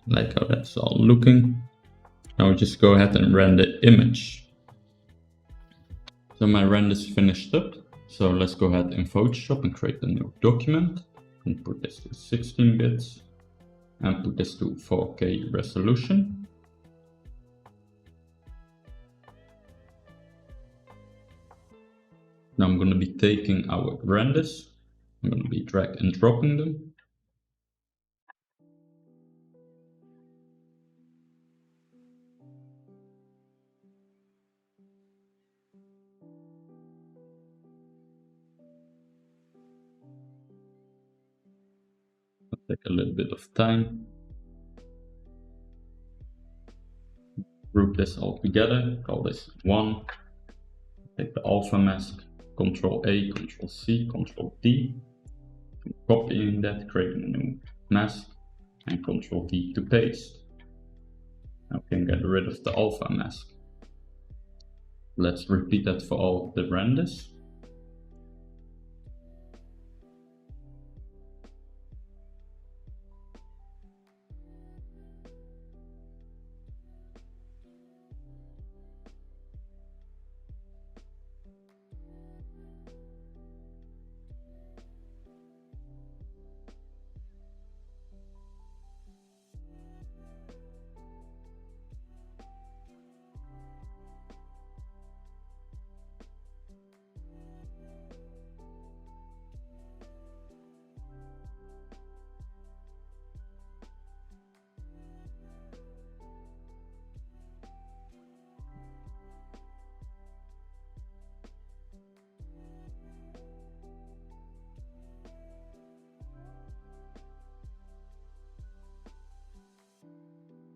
Like how that's all looking. Now just go ahead and render image. So my render is finished up. So let's go ahead in Photoshop and create a new document. And put this to 16 bits. And put this to 4K resolution. Now I'm going to be taking our renders. I'm going to be drag and dropping them. Take a little bit of time. Group this all together, call this 1. Take the alpha mask, Ctrl A, Ctrl C, Ctrl D. Copying that, creating a new mask, and Ctrl D to paste. Now we can get rid of the alpha mask. Let's repeat that for all the renders.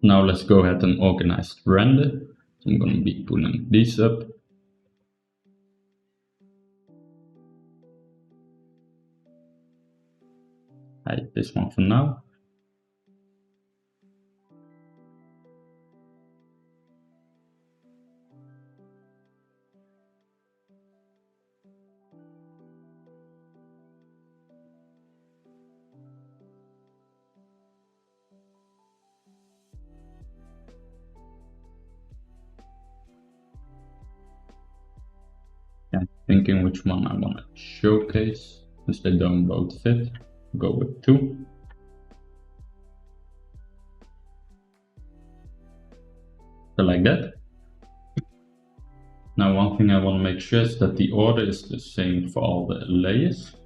Now let's go ahead and organize the render. So I'm going to be pulling these up. Hide this one for now. I'm thinking which one I want to showcase, since they don't both fit. Go with 2. So like that. Now one thing I want to make sure is that the order is the same for all the layers.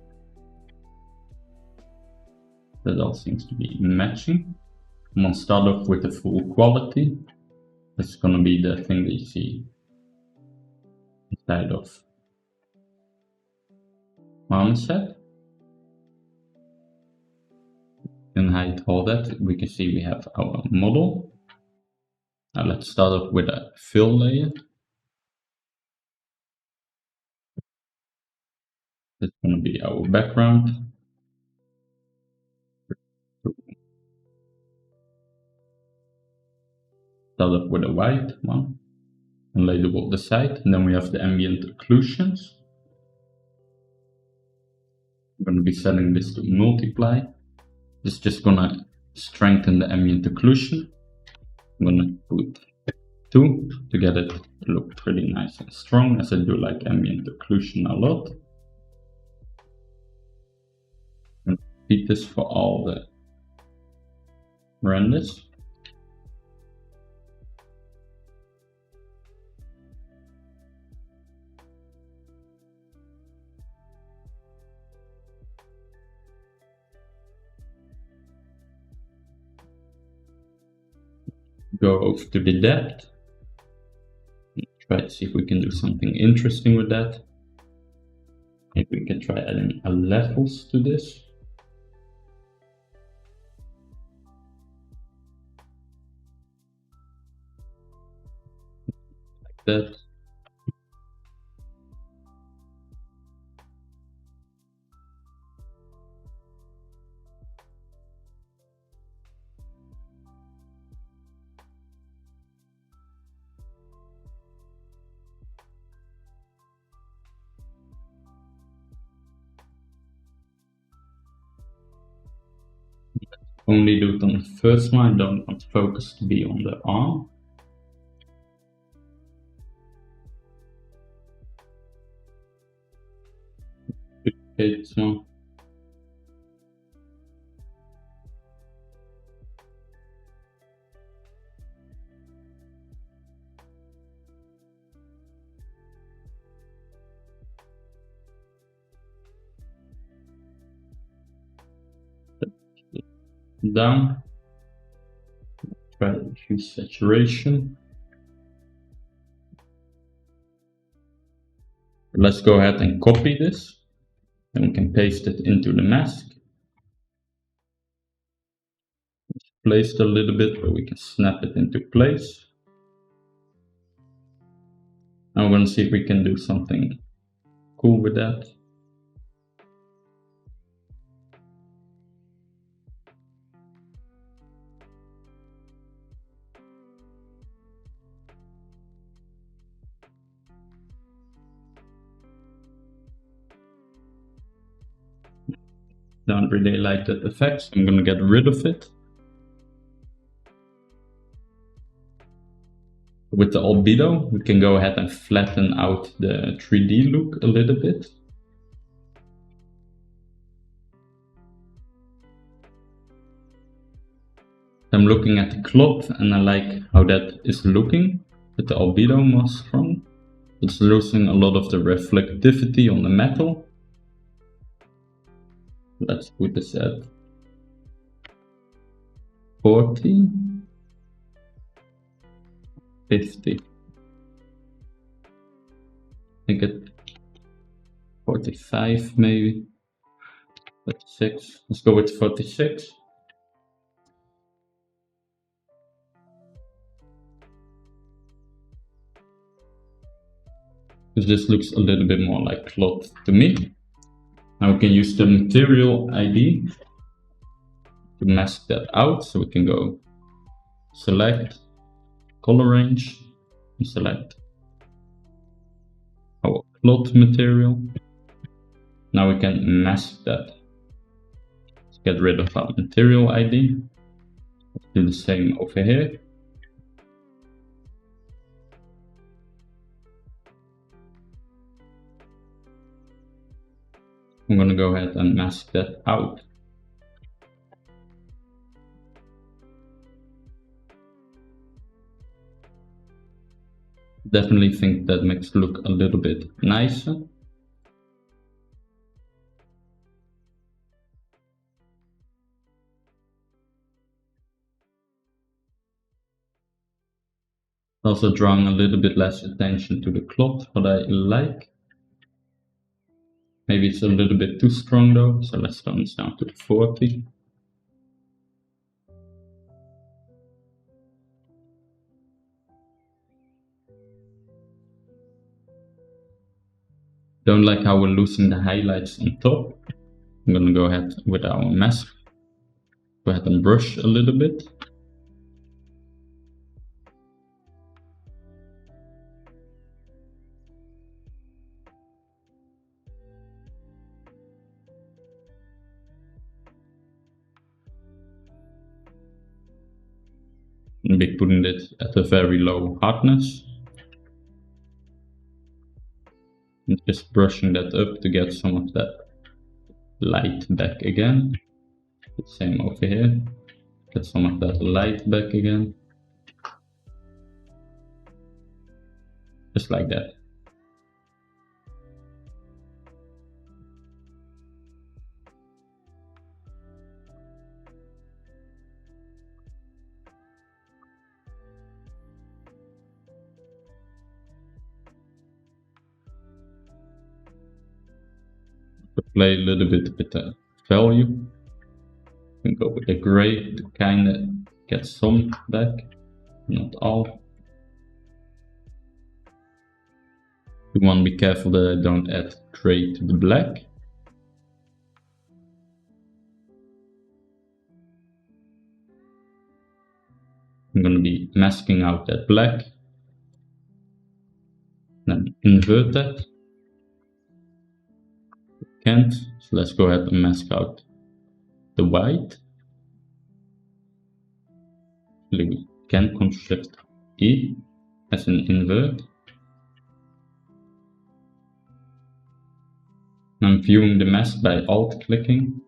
That all seems to be matching. I'm gonna start off with the full quality. That's gonna be the thing that you see inside of Marmoset. And hide all that. We can see we have our model. Now let's start off with a fill layer. That's gonna be our background. Start off with a white one and label the side. And then we have the ambient occlusions. I'm going to be setting this to multiply. It's just going to strengthen the ambient occlusion. I'm going to put 2 to get it to look pretty nice and strong, as I do like ambient occlusion a lot. And repeat this for all the renders. Go over to the depth. Try to see if we can do something interesting with that. Maybe we can try adding a levels to this. Like that. Only do it on the first one. I don't want focus to be on the arm. Okay, this one. Down. Try to use saturation. Let's go ahead and copy this. Then we can paste it into the mask. It's placed a little bit, but we can snap it into place. Now we're going to see if we can do something cool with that. Don't really like that effect, so I'm going to get rid of it. With the albedo, we can go ahead and flatten out the 3D look a little bit. I'm looking at the cloth and I like how that is looking with the albedo more strong. It's losing a lot of the reflectivity on the metal. Let's put this at 40, 50. I think at 45 maybe, 46. Let's go with 46. Because this looks a little bit more like cloth to me. Now we can use the material ID to mask that out. So we can go select color range and select our cloth material. Now we can mask that. Let's get rid of our material ID. Let's do the same over here. I'm going to go ahead and mask that out. Definitely think that makes it look a little bit nicer. Also drawing a little bit less attention to the cloth, what I like. Maybe it's a little bit too strong though, so let's tone this down to 40. Don't like how we're losing the highlights on top. I'm gonna go ahead with our mask. Go ahead and brush a little bit. And be putting it at a very low hardness. And just brushing that up to get some of that light back again. The same over here. Get some of that light back again. Just like that. To play a little bit with the value. You can go with the gray to kind of get some back, not all. You want to be careful that I don't add gray to the black. I'm going to be masking out that black. Then invert that. Can't, so let's go ahead and mask out the white. We can Shift E as an invert. I'm viewing the mask by alt clicking.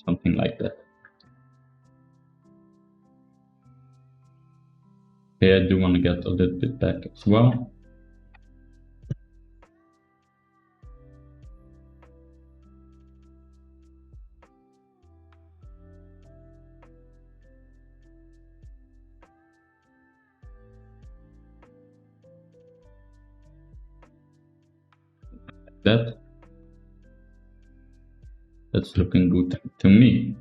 Something like that. Here I do want to get a little bit back as well. That's looking good to me.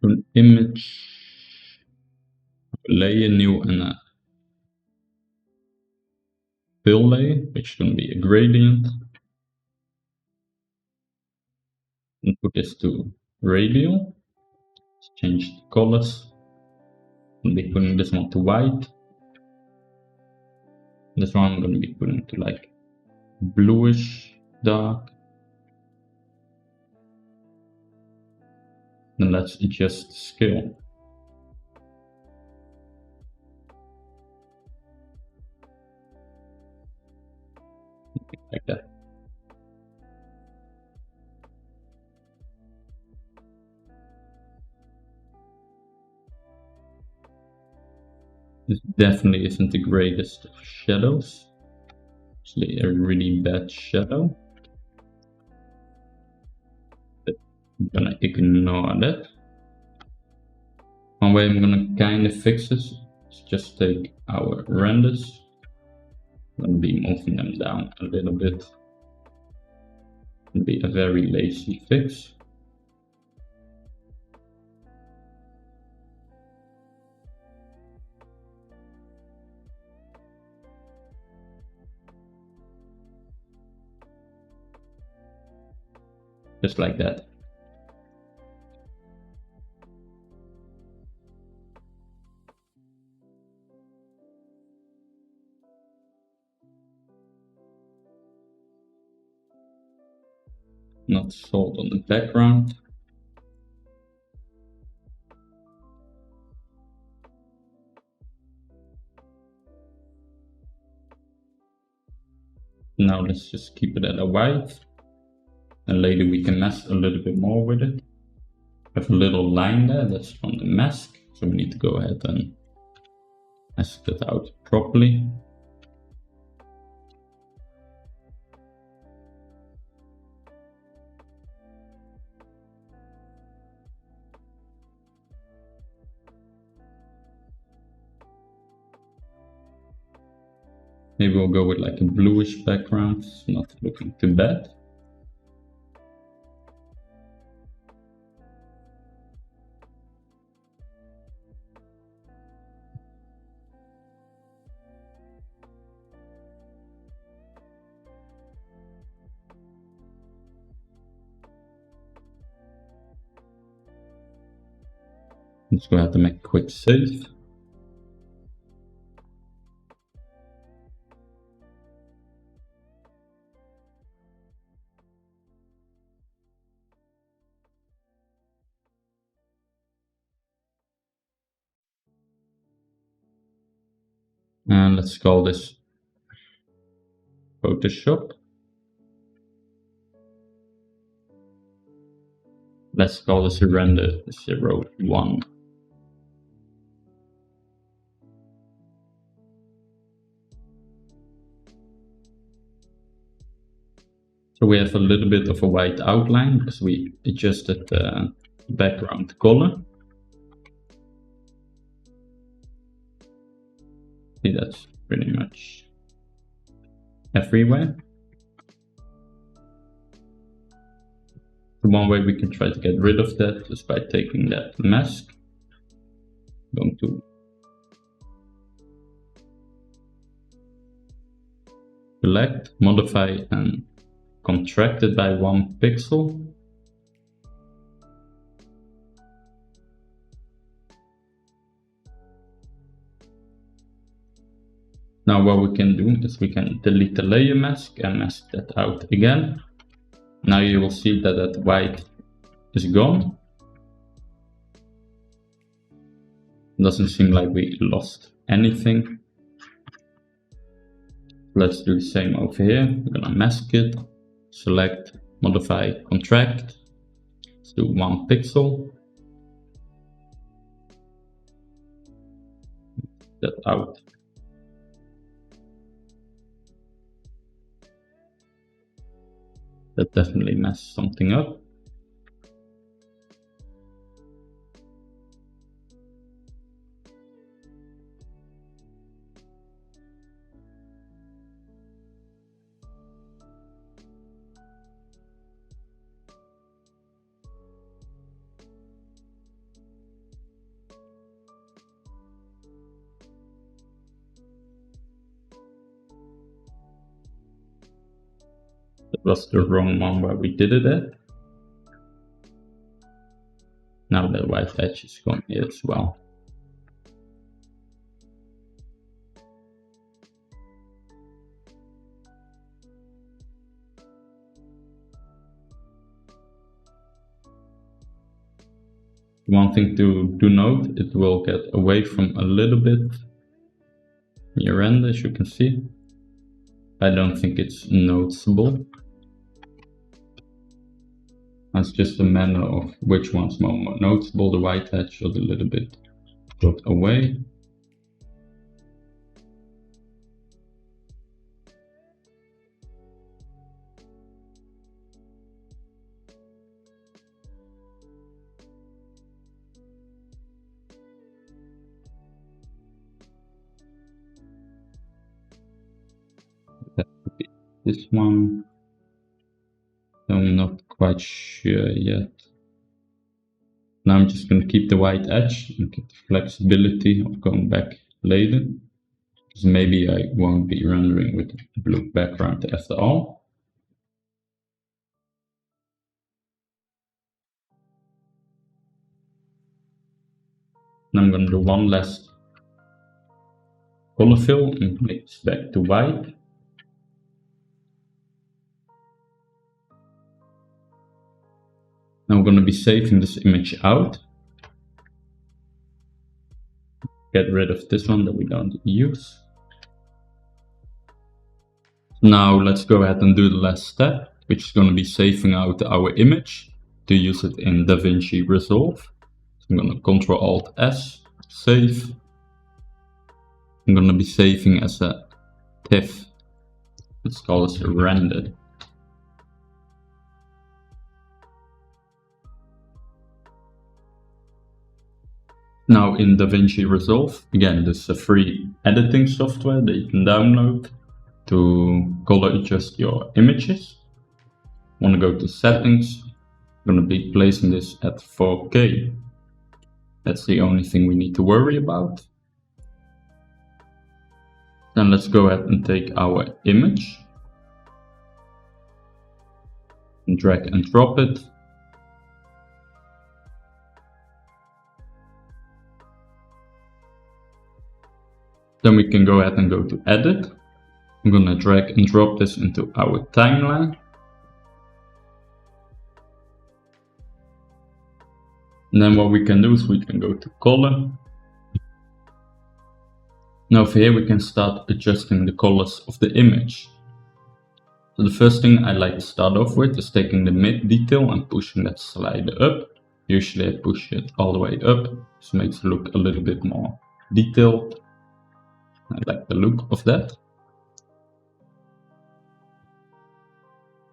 An image, layer new and a fill layer, which is going to be a gradient. And put this to radial. Let's change the colors. I'll be putting this one to white. This one I'm going to be putting to like bluish dark. Then let's adjust the scale. Like that. This definitely isn't the greatest of shadows. Actually, a really bad shadow. But I'm gonna ignore that. One way I'm gonna kind of fix this is just take our renders. I'm gonna be moving them down a little bit. It'll be a very lazy fix. Just like that. Not sold on the background. Now let's just keep it at a white. And later we can mess a little bit more with it. I have a little line there, that's from the mask. So we need to go ahead and mask that out properly. Maybe we'll go with like a bluish background, it's not looking too bad. Let's go ahead and make a quick save. And let's call this Photoshop. Let's call this render 01. So we have a little bit of a white outline because we adjusted the background color. See, that's pretty much everywhere. The one way we can try to get rid of that is by taking that mask. I'm going to select, modify, and contract it by 1 pixel. Now what we can do is we can delete the layer mask and mask that out again. Now you will see that that white is gone. It doesn't seem like we lost anything. Let's do the same over here. We're gonna mask it, select, modify, contract. Let's do 1 pixel. That out. That definitely messed something up. That was the wrong one where we did it at. Now the white edge is gone here as well. One thing to do note, it will get away from a little bit your end, as you can see. I don't think it's noticeable. That's just a matter of which one's more noticeable, the white edge or the little bit got away. That would be this one. I'm not quite sure yet. Now I'm just going to keep the white edge and keep the flexibility of going back later. Because maybe I won't be rendering with the blue background after all. And I'm going to do one last color fill and make this back to white. Now we're going to be saving this image out. Get rid of this one that we don't use. Now let's go ahead and do the last step, which is going to be saving out our image to use it in DaVinci Resolve. So I'm going to Ctrl Alt S, save. I'm going to be saving as a TIFF. Let's call this rendered. Now in DaVinci Resolve, again, this is a free editing software that you can download to color adjust your images. Want to go to settings. I'm going to be placing this at 4K. That's the only thing we need to worry about. Then let's go ahead and take our image and drag and drop it. Then we can go ahead and go to edit. I'm going to drag and drop this into our timeline. And then what we can do is we can go to color. Now over here we can start adjusting the colors of the image. So the first thing I like to start off with is taking the mid detail and pushing that slider up. Usually I push it all the way up. This makes it look a little bit more detailed. I like the look of that.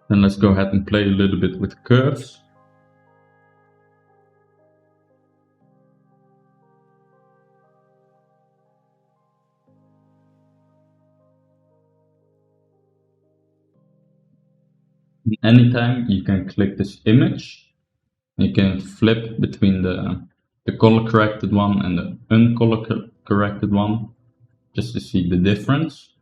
Then let's go ahead and play a little bit with curves. Anytime you can click this image, you can flip between the color corrected one and the uncolor corrected one, just to see the difference.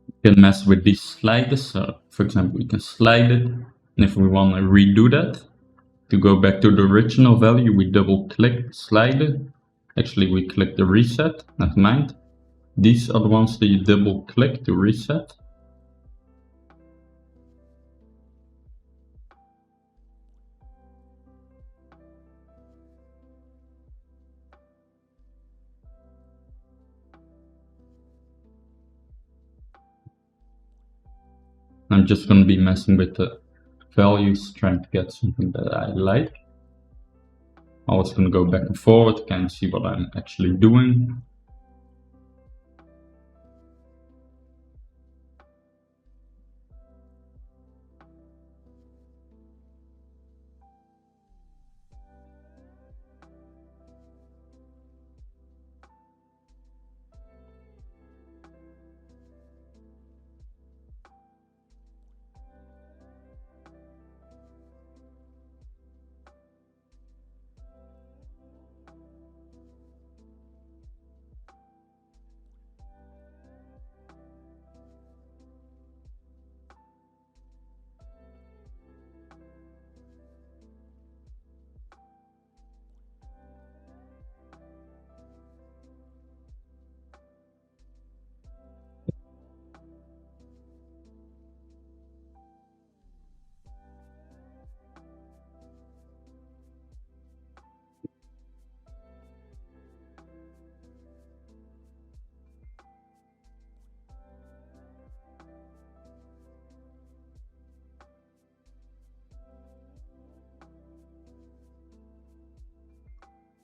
You can mess with these sliders. So for example, we can slide it, and if we want to redo that, to go back to the original value, we double click slider. Actually, we click the reset, never mind. These are the ones that you double click to reset. I'm just going to be messing with the values, trying to get something that I like. Always going to go back and forward, can see what I'm actually doing.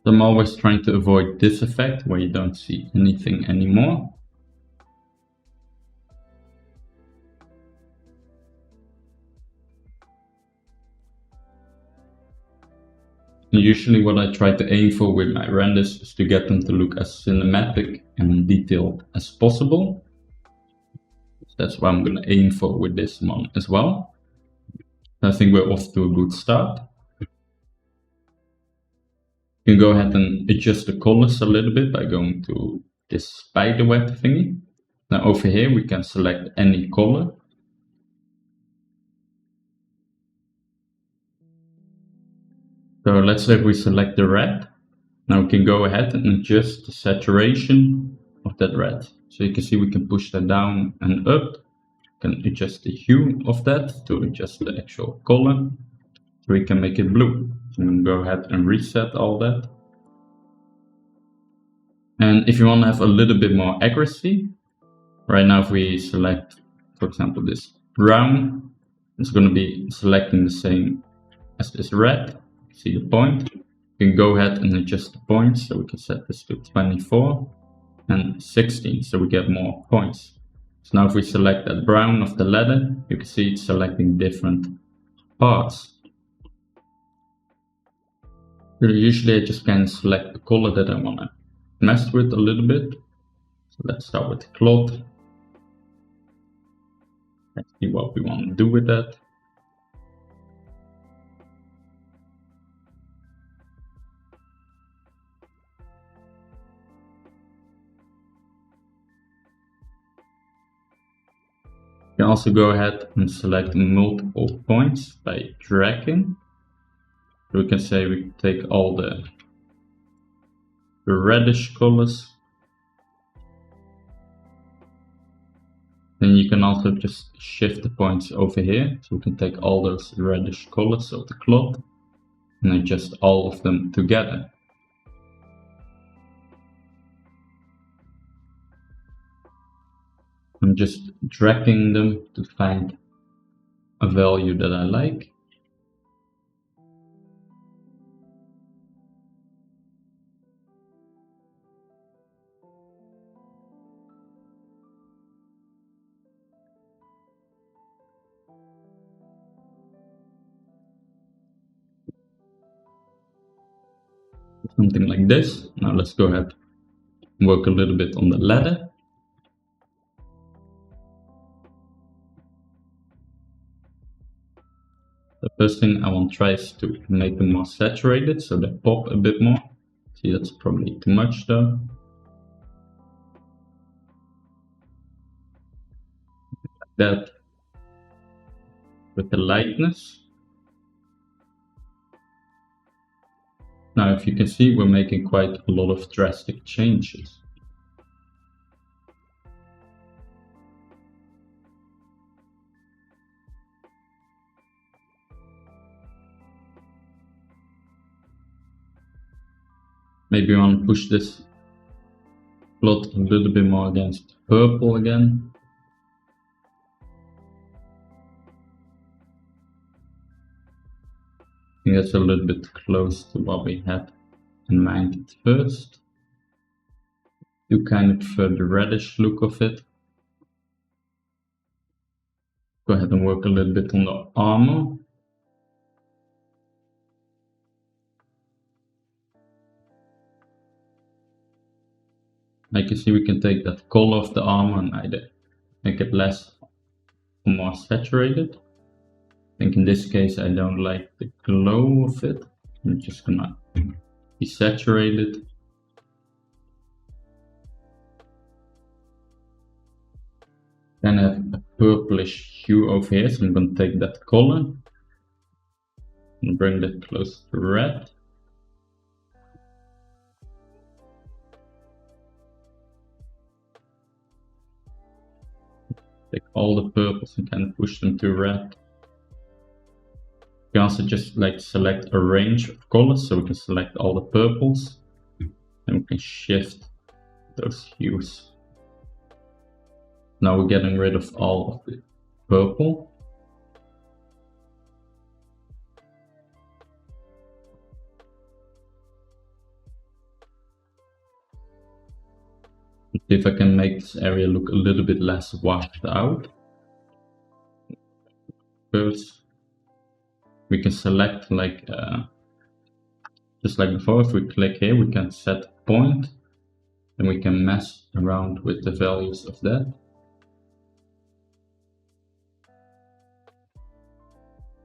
I'm always trying to avoid this effect where you don't see anything anymore. Usually what I try to aim for with my renders is to get them to look as cinematic and detailed as possible. That's what I'm going to aim for with this one as well. I think we're off to a good start. You can go ahead and adjust the colors a little bit by going to this spider web thingy. Now over here we can select any color. So let's say we select the red. Now we can go ahead and adjust the saturation of that red. So you can see we can push that down and up. We can adjust the hue of that to adjust the actual color. So we can make it blue. So I'm going to go ahead and reset all that. And if you want to have a little bit more accuracy, right now if we select, for example, this brown, it's going to be selecting the same as this red. See the point? You can go ahead and adjust the points, so we can set this to 24 and 16, so we get more points. So now if we select that brown of the ladder, you can see it's selecting different parts. Usually I just can select the color that I want to mess with a little bit. So let's start with the cloth. Let's see what we want to do with that. You can also go ahead and select multiple points by dragging. We can say we take all the reddish colors. Then you can also just shift the points over here. So we can take all those reddish colors of the cloth and adjust all of them together. I'm just dragging them to find a value that I like. Something like this. Now let's go ahead and work a little bit on the ladder. The first thing I want to try is to make them more saturated so they pop a bit more. See, that's probably too much though. Like that. With the lightness. Now, if you can see, we're making quite a lot of drastic changes. Maybe you want to push this plot a little bit more against purple again. I think that's a little bit close to what we had in mind at first. You kind of prefer the reddish look of it. Go ahead and work a little bit on the armor. Like you see, we can take that color of the armor and either make it less or more saturated. I think in this case I don't like the glow of it. I'm just gonna desaturate it. Then I have a purplish hue over here, so I'm gonna take that color and bring that close to red. Take all the purples and kind of push them to red. You can also just like select a range of colors, so we can select all the purples and we can shift those hues. Now we're getting rid of all of the purple. See if I can make this area look a little bit less washed out. First, we can select like, just like before, if we click here, we can set a point and we can mess around with the values of that.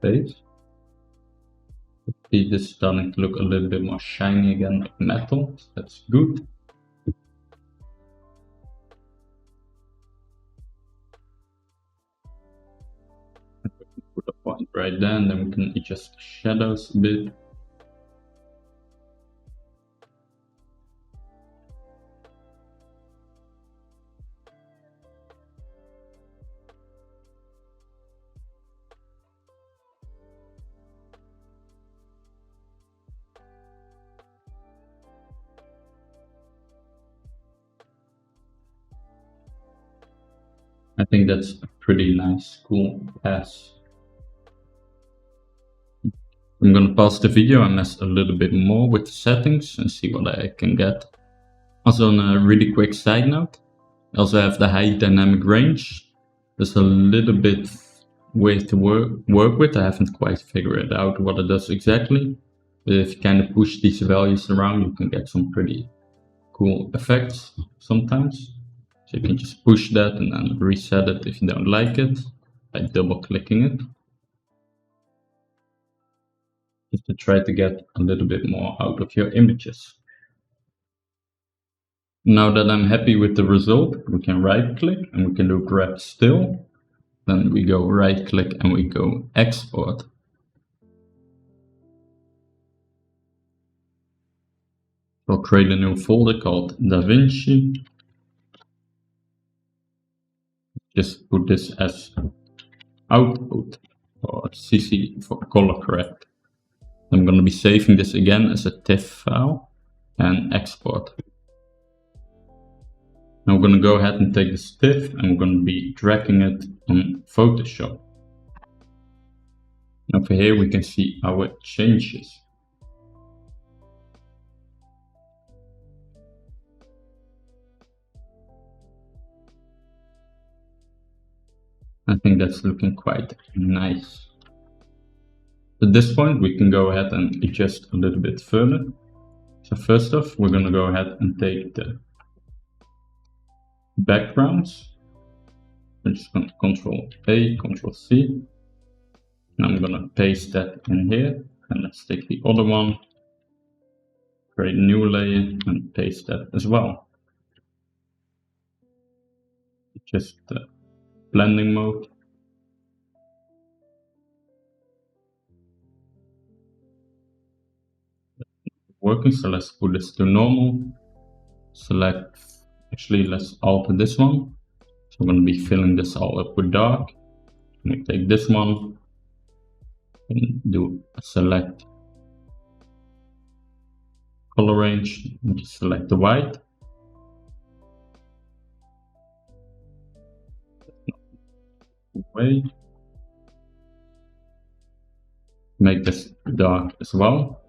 Save. See, this is starting to look a little bit more shiny again, like metal. So that's good. Put a point right there, and then we can adjust shadows a bit. I think that's a pretty nice, cool pass. I'm gonna pause the video and mess a little bit more with the settings and see what I can get. Also, on a really quick side note, I also have the high dynamic range. There's a little bit way to work with. I haven't quite figured out what it does exactly. But if you kind of push these values around, you can get some pretty cool effects sometimes. So you can just push that and then reset it if you don't like it by double clicking it. Just to try to get a little bit more out of your images. Now that I'm happy with the result, we can right click and we can do grab still. Then we go right click and we go export. We'll create a new folder called DaVinci. Just put this as output or CC for color correct. I'm going to be saving this again as a TIFF file and export. Now we're going to go ahead and take this TIFF and we're going to be dragging it on Photoshop. Over here we can see our changes. I think that's looking quite nice. At this point we can go ahead and adjust a little bit further. So first off, we're going to go ahead and take the backgrounds. I'm just going to Control A, Control C. And I'm going to paste that in here. And let's take the other one, create a new layer and paste that as well. Just the blending mode. Working, so let's put this to normal. Select, actually let's alter this one. So I'm going to be filling this all up with dark. I'm going to take this one and do a select color range and just select the white. Away. Make this dark as well.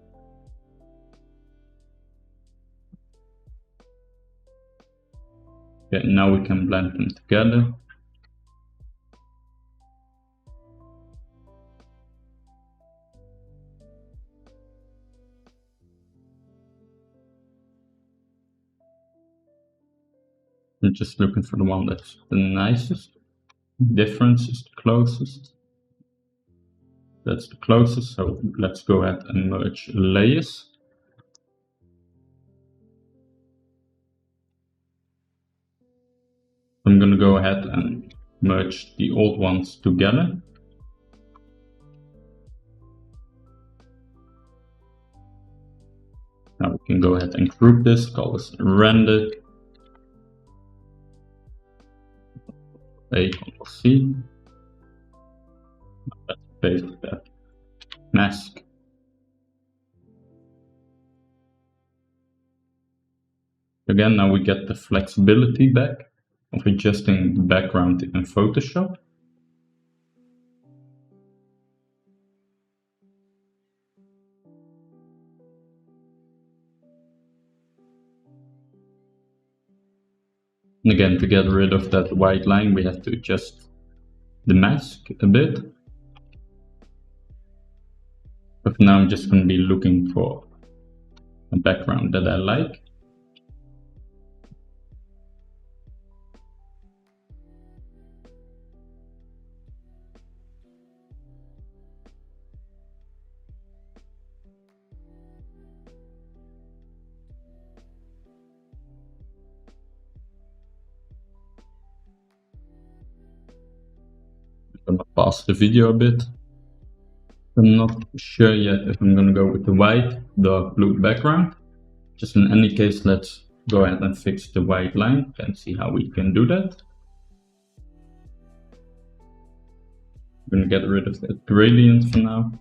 Okay, now we can blend them together. I'm just looking for the one that's the nicest. Difference is the closest. That's the closest, so let's go ahead and merge layers. I'm going to go ahead and merge the old ones together. Now we can go ahead and group this, call this render. A, Ctrl C. Let's paste that mask. Again, now we get the flexibility back of adjusting the background in Photoshop. And again, to get rid of that white line, we have to adjust the mask a bit. But now I'm just going to be looking for a background that I like. I'm gonna pause the video a bit. I'm not sure yet if I'm gonna go with the white, dark blue background. Just in any case, let's go ahead and fix the white line and see how we can do that. I'm gonna get rid of that gradient for now.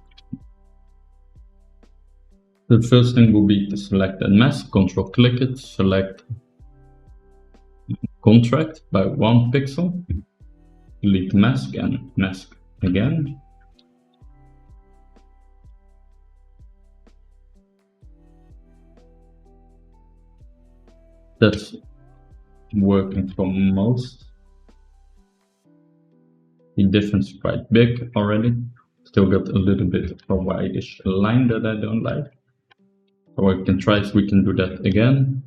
The first thing will be to select that mask, Control click it, select contract by 1 pixel. delete mask and mask again. That's working for most. The difference is quite big already. Still got a little bit of a whitish line that I don't like. So what we can try is we can do that again.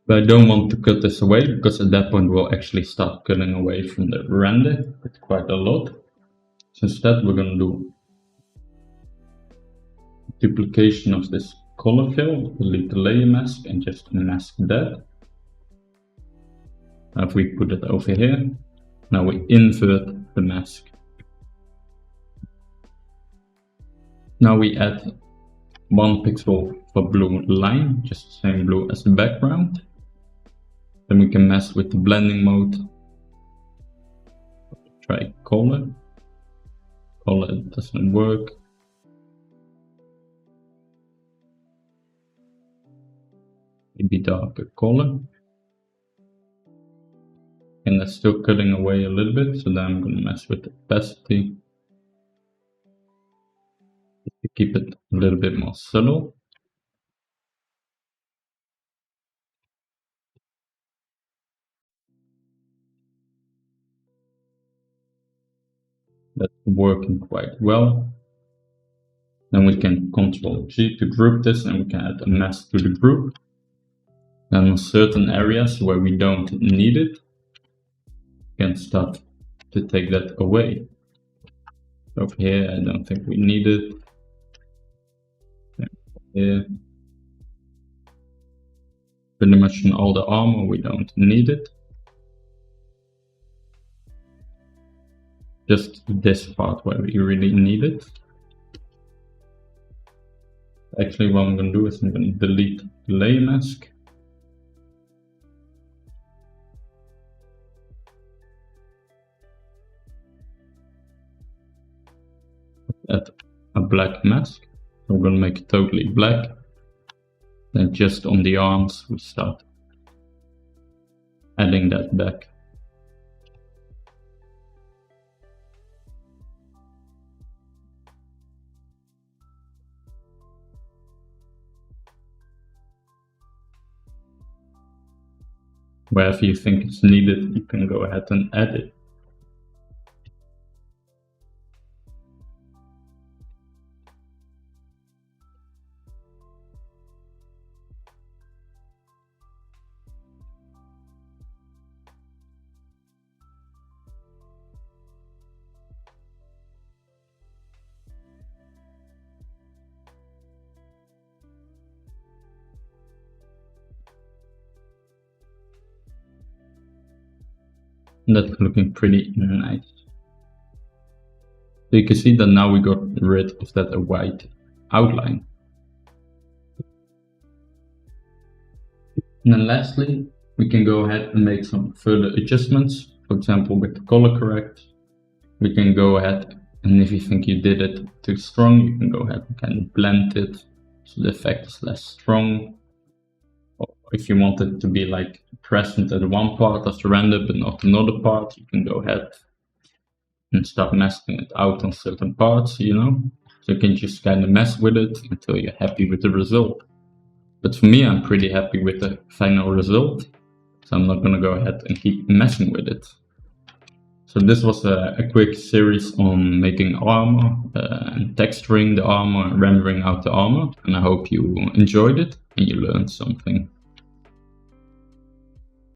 But I don't want to cut this away, because at that point we'll actually start cutting away from the render with quite a lot. So instead we're going to do duplication of this color fill, delete the layer mask and just mask that. Now if we put it over here, now we invert the mask. Now we add 1 pixel for blue line, just the same blue as the background. Then we can mess with the blending mode. Try color. Color doesn't work. Maybe darker color. And that's still cutting away a little bit, so then I'm going to mess with the opacity to keep it a little bit more subtle. That's working quite well. Then we can Ctrl G to group this, and we can add a mask to the group. Then on certain areas where we don't need it, we can start to take that away. Over here, I don't think we need it. Here. Pretty much in all the armor, we don't need it. Just this part where we really need it. Actually, what I'm going to do is I'm going to delete the layer mask. Add a black mask. So we're going to make it totally black. Then just on the arms, we start adding that back. Wherever you think it's needed, you can go ahead and add it. And that's looking pretty nice. So you can see that now we got rid of that white outline. And then lastly, we can go ahead and make some further adjustments. For example, with the color correct, we can go ahead, and if you think you did it too strong, you can go ahead and kind of blend it so the effect is less strong. Or if you want it to be like present at one part of the render but not another part, you can go ahead and start masking it out on certain parts, you know. So you can just kind of mess with it until you're happy with the result. But for me, I'm pretty happy with the final result, so I'm not going to go ahead and keep messing with it. So this was a quick series on making armor and texturing the armor and rendering out the armor, and I hope you enjoyed it and you learned something.